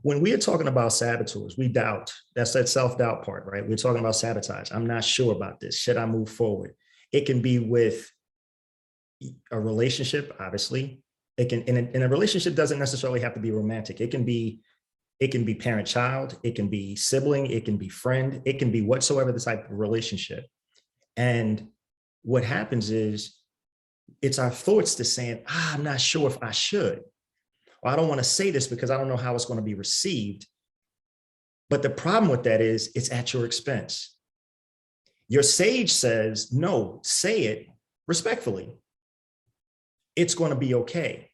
When we are talking about saboteurs, we doubt. That's that self-doubt part, right? We're talking about sabotage. I'm not sure about this. Should I move forward? It can be with a relationship, obviously. It can, in a relationship doesn't necessarily have to be romantic. It can be parent-child, it can be sibling, it can be friend, it can be whatsoever the type of relationship. And what happens is it's our thoughts that's saying, I'm not sure if I should. Or I don't want to say this because I don't know how it's going to be received. But the problem with that is it's at your expense. Your sage says, no, say it respectfully. It's going to be okay.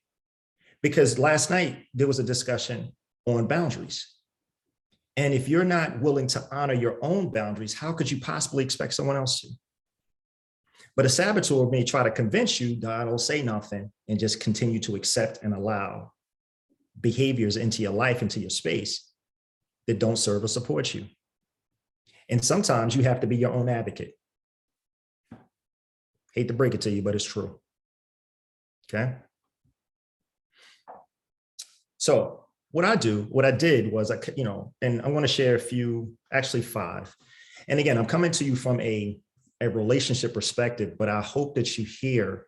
Because last night there was a discussion on boundaries. And if you're not willing to honor your own boundaries, how could you possibly expect someone else to? But a saboteur may try to convince you that I don't say nothing and just continue to accept and allow behaviors into your life, into your space that don't serve or support you. And sometimes you have to be your own advocate. Hate to break it to you, but it's true. Okay. So what I did was, and I want to share a few, actually 5. And again, I'm coming to you from a relationship perspective, but I hope that you hear,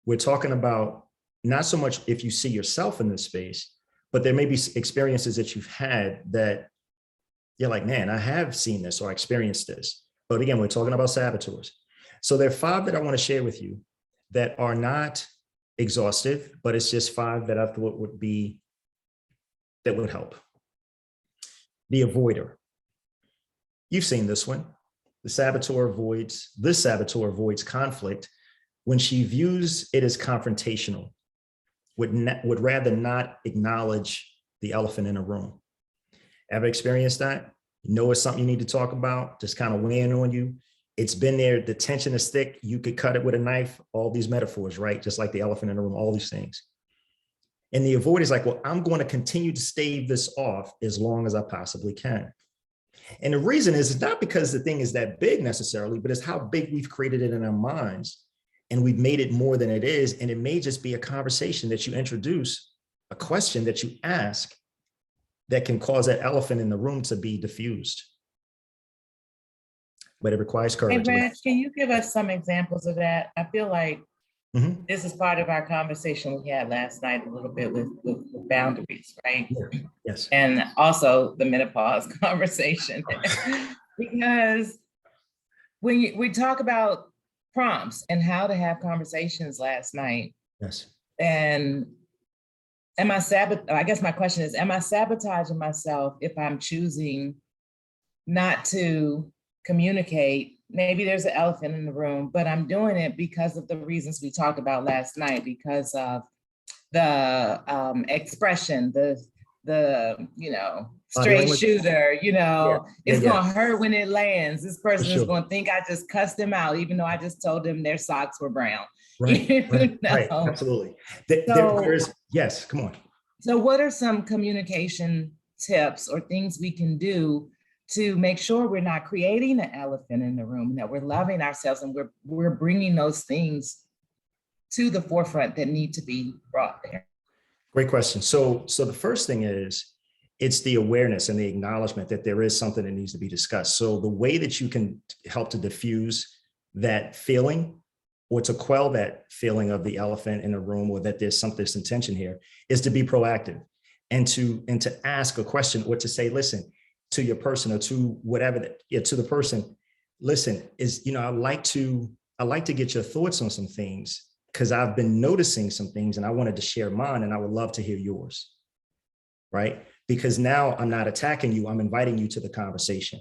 we're talking about not so much if you see yourself in this space, but there may be experiences that you've had that you're like, man, I have seen this or experienced this. But again, we're talking about saboteurs. So there are 5 that I want to share with you that are not exhaustive, but it's just 5 that I thought that would help. The avoider. You've seen this one. This saboteur avoids conflict when she views it as confrontational, would rather not acknowledge the elephant in the room. Ever experienced that? You know it's something you need to talk about, just kind of weighing on you. It's been there, the tension is thick, you could cut it with a knife, all these metaphors, right? Just like the elephant in the room, all these things. And the avoider is like, well, I'm going to continue to stave this off as long as I possibly can. And the reason is, it's not because the thing is that big necessarily, but it's how big we've created it in our minds. And we've made it more than it is. And it may just be a conversation that you introduce, a question that you ask that can cause that elephant in the room to be diffused. But it requires courage. Hey, Reg, can you give us some examples of that? I feel like this is part of our conversation we had last night a little bit with boundaries, right? Yeah. Yes. And also the menopause conversation. Because when we talk about prompts and how to have conversations last night. Yes. And I guess my question is, am I sabotaging myself if I'm choosing not to communicate? Maybe there's an elephant in the room, but I'm doing it because of the reasons we talked about last night, because of the expression, the straight shooter, it's gonna hurt when it lands. This person is gonna think I just cussed them out, even though I just told them their socks were brown. Right, right, absolutely. Yes, come on. So what are some communication tips or things we can do to make sure we're not creating an elephant in the room, and that we're loving ourselves and we're bringing those things to the forefront that need to be brought there? Great question. So the first thing is, it's the awareness and the acknowledgement that there is something that needs to be discussed. So the way that you can help to diffuse that feeling or to quell that feeling of the elephant in the room, or that there's this intention here, is to be proactive and to ask a question, or to say, listen, to your person, or to whatever, to the person, listen, I like to get your thoughts on some things, because I've been noticing some things and I wanted to share mine, and I would love to hear yours, right? Because now I'm not attacking you, I'm inviting you to the conversation,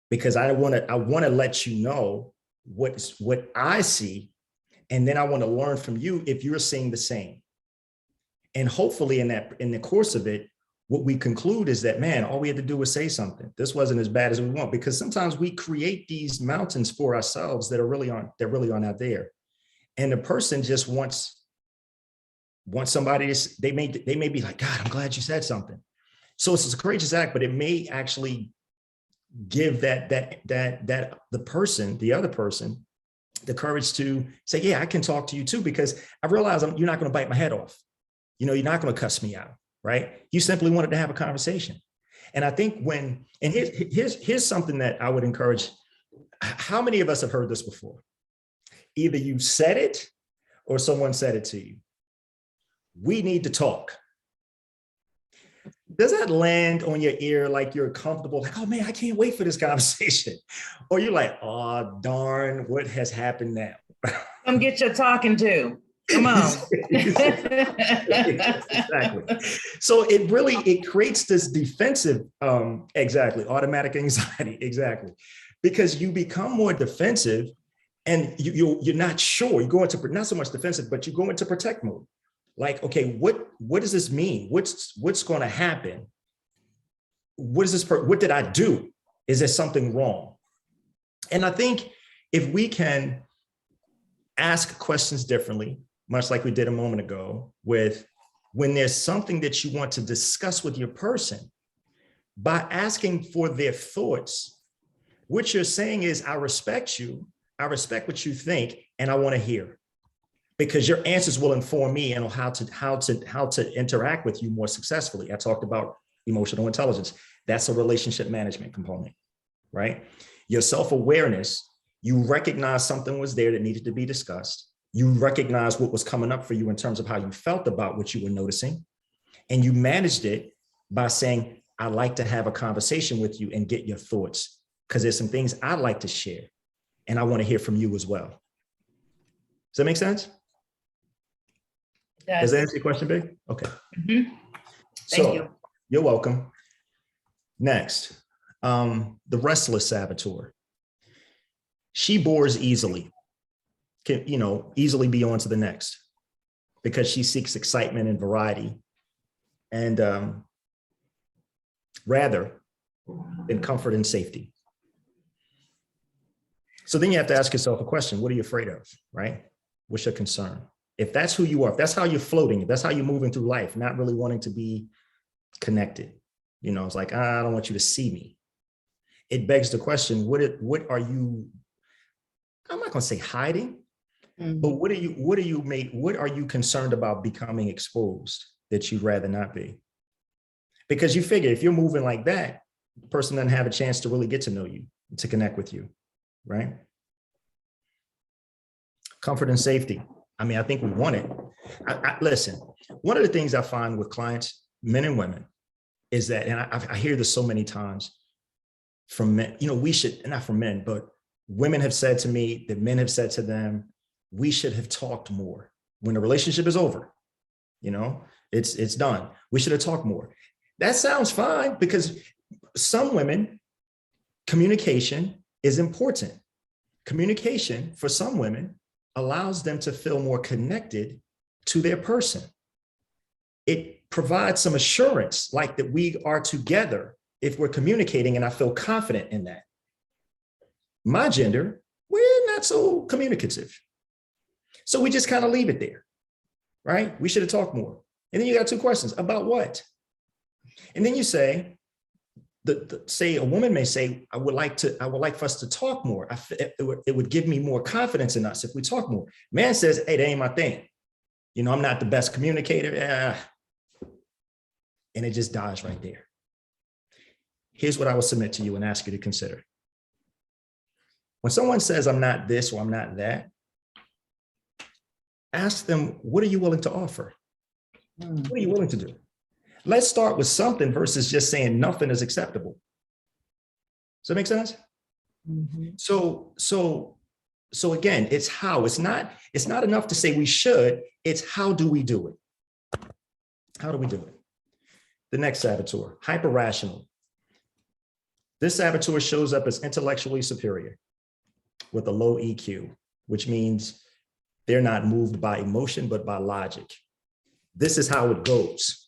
because I want to let you know what I see, and then I want to learn from you if you're seeing the same. And hopefully in the course of it, what we conclude is that, man, all we had to do was say something. This wasn't as bad as we want, because sometimes we create these mountains for ourselves that really aren't out there. And the person just wants somebody to, they may be like, God, I'm glad you said something. So it's a courageous act, but it may actually give the other person, the courage to say, yeah, I can talk to you too, because I realize you're not going to bite my head off. You're not going to cuss me out, right? You simply wanted to have a conversation. And I think here's something that I would encourage. How many of us have heard this before? Either you said it or someone said it to you. We need to talk. Does that land on your ear like you're comfortable, like, oh man, I can't wait for this conversation? Or you're like, oh, darn, what has happened now? Come get your talking to. Come on. Exactly. So it creates this defensive, automatic anxiety, exactly. Because you become more defensive and you're not sure. You go into, not so much defensive, but you go into protect mode. Like, okay, what does this mean? What's going to happen? What did I do? Is there something wrong? And I think if we can ask questions differently, much like we did a moment ago, when there's something that you want to discuss with your person, by asking for their thoughts, what you're saying is, I respect you, I respect what you think, and I want to hear. Because your answers will inform me and how to interact with you more successfully. I talked about emotional intelligence. That's a relationship management component, right? Your self-awareness, you recognize something was there that needed to be discussed. You recognize what was coming up for you in terms of how you felt about what you were noticing. And you managed it by saying, I'd like to have a conversation with you and get your thoughts, because there's some things I'd like to share and I want to hear from you as well. Does that make sense? Yes. Does that answer your question, Big? Okay. Mm-hmm. Thank you. You're welcome. Next, the restless saboteur. She bores easily, can easily be on to the next, because she seeks excitement and variety, and rather than comfort and safety. So then you have to ask yourself a question: what are you afraid of, right? What's your concern? If that's who you are, if that's how you're floating, if that's how you're moving through life, not really wanting to be connected, it's like, I don't want you to see me. It begs the question, what are you, I'm not going to say hiding, but what are you concerned about becoming exposed that you'd rather not be? Because you figure if you're moving like that, the person doesn't have a chance to really get to know you, to connect with you, right? Comfort and safety. I mean, I think we want it. Listen, one of the things I find with clients, men and women, is that, and I hear this so many times from men, we should, not from men, but women have said to me that men have said to them, we should have talked more. When the relationship is over, it's done. We should have talked more. That sounds fine, because some women, communication is important. Communication for some women allows them to feel more connected to their person. It provides some assurance, like that we are together if we're communicating, and I feel confident in that. My gender, we're not so communicative. So we just kind of leave it there, right? We should have talked more. And then you got two questions: about what? And then you say, say a woman may say, I would like for us to talk more. It would give me more confidence in us if we talk more. Man says, hey, that ain't my thing. I'm not the best communicator. And it just dies right there. Here's what I will submit to you and ask you to consider. When someone says, I'm not this or I'm not that, ask them, what are you willing to offer? What are you willing to do? Let's start with something versus just saying nothing is acceptable. Does that make sense? Mm-hmm. So again, it's how. It's not enough to say we should. It's how do we do it? How do we do it? The next saboteur, hyper-rational. This saboteur shows up as intellectually superior with a low EQ, which means they're not moved by emotion, but by logic. This is how it goes.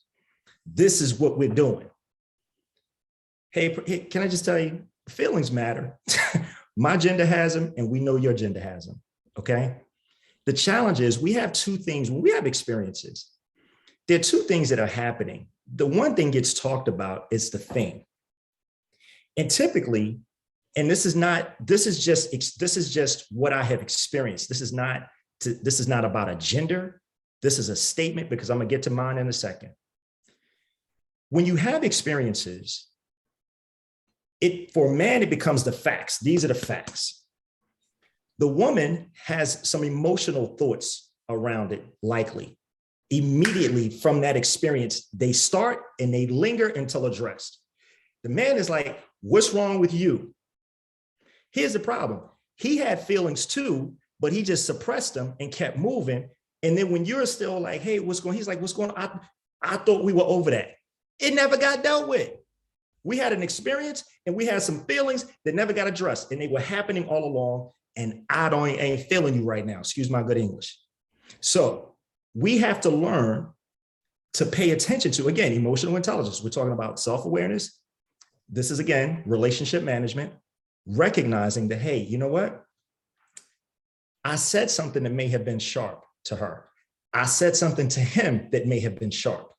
This is what we're doing. Hey, can I just tell you, feelings matter. My gender has them, and we know your gender has them, okay? The challenge is we have two things. When we have experiences, there are two things that are happening. The one thing gets talked about is the thing. And typically, and this is just what I have experienced. This is not about a gender. This is a statement, because I'm gonna get to mine in a second. When you have experiences, for man, it becomes the facts. These are the facts. The woman has some emotional thoughts around it, likely. Immediately from that experience, they start and they linger until addressed. The man is like, what's wrong with you? Here's the problem. He had feelings too, but he just suppressed them and kept moving. And then when you're still like, hey, what's going on? He's like, what's going on? I thought we were over that. It never got dealt with. We had an experience and we had some feelings that never got addressed, and they were happening all along. And I ain't feeling you right now. Excuse my good English. So we have to learn to pay attention to, again, emotional intelligence. We're talking about self-awareness. This is, again, relationship management, recognizing that, hey, you know what? I said something that may have been sharp to her. I said something to him that may have been sharp.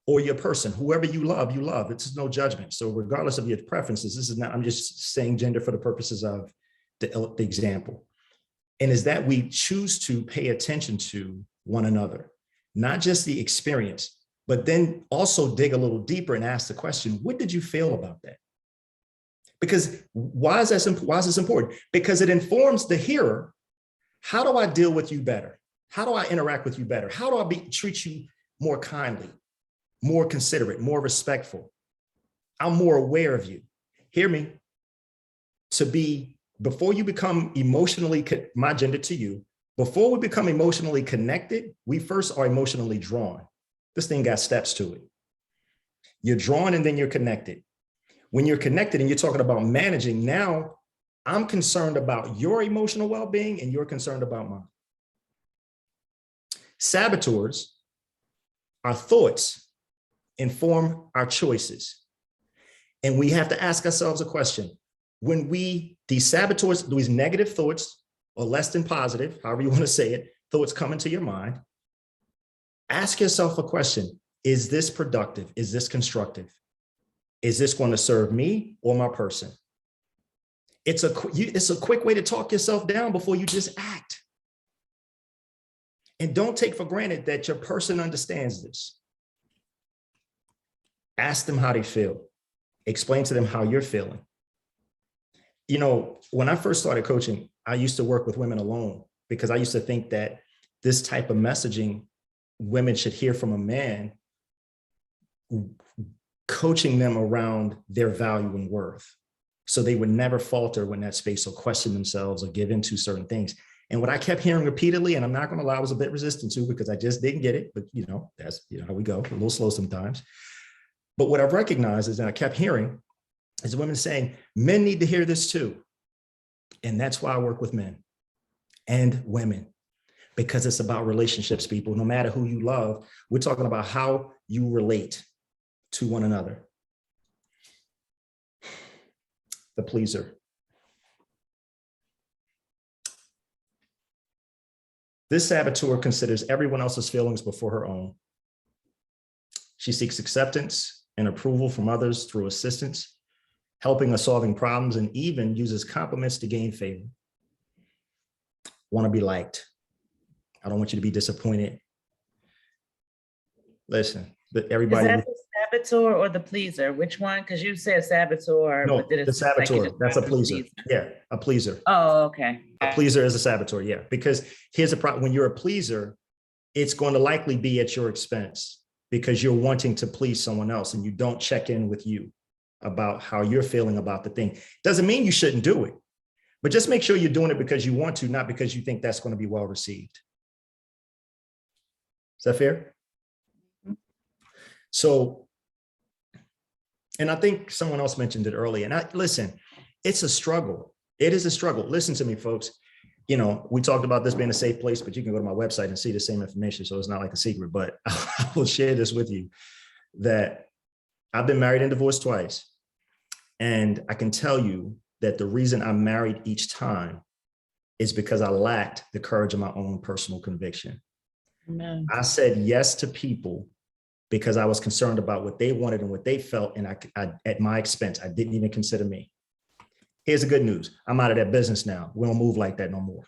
Or your person, whoever you love, you love. It's no judgment. So regardless of your preferences, this is not, I'm just saying gender for the purposes of the example. And is that we choose to pay attention to one another, not just the experience, but then also dig a little deeper and ask the question, what did you feel about that? Because why is this important? Because it informs the hearer. How do I deal with you better? How do I interact with you better? How do I treat you more kindly, more considerate, more respectful? I'm more aware of you. Hear me. Before you become emotionally, my gender to you, before we become emotionally connected, we first are emotionally drawn. This thing got steps to it. You're drawn and then you're connected. When you're connected and you're talking about managing, now I'm concerned about your emotional well-being and you're concerned about mine. Saboteurs, our thoughts, inform our choices. And we have to ask ourselves a question. When these saboteurs, these negative thoughts, or less than positive, however you want to say it, thoughts come into your mind, ask yourself a question. Is this productive? Is this constructive? Is this going to serve me or my person? It's a quick way to talk yourself down before you just act. And don't take for granted that your person understands this. Ask them how they feel. Explain to them how you're feeling. You know, when I first started coaching, I used to work with women alone because I used to think that this type of messaging women should hear from a man, coaching them around their value and worth. So they would never falter when that space or question themselves or give into certain things. And what I kept hearing repeatedly, and I'm not going to lie, I was a bit resistant to because I just didn't get it, but that's how we go, a little slow sometimes. But what I've recognized is that I kept hearing is women saying, men need to hear this too. And that's why I work with men and women, because it's about relationships, people. No matter who you love, we're talking about how you relate to one another. The pleaser. This saboteur considers everyone else's feelings before her own. She seeks acceptance and approval from others through assistance, helping or solving problems, and even uses compliments to gain favor. Want to be liked. I don't want you to be disappointed. Listen, everybody. Is that the saboteur or the pleaser? Which one? Because you said saboteur. No, but did it the saboteur. That's a pleaser. Yeah, a pleaser. Oh, okay. A pleaser is a saboteur. Yeah, because here's the problem. When you're a pleaser, it's going to likely be at your expense because you're wanting to please someone else and you don't check in with you about how you're feeling about the thing. Doesn't mean you shouldn't do it, but just make sure you're doing it because you want to, not because you think that's going to be well received. Is that fair? So, and I think someone else mentioned it earlier, and listen, it's a struggle. It is a struggle. Listen to me, folks. You know, we talked about this being a safe place, but you can go to my website and see the same information. So it's not like a secret, but I will share this with you that I've been married and divorced twice. And I can tell you that the reason I married each time is because I lacked the courage of my own personal conviction. Amen. I said yes to people because I was concerned about what they wanted and what they felt. And I at my expense, I didn't even consider me. Here's the good news. I'm out of that business now. We don't move like that no more.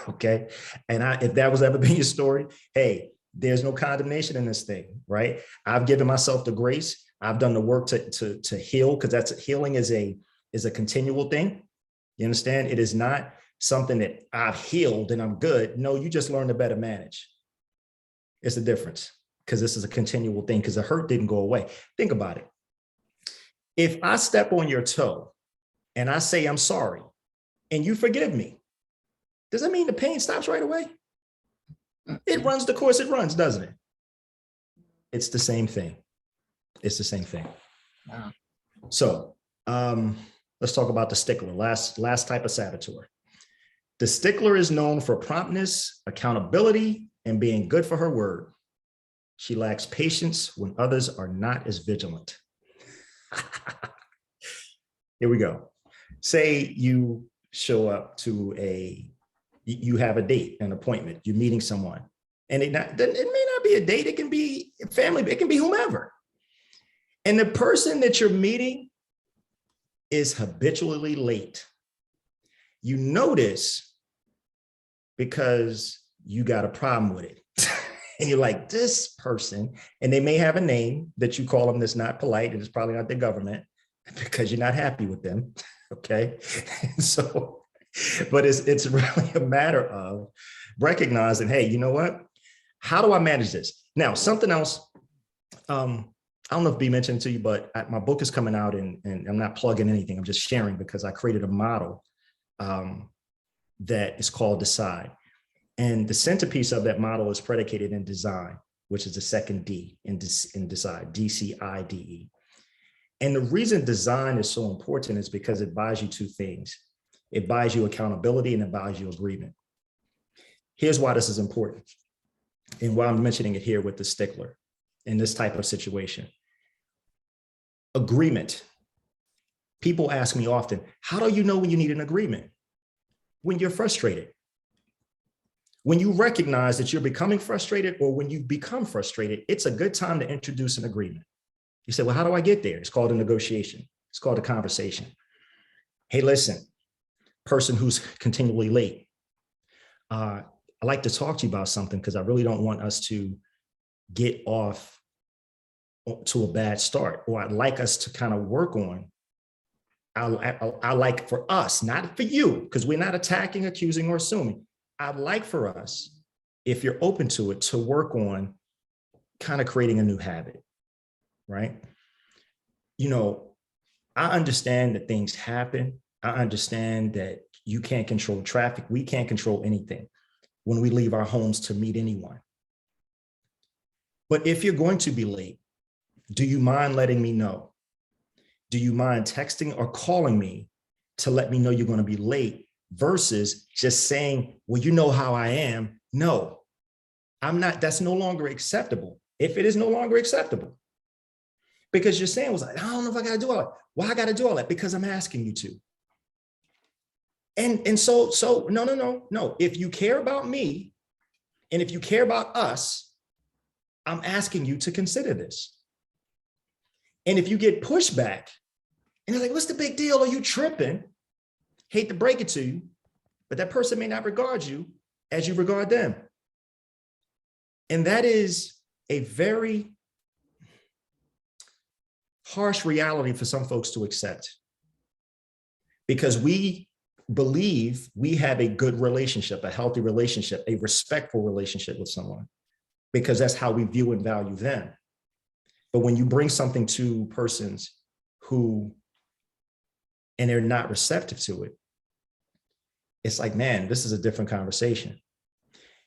Okay. And if that was ever been your story, hey, there's no condemnation in this thing, right? I've given myself the grace. I've done the work to heal, because healing is a continual thing. You understand? It is not something that I've healed and I'm good. No, you just learn to better manage. It's the difference, because this is a continual thing, because the hurt didn't go away. Think about it. If I step on your toe and I say, I'm sorry, and you forgive me, does that mean the pain stops right away? It runs the course it runs, doesn't it? It's the same thing. It's the same thing. Wow. So let's talk about the stickler, last type of saboteur. The stickler is known for promptness, accountability, and being good for her word. She lacks patience when others are not as vigilant. Here we go. Say you show up to you have a date, an appointment, you're meeting someone, and it may not be a date, it can be family, it can be whomever. And the person that you're meeting is habitually late. You notice because you got a problem with it. And you're like, this person, and they may have a name that you call them that's not polite, and it's probably not the government, because you're not happy with them. Okay. So, but it's really a matter of recognizing, hey, you know what? How do I manage this? Now, something else, I don't know if B mentioned to you, but my book is coming out, and I'm not plugging anything. I'm just sharing, because I created a model that is called Decide. And the centerpiece of that model is predicated in design, which is the second D in Decide, DCIDE. And the reason design is so important is because it buys you two things. It buys you accountability and it buys you agreement. Here's why this is important, and why I'm mentioning it here with the stickler in this type of situation. Agreement. People ask me often, how do you know when you need an agreement? When you're frustrated. When you recognize that you're becoming frustrated, or when you become frustrated, it's a good time to introduce an agreement. You say, well, how do I get there? It's called a negotiation. It's called a conversation. Hey, listen, person who's continually late. I'd like to talk to you about something, because I really don't want us to get off to a bad start, or I'd like us to kind of work on. I like for us, not for you, because we're not attacking, accusing, or assuming. I'd like for us, if you're open to it, to work on kind of creating a new habit, right? You know, I understand that things happen. I understand that you can't control traffic. We can't control anything when we leave our homes to meet anyone. But if you're going to be late, do you mind letting me know? Do you mind texting or calling me to let me know you're going to be late, versus just saying, well, you know how I am? No, I'm not. That's no longer acceptable. If it is no longer acceptable, because you're saying, was like, I don't know if I got to do all that. Why I got to do all that? Because I'm asking you to. And so no. If you care about me, and if you care about us, I'm asking you to consider this. And if you get pushback, and they're like, what's the big deal? Are you tripping? Hate to break it to you, but that person may not regard you as you regard them. And that is a very harsh reality for some folks to accept, because we believe we have a good relationship, a healthy relationship, a respectful relationship with someone, because that's how we view and value them. But when you bring something to persons and they're not receptive to it, it's like, man, this is a different conversation.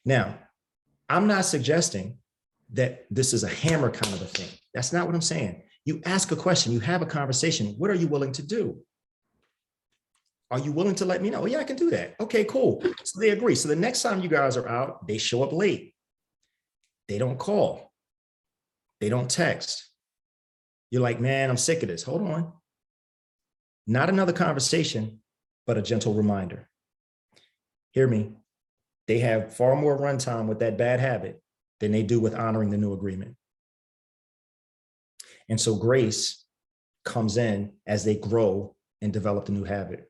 Now, I'm not suggesting that this is a hammer kind of a thing. That's not what I'm saying. You ask a question, you have a conversation. What are you willing to do? Are you willing to let me know? Oh, yeah, I can do that. Okay, cool. So they agree. So the next time you guys are out, they show up late. They don't call. They don't text. You're like, man, I'm sick of this. Hold on. Not another conversation, but a gentle reminder. Hear me. They have far more runtime with that bad habit than they do with honoring the new agreement. And so grace comes in as they grow and develop the new habit.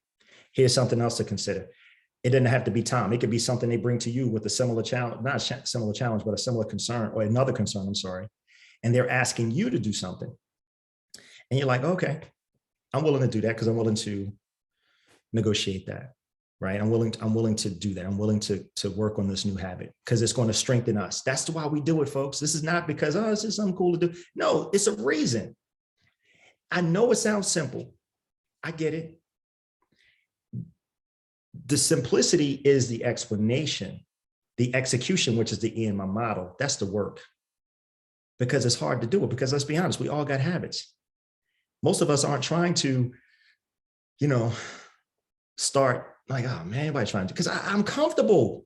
Here's something else to consider. It doesn't have to be time. It could be something they bring to you with a similar challenge, not a similar challenge, but a similar concern or another concern, I'm sorry. And they're asking you to do something. And you're like, okay, I'm willing to do that because I'm willing to negotiate that, right? I'm willing to do that. I'm willing to work on this new habit because it's going to strengthen us. That's why we do it, folks. This is not because, oh, it's just something cool to do. No, it's a reason. I know it sounds simple. I get it. The simplicity is the explanation. The execution, which is the E in my model, that's the work. Because it's hard to do it. Because let's be honest, we all got habits. Most of us aren't trying to, start like, oh man, everybody trying to, because I'm comfortable.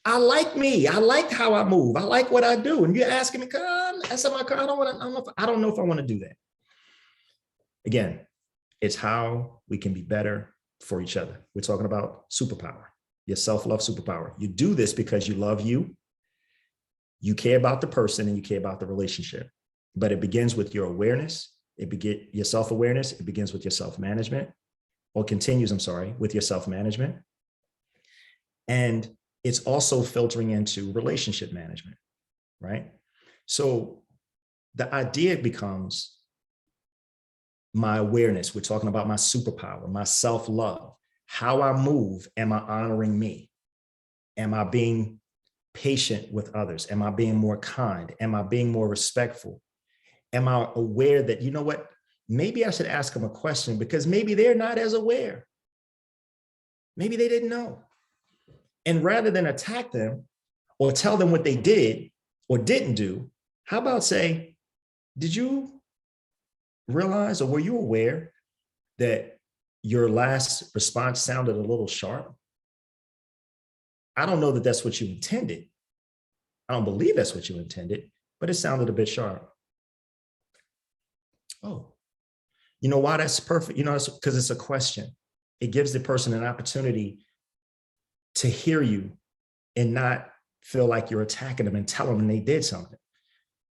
I like me. I like how I move. I like what I do. And you're asking me, I said, I don't know if I want to do that. Again, it's how we can be better for each other. We're talking about superpower, your self-love superpower. You do this because you love you. You care about the person and you care about the relationship. But it begins with your awareness. Your self-awareness. It begins with your self-management, or continues, with your self-management. And it's also filtering into relationship management, right? So the idea becomes my awareness. We're talking about my superpower, my self-love. How I move, am I honoring me? Am I being patient with others? Am I being more kind? Am I being more respectful? Am I aware that, you know what, maybe I should ask them a question because maybe they're not as aware. Maybe they didn't know. And rather than attack them or tell them what they did or didn't do, how about say, did you realize or were you aware that your last response sounded a little sharp? I don't know that that's what you intended. I don't believe that's what you intended, but it sounded a bit sharp. Oh, you know why that's perfect? It's because it's a question. It gives the person an opportunity to hear you and not feel like you're attacking them and telling them they did something.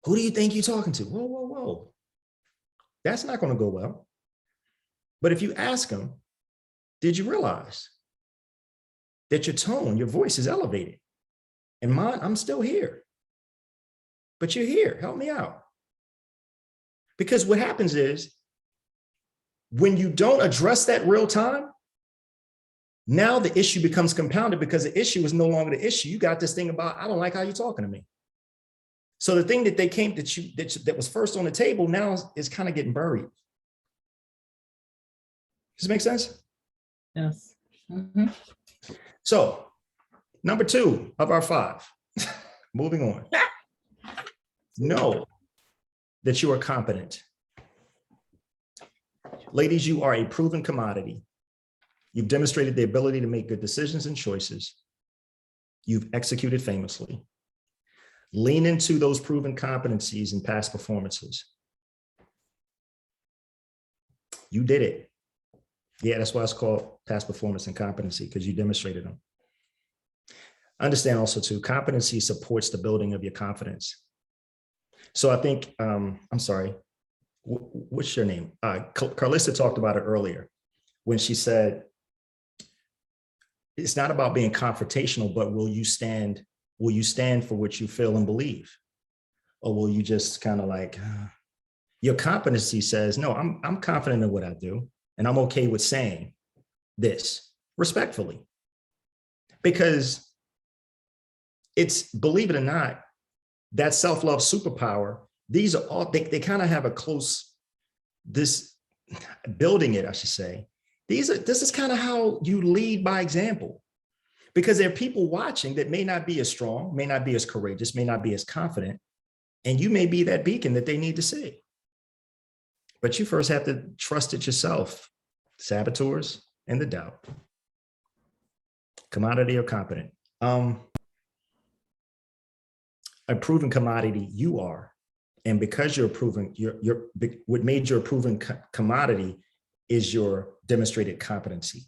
Who do you think you're talking to? Whoa, whoa, whoa. That's not going to go well. But if you ask them, did you realize that your tone, your voice is elevated? And mine, I'm still here. But you're here. Help me out. Because what happens is when you don't address that real time, now the issue becomes compounded because the issue is no longer the issue. You got this thing about, I don't like how you're talking to me. So the thing that that was first on the table now is kind of getting buried. Does it make sense? Yes. Mm-hmm. So number 2 of our 5, moving on. Know that you are competent. Ladies, you are a proven commodity. You've demonstrated the ability to make good decisions and choices. You've executed famously. Lean into those proven competencies and past performances. You did it. Yeah, that's why it's called past performance and competency, because you demonstrated them. Understand also too, competency supports the building of your confidence. So I think, I'm sorry, what's your name? Carlissa talked about it earlier when she said, it's not about being confrontational, but will you stand for what you feel and believe? Or will you just kind of like, your competency says, no, I'm confident in what I do. And I'm okay with saying this respectfully, because it's, believe it or not, that self-love superpower, these are all, they kind of have a close, building it, I should say. This is kind of how you lead by example, because there are people watching that may not be as strong, may not be as courageous, may not be as confident, and you may be that beacon that they need to see. But you first have to trust it yourself. Saboteurs and the doubt. Commodity or competent? A proven commodity you are. And because you're proven, what made you a proven commodity is your demonstrated competency.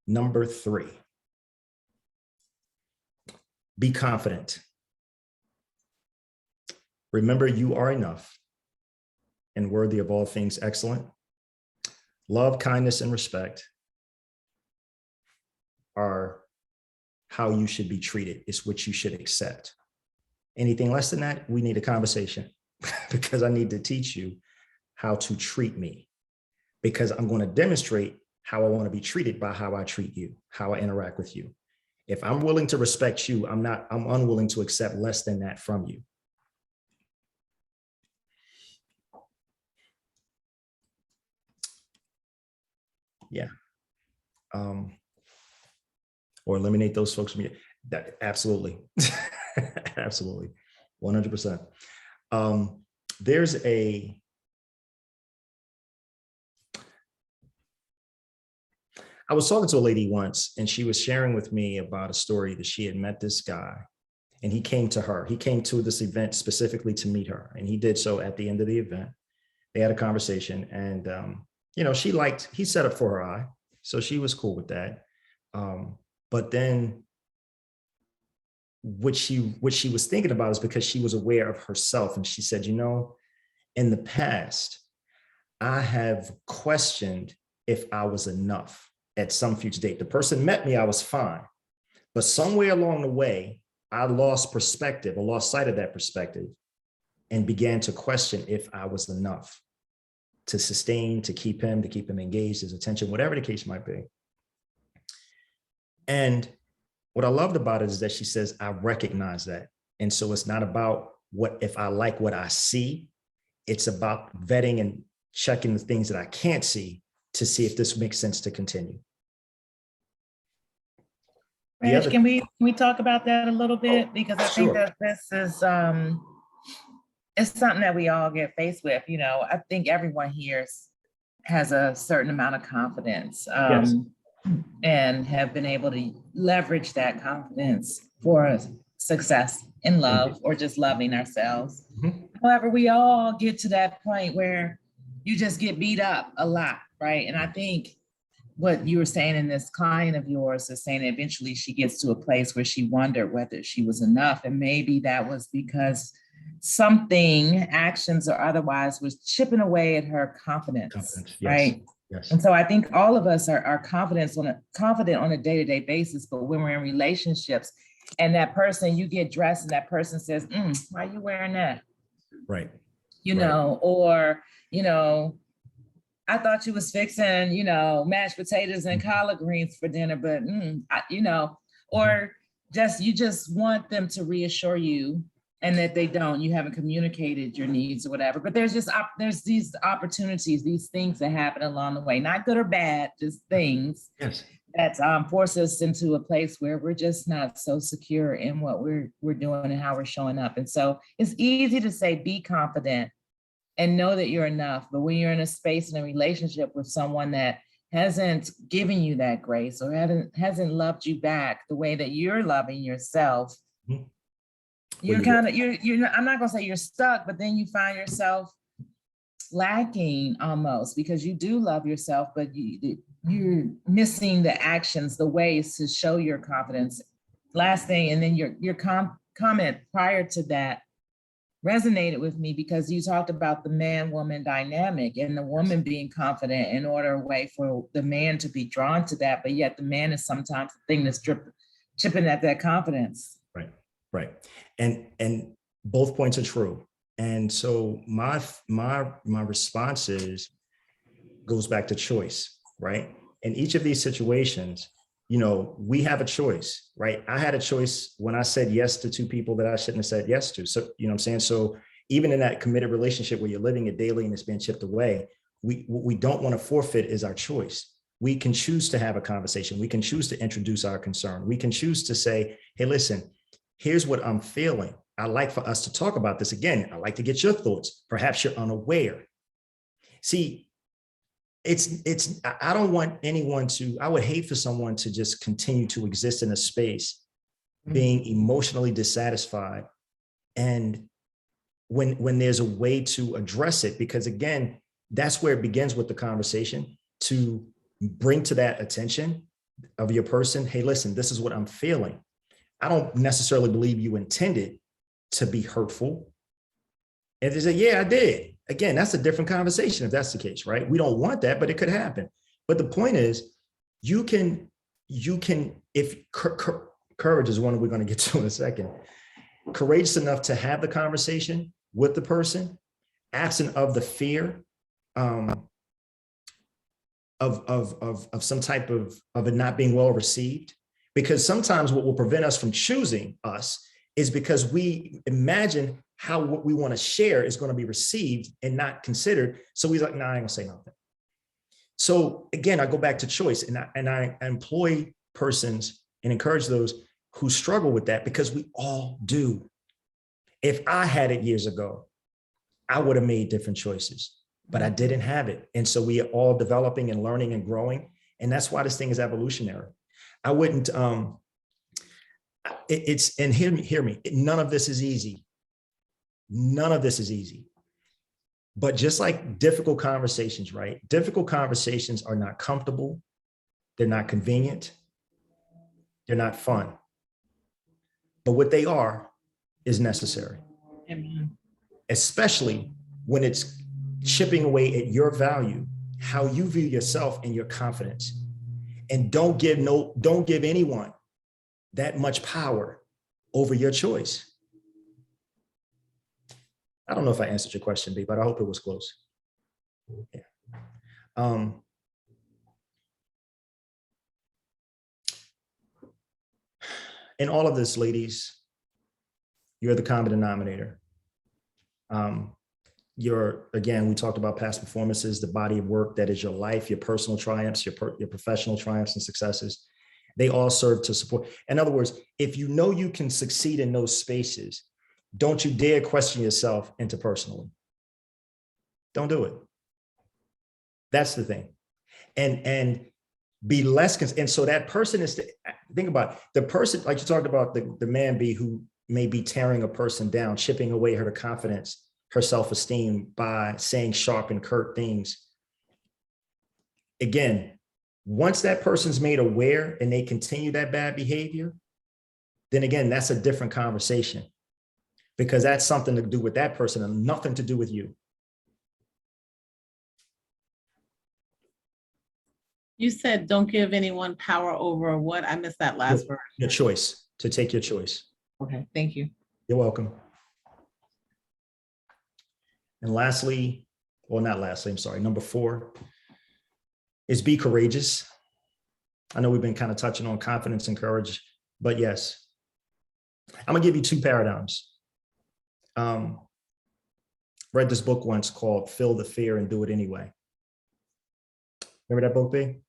Number 3. Be confident. Remember, you are enough and worthy of all things excellent. Love, kindness, and respect are how you should be treated. It's what you should accept. Anything less than that, we need a conversation because I need to teach you how to treat me, because I'm going to demonstrate how I want to be treated by how I treat you, how I interact with you. If I'm willing to respect you, I'm unwilling to accept less than that from you. Yeah. Or eliminate those folks from you. That absolutely. Absolutely. 100%. There's I was talking to a lady once, and she was sharing with me about a story that she had met this guy, and he came to her. He came to this event specifically to meet her, and he did so at the end of the event. They had a conversation, and he set up for her eye, so she was cool with that. But then what she was thinking about is because she was aware of herself, and she said, in the past, I have questioned if I was enough at some future date. The person met me, I was fine. But somewhere along the way, I lost perspective or lost sight of that perspective and began to question if I was enough to sustain, to keep him engaged, his attention, whatever the case might be. And what I loved about it is that she says, I recognize that. And so it's not about if I like what I see, it's about vetting and checking the things that I can't see to see if this makes sense to continue. Reg, can we talk about that a little bit? Because I think that this is, it's something that we all get faced with. I think everyone here has a certain amount of confidence and have been able to leverage that confidence for success in love or just loving ourselves. Mm-hmm. However, we all get to that point where you just get beat up a lot, right? And I think what you were saying in this client of yours is saying eventually she gets to a place where she wondered whether she was enough. And maybe that was because something, actions or otherwise, was chipping away at her confidence. Right? Yes. And so I think all of us are confident on a day-to-day basis, but when we're in relationships and that person, you get dressed and that person says, why are you wearing that? Right. Or, I thought you was fixing, mashed potatoes and collard greens for dinner, but, or you just want them to reassure you and that they don't, you haven't communicated your needs or whatever. But there's these opportunities, these things that happen along the way, not good or bad, just things that force us into a place where we're just not so secure in what we're doing and how we're showing up. And so it's easy to say, be confident and know that you're enough. But when you're in a space in a relationship with someone that hasn't given you that grace or hasn't loved you back the way that you're loving yourself, you're I'm not gonna say you're stuck, but then you find yourself lacking almost because you do love yourself, but you're missing the actions, the ways to show your confidence. Last thing, and then your comment prior to that resonated with me because you talked about the man-woman dynamic and the woman being confident in order a way for the man to be drawn to that, but yet the man is sometimes the thing that's chipping at that confidence. Right. And both points are true. And so my response goes back to choice, right? In each of these situations, we have a choice, right? I had a choice when I said yes to two people that I shouldn't have said yes to. So, what I'm saying? So even in that committed relationship where you're living it daily and it's being chipped away, what we don't want to forfeit is our choice. We can choose to have a conversation. We can choose to introduce our concern. We can choose to say, hey, listen, here's what I'm feeling. I'd like for us to talk about this again. I'd like to get your thoughts. Perhaps you're unaware. See, I don't want anyone I would hate for someone to just continue to exist in a space being emotionally dissatisfied. And when there's a way to address it, because again, that's where it begins with the conversation, to bring to that attention of your person, hey, listen, this is what I'm feeling. I don't necessarily believe you intended to be hurtful. And they say, yeah, I did. Again, that's a different conversation if that's the case, right? We don't want that, but it could happen. But the point is, you can, if courage is one we're going to get to in a second, courageous enough to have the conversation with the person, absent of the fear of some type of it not being well received. Because sometimes what will prevent us from choosing us is because we imagine how what we want to share is going to be received and not considered. So we're like, nah, I ain't gonna say nothing. So again, I go back to choice, and I employ persons and encourage those who struggle with that, because we all do. If I had it years ago, I would have made different choices, but I didn't have it. And so we are all developing and learning and growing. And that's why this thing is evolutionary. I wouldn't, and hear me, none of this is easy. None of this is easy. But just like difficult conversations, right? Difficult conversations are not comfortable. They're not convenient. They're not fun. But what they are is necessary. Amen. Especially when it's chipping away at your value, how you view yourself and your confidence. And don't give anyone that much power over your choice. I don't know if I answered your question, B, but I hope it was close. Yeah. In all of this, ladies, you're the common denominator. Again, we talked about past performances, the body of work that is your life, your personal triumphs, your professional triumphs and successes. They all serve to support. In other words, if you know you can succeed in those spaces, don't you dare question yourself interpersonally. Don't do it. That's the thing. And be less, and so that person is, think about it, the person, like you talked about the man B who may be tearing a person down, chipping away her confidence, her self-esteem by saying sharp and curt things. Again, once that person's made aware and they continue that bad behavior, then again, that's a different conversation, because that's something to do with that person and nothing to do with you. You said don't give anyone power over what? I missed that last word. Your choice, to take your choice. Okay, thank you. You're welcome. And lastly, well, not lastly, I'm sorry, number 4 is be courageous. I know we've been kind of touching on confidence and courage, but yes, I'm gonna give you 2 paradigms. Read this book once called Feel the Fear and Do It Anyway. Remember that book, B?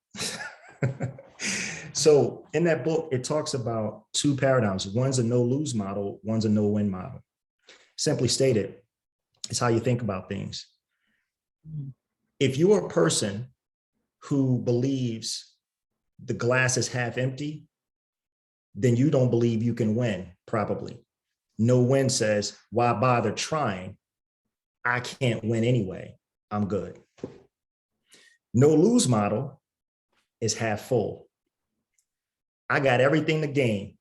So in that book, it talks about 2 paradigms. One's a no-lose model, one's a no-win model. Simply stated, it's how you think about things. If you are a person who believes the glass is half empty, then you don't believe you can win, probably. No win says, why bother trying? I can't win anyway. I'm good. No lose model is half full. I got everything to gain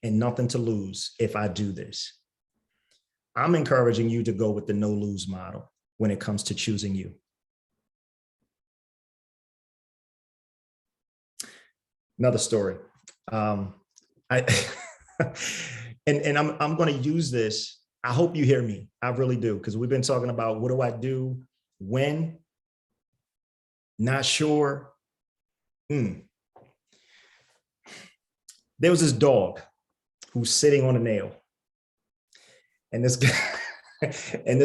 and nothing to lose if I do this. I'm encouraging you to go with the no lose model when it comes to choosing you. Another story. I'm going to use this. I hope you hear me. I really do, because we've been talking about what do I do when, not sure. There was this dog who's sitting on a nail, and this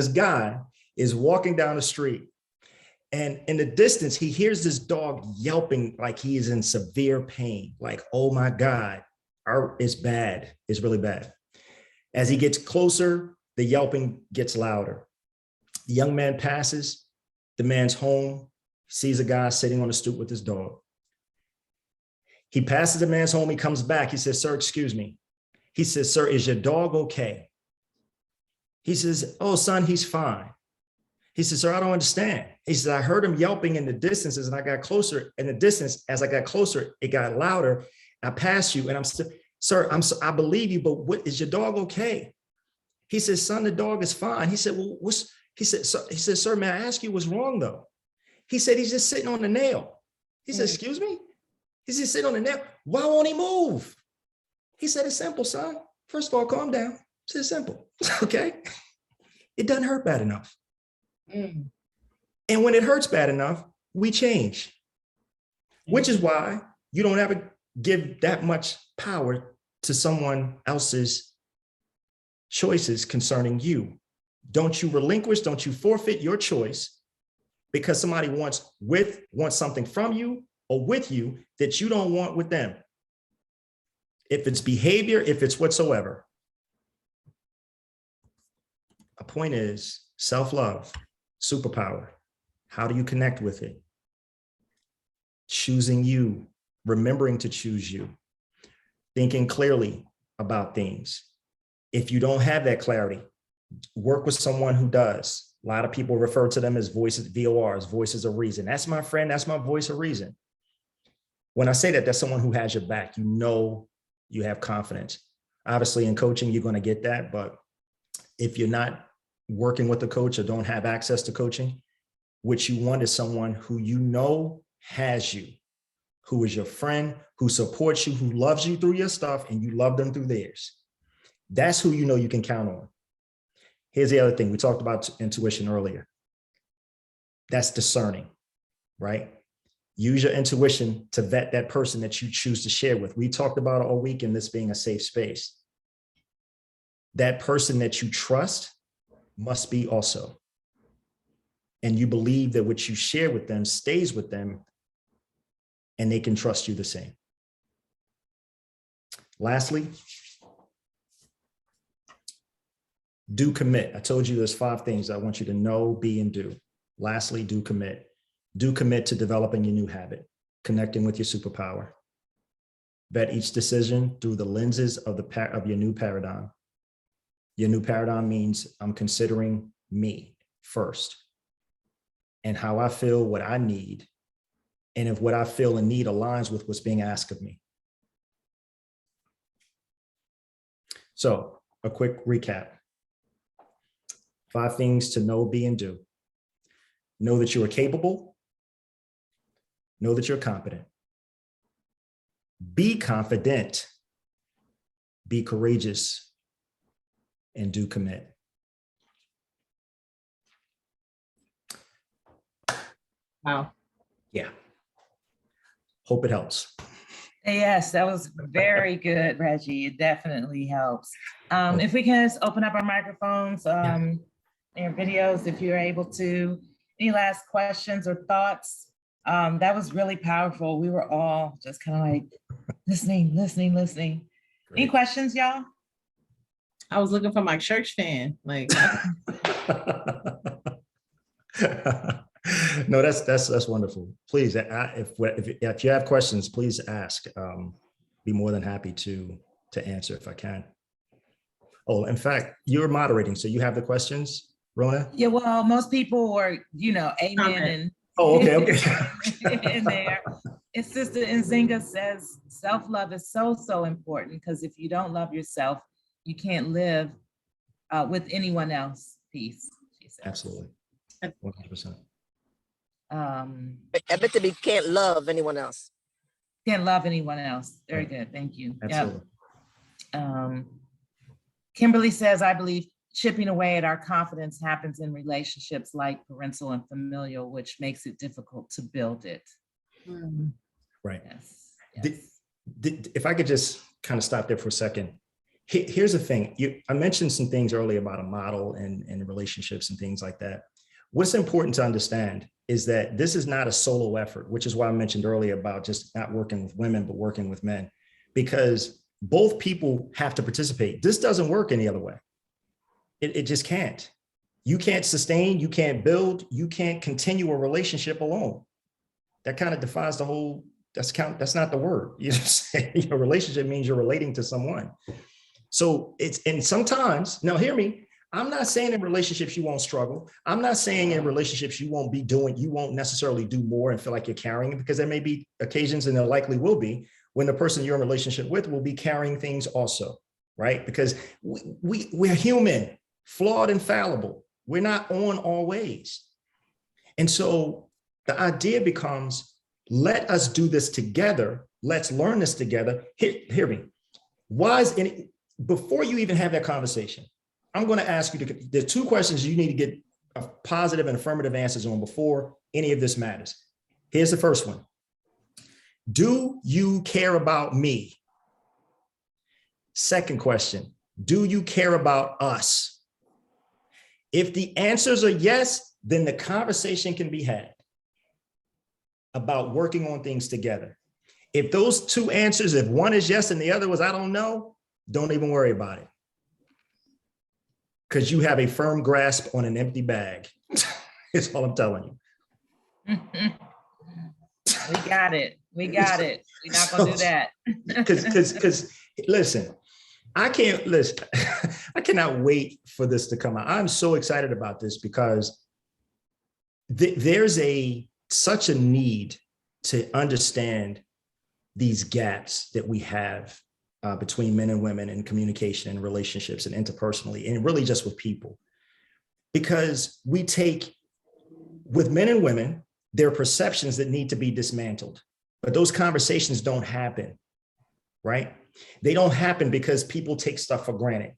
guy is walking down the street, and in the distance he hears this dog yelping like he is in severe pain, like, oh my God, it's bad, it's really bad. As he gets closer, the yelping gets louder. The young man passes, the man's home, sees a guy sitting on the stoop with his dog. He passes the man's home, he comes back, he says, sir, excuse me. He says, sir, is your dog okay? He says, oh, son, he's fine. He says, sir, I don't understand. He says, I heard him yelping in the distance as I got closer. In the distance, as I got closer, it got louder. I passed you and I'm still, sir, I believe you, but what is your dog okay? He says, son, the dog is fine. He said, well, he said, sir, may I ask you what's wrong though? He said, he's just sitting on the nail. He said, excuse me? He's just sitting on the nail. Why won't he move? He said, it's simple, son. First of all, calm down. It's simple, okay? It doesn't hurt bad enough. And when it hurts bad enough, we change, which is why you don't ever give that much power to someone else's choices concerning you. Don't you relinquish, don't you forfeit your choice because somebody wants something from you or with you that you don't want with them. If it's behavior, if it's whatsoever. A point is self-love, superpower. How do you connect with it? Choosing you, remembering to choose you, thinking clearly about things. If you don't have that clarity, work with someone who does. A lot of people refer to them as voices, VORs, voices of reason. That's my friend, that's my voice of reason. When I say that, that's someone who has your back. You know, you have confidence. Obviously in coaching, you're going to get that, but if you're not working with a coach or don't have access to coaching, what you want is someone who you know has you, who is your friend, who supports you, who loves you through your stuff, and you love them through theirs. That's who you know you can count on. Here's the other thing. We talked about intuition earlier. That's discerning, right? Use your intuition to vet that person that you choose to share with. We talked about it all week in this being a safe space. That person that you trust must be also. And you believe that what you share with them stays with them and they can trust you the same. Lastly, do commit. I told you there's 5 things I want you to know, be, and do. Lastly, do commit. Do commit to developing your new habit, connecting with your superpower. Vet each decision through the lenses of your new paradigm. Your new paradigm means I'm considering me first and how I feel, what I need, and if what I feel and need aligns with what's being asked of me. So a quick recap. 5 things to know, be, and do. Know that you are capable. Know that you're competent. Be confident. Be courageous. And do commit. Wow. Yeah. Hope it helps. Yes, that was very good, Reggie. It definitely helps. If we can just open up our microphones, your videos, if you're able to. Any last questions or thoughts? That was really powerful. We were all just kind of like listening. Great. Any questions, y'all? I was looking for my church fan. Like, no, that's wonderful. Please, if you have questions, please ask. Be more than happy to answer if I can. Oh, in fact, you're moderating, so you have the questions, Rona? Yeah, well, most people were, amen and oh, okay. in there. And Sister Nzinga says self-love is so important because if you don't love yourself, you can't live with anyone else. Peace. Absolutely. 100%. I bet that we can't love anyone else. Can't love anyone else. Very good. Thank you. Absolutely. Yep. Kimberly says, I believe chipping away at our confidence happens in relationships like parental and familial, which makes it difficult to build it. Right. Yes. If I could just kind of stop there for a second. Here's the thing. I mentioned some things earlier about a model and relationships and things like that. What's important to understand is that this is not a solo effort, which is why I mentioned earlier about just not working with women, but working with men, because both people have to participate. This doesn't work any other way. It just can't. You can't sustain, you can't build, you can't continue a relationship alone. That kind of defines the whole, that's not the word. You say your relationship means you're relating to someone. So and sometimes, now hear me, I'm not saying in relationships you won't struggle. I'm not saying in relationships you won't necessarily do more and feel like you're carrying it, because there may be occasions and there likely will be when the person you're in a relationship with will be carrying things also, right? Because we're human, flawed and fallible. We're not on always. And so the idea becomes, let us do this together. Let's learn this together. Hear me. Before you even have that conversation, I'm going to ask you there's two questions you need to get a positive and affirmative answers on before any of this matters. Here's the first one. Do you care about me? Second question, do you care about us? If the answers are yes, then the conversation can be had about working on things together. If those two answers, if one is yes and the other was I don't know, don't even worry about it. Because you have a firm grasp on an empty bag. That's all I'm telling you. We got it. We got it. We're not gonna do that. Because listen, I cannot wait for this to come out. I'm so excited about this because there's such a need to understand these gaps that we have between men and women in communication and relationships and interpersonally, and really just with people. Because we take, with men and women, there are perceptions that need to be dismantled, but those conversations don't happen, right? They don't happen because people take stuff for granted.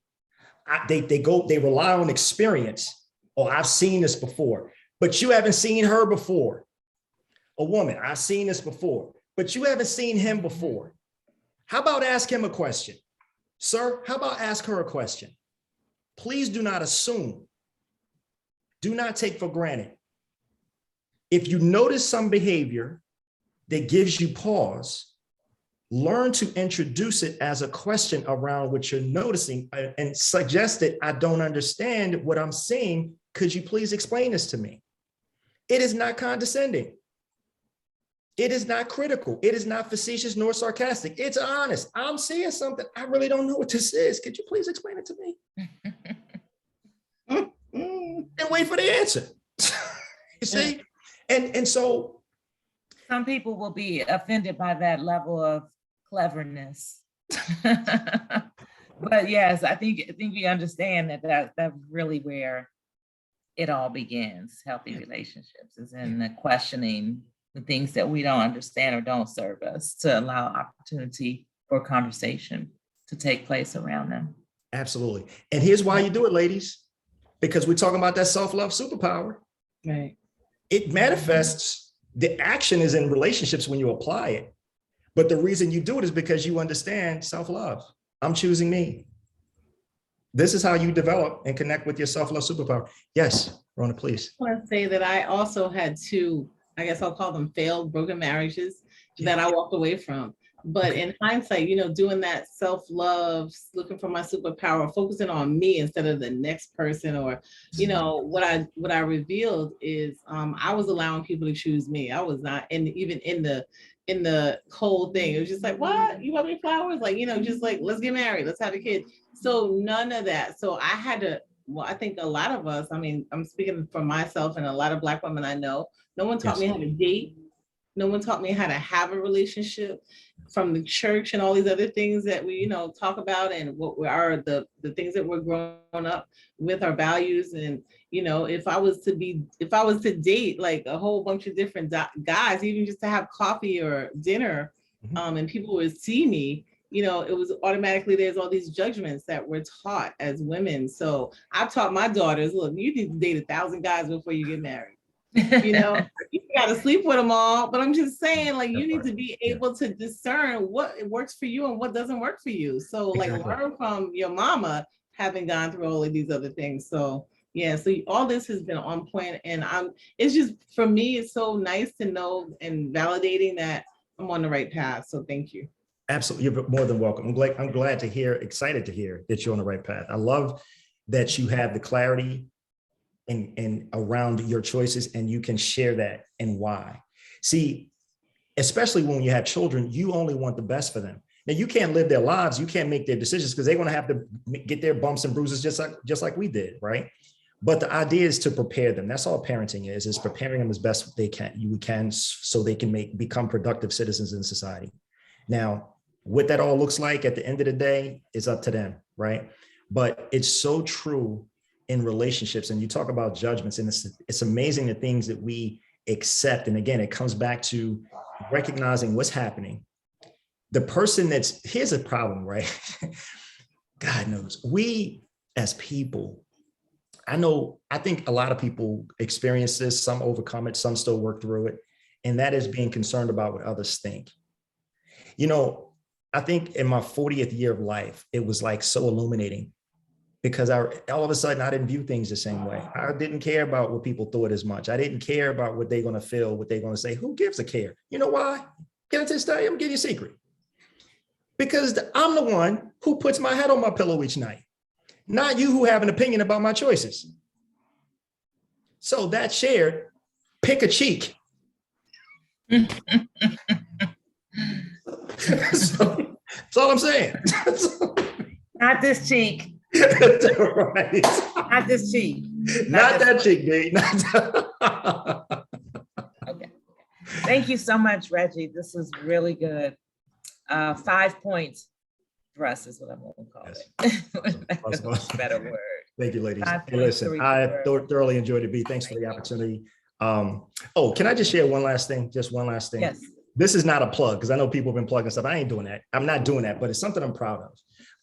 They rely on experience. Oh, I've seen this before, but you haven't seen her before. A woman, I've seen this before, but you haven't seen him before. How about ask him a question? Sir, how about ask her a question? Please do not assume. Do not take for granted. If you notice some behavior that gives you pause, learn to introduce it as a question around what you're noticing and suggest that I don't understand what I'm seeing. Could you please explain this to me? It is not condescending. It is not critical. It is not facetious nor sarcastic. It's honest. I'm seeing something. I really don't know what this is. Could you please explain it to me? And wait for the answer. You see? And so some people will be offended by that level of cleverness. But yes, I think we understand that's really where it all begins. Healthy relationships is in the questioning the things that we don't understand or don't serve us, to allow opportunity for conversation to take place around them. Absolutely. And here's why you do it, ladies, because we're talking about that self-love superpower. Right. It manifests, the action is in relationships when you apply it. But the reason you do it is because you understand self-love. I'm choosing me. This is how you develop and connect with your self-love superpower. Yes, Rona, please. I want to say that I also had two, I guess I'll call them failed, broken marriages that I walked away from. But in hindsight, doing that self-love, looking for my superpower, focusing on me instead of the next person, or, what I revealed is I was allowing people to choose me. I was not, and even in the cold thing, it was just like, what? You want me flowers? Like, just like, let's get married, let's have a kid. So none of that. So I had to, I think a lot of us, I'm speaking for myself and a lot of Black women I know, no one taught me how to date. No one taught me how to have a relationship, from the church and all these other things that we, talk about, and what are the things that we're growing up with, our values. And, if I was to date like a whole bunch of different guys, even just to have coffee or dinner, and people would see me, it was automatically, there's all these judgments that we're taught as women. So I've taught my daughters, look, you need to date 1,000 guys before you get married. You got to sleep with them all, but I'm just saying, like, you need to be able to discern what works for you and what doesn't work for you. So like, learn from your mama, having gone through all of these other things. So yeah, so all this has been on point, and it's just, for me, it's so nice to know and validating that I'm on the right path. So thank you. Absolutely, you're more than welcome. I'm glad to hear, excited to hear that you're on the right path. I love that you have the clarity and around your choices, and you can share that and why. See, especially when you have children, you only want the best for them. Now, you can't live their lives, you can't make their decisions, because they're going to have to get their bumps and bruises just like we did, right? But the idea is to prepare them. That's all parenting is preparing them as best we can so they can become productive citizens in society. Now, what that all looks like at the end of the day is up to them, right? But it's so true in relationships. And you talk about judgments, and it's amazing the things that we accept. And again, it comes back to recognizing what's happening. The person here's a problem, right? God knows, we as people, I think a lot of people experience this, some overcome it, some still work through it. And that is being concerned about what others think. You know, I think in my 40th year of life, it was like so illuminating because all of a sudden I didn't view things the same way. I didn't care about what people thought as much. I didn't care about what they're going to feel, what they're going to say. Who gives a care? You know why? Get into this study, I'm gonna give you a secret. Because I'm the one who puts my head on my pillow each night, not you who have an opinion about my choices. So that shared, pick a cheek. So, that's all I'm saying. Not this cheek. Right. Not this cheek. Not that cheek, babe. Okay. Thank you so much, Reggie. This is really good. 5 points thrust is what I'm going to call it. That's a better word. Thank you, ladies. Hey, listen, I thoroughly enjoyed it, B. Thanks for the opportunity. Can I just share one last thing? Just one last thing. Yes. This is not a plug because I know people have been plugging stuff. I ain't doing that. I'm not doing that, but it's something I'm proud of.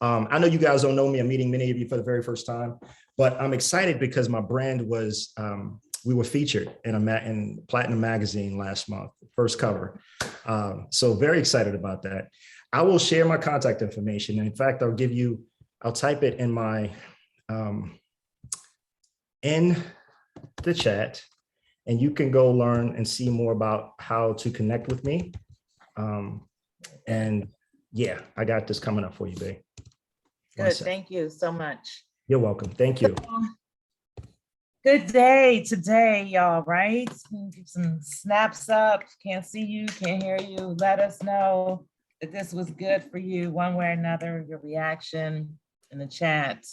I know you guys don't know me. I'm meeting many of you for the very first time, but I'm excited because my brand was, we were featured in Platinum Magazine last month, first cover. So very excited about that. I will share my contact information. And in fact, I'll type it in my, in the chat, and you can go learn and see more about how to connect with me. And yeah, I got this coming up for you, babe. Good, thank you so much. You're welcome, thank you. Good day today, y'all, right? Give some snaps up, can't see you, can't hear you. Let us know that this was good for you one way or another, your reaction in the chat.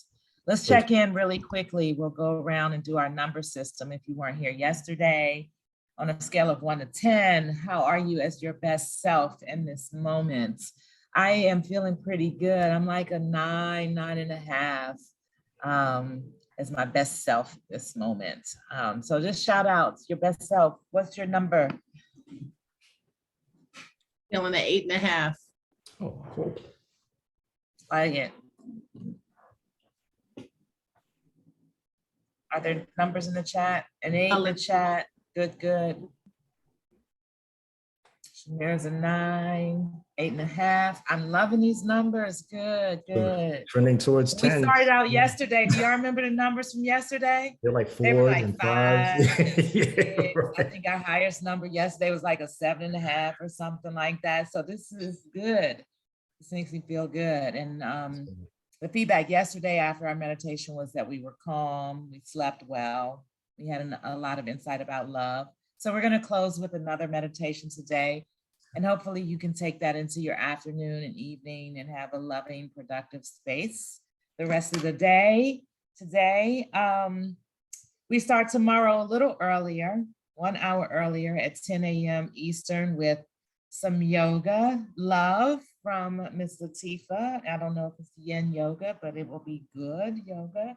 Let's check in really quickly. We'll go around and do our number system. If you weren't here yesterday, on a scale of 1 to 10, how are you as your best self in this moment? I am feeling pretty good. I'm like a 9, 9.5 as my best self this moment. So just shout out your best self. What's your number? Feeling at 8.5. Oh, cool. Like it. Are there numbers in the chat? An 8 in the chat. Good, good. There's a 9, 8.5. I'm loving these numbers. Good, good. Trending towards 10. We started out yesterday. Do y'all remember the numbers from yesterday? They're like 4s They were like and 5. 5s. Yeah, I right. think our highest number yesterday was like a 7.5 or something like that. So this is good. This makes me feel good. And the feedback yesterday after our meditation was that we were calm, we slept well, we had a lot of insight about love. So we're going to close with another meditation today. And hopefully you can take that into your afternoon and evening and have a loving, productive space the rest of the day. Today, we start tomorrow a little earlier, 1 hour earlier at 10 a.m. Eastern with some yoga, love from Miss Latifa. I don't know if it's yin yoga, but it will be good yoga.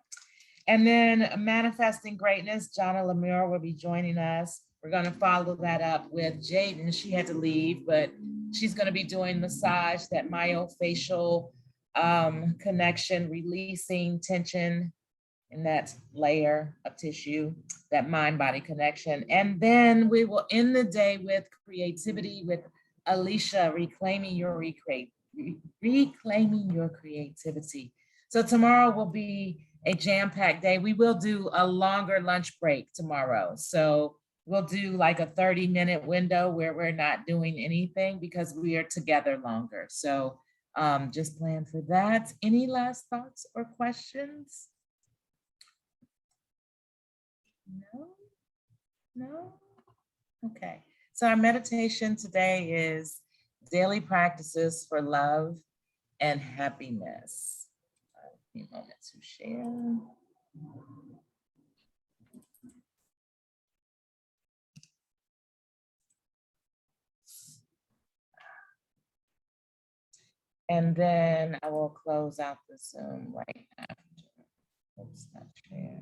And then manifesting greatness, Jonna Lemire will be joining us. We're going to follow that up with Jaden. She had to leave, but she's going to be doing massage, that myofascial connection, releasing tension in that layer of tissue, that mind-body connection. And then we will end the day with creativity with Alicia, reclaiming your creativity. So tomorrow will be a jam-packed day. We will do a longer lunch break tomorrow. So we'll do like a 30-minute window where we're not doing anything because we are together longer. So just plan for that. Any last thoughts or questions? No? Okay. So our meditation today is daily practices for love and happiness. A few moments to share. And then I will close out the Zoom right after. Oops, not share.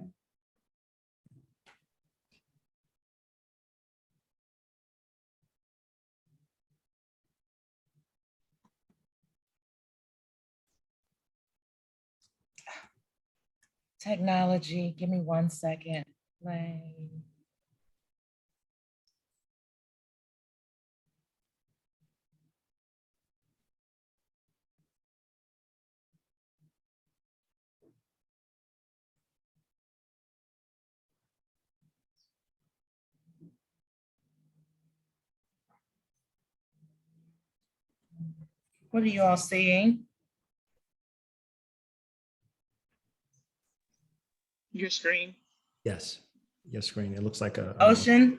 Technology, give me 1 second. Play. What are you all seeing? Your screen. Yes. Your screen. It looks like Ocean?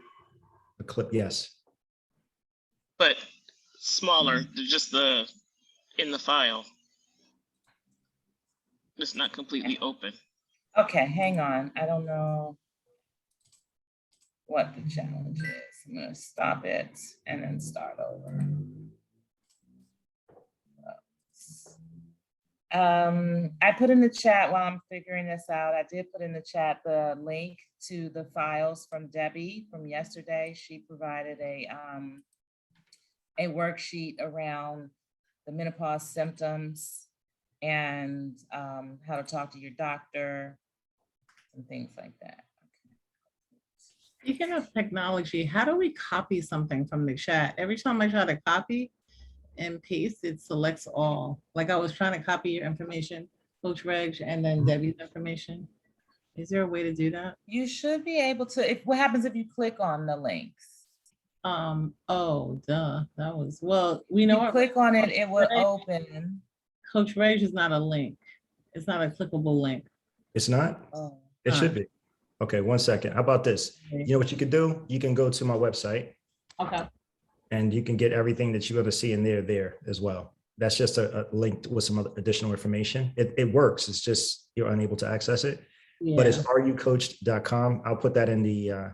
A clip. Yes. But smaller, just in the file. It's not completely open. Okay, hang on. I don't know what the challenge is. I'm gonna stop it and then start over. I put in the chat while I'm figuring this out. I did put in the chat the link to the files from Debbie from yesterday. She provided a worksheet around the menopause symptoms and how to talk to your doctor and things like that. Speaking of technology, how do we copy something from the chat? Every time I try to copy and paste, it selects all. Like I was trying to copy your information, Coach Reg, and then Debbie's information. Is there a way to do that? You should be able to. What happens if you click on the links? Oh, duh. That was, well, we know. You click on it, it will open. Coach Reg is not a link. It's not a clickable link. It's not? Oh. It should be. Okay, 1 second. How about this? You know what you could do? You can go to my website. Okay. And you can get everything that you're going to see in there as well. That's just a link with some other additional information. It works. It's just you're unable to access it. Yeah. But it's areyocoached.com. I'll put that in the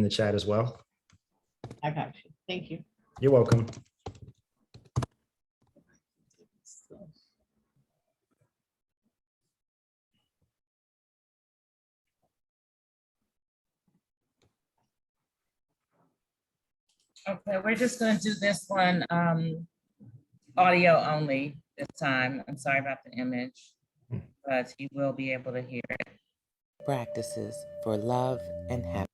chat as well. I got you. Thank you. You're welcome. Okay, we're just going to do this one audio only this time. I'm sorry about the image, but you will be able to hear it. Practices for love and happiness.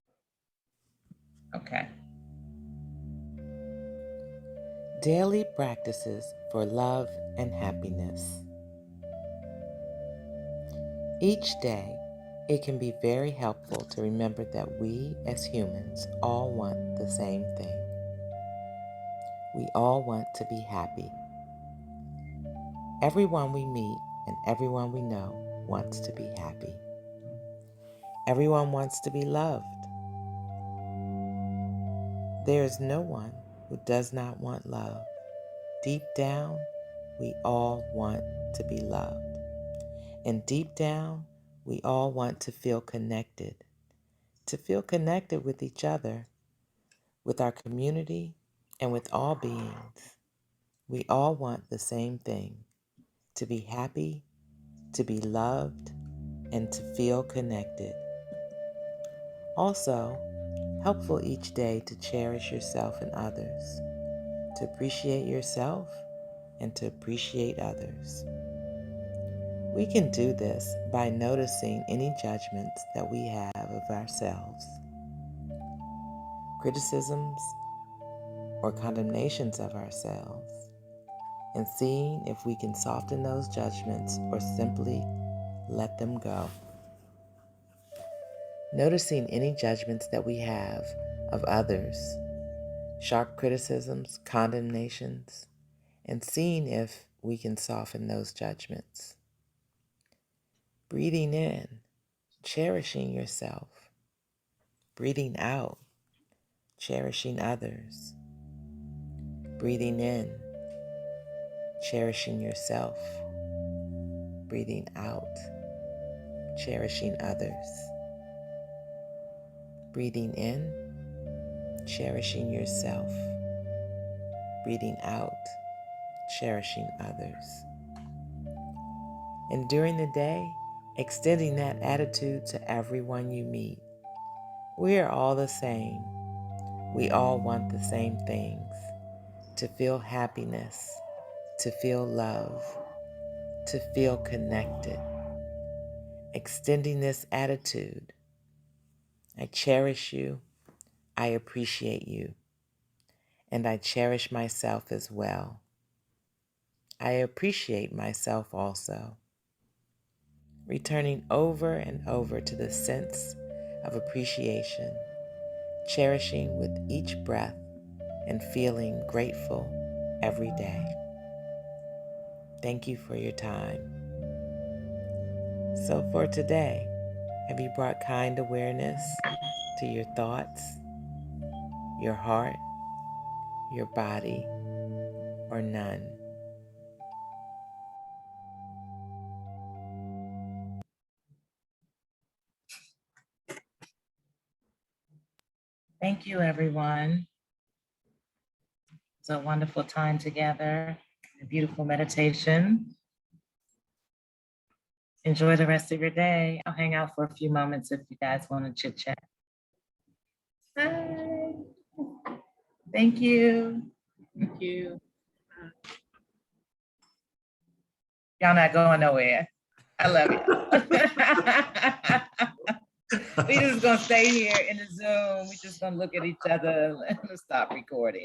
Okay. Daily practices for love and happiness. Each day, it can be very helpful to remember that we as humans all want the same thing. We all want to be happy. Everyone we meet and everyone we know wants to be happy. Everyone wants to be loved. There is no one who does not want love. Deep down, we all want to be loved. And deep down, we all want to feel connected with each other, with our community, and with all beings. We all want the same thing, to be happy, to be loved, and to feel connected. Also, helpful each day to cherish yourself and others, to appreciate yourself and to appreciate others. We can do this by noticing any judgments that we have of ourselves, criticisms or condemnations of ourselves, and seeing if we can soften those judgments or simply let them go. Noticing any judgments that we have of others, sharp criticisms, condemnations, and seeing if we can soften those judgments. Breathing in, cherishing yourself. Breathing out, cherishing others. Breathing in, cherishing yourself. Breathing out, cherishing others. Breathing in, cherishing yourself. Breathing out, cherishing others. And during the day, extending that attitude to everyone you meet. We are all the same. We all want the same things: to feel happiness, to feel love, to feel connected. Extending this attitude, I cherish you, I appreciate you, and I cherish myself as well. I appreciate myself also. Returning over and over to the sense of appreciation, cherishing with each breath and feeling grateful every day. Thank you for your time. So for today, have you brought kind awareness to your thoughts, your heart, your body, or none? Thank you, everyone. It's a wonderful time together, a beautiful meditation. Enjoy the rest of your day. I'll hang out for a few moments if you guys want to chit chat. Bye. Thank you. Thank you. Y'all not going nowhere. I love you. We just gonna stay here in the Zoom. We just gonna look at each other and stop recording.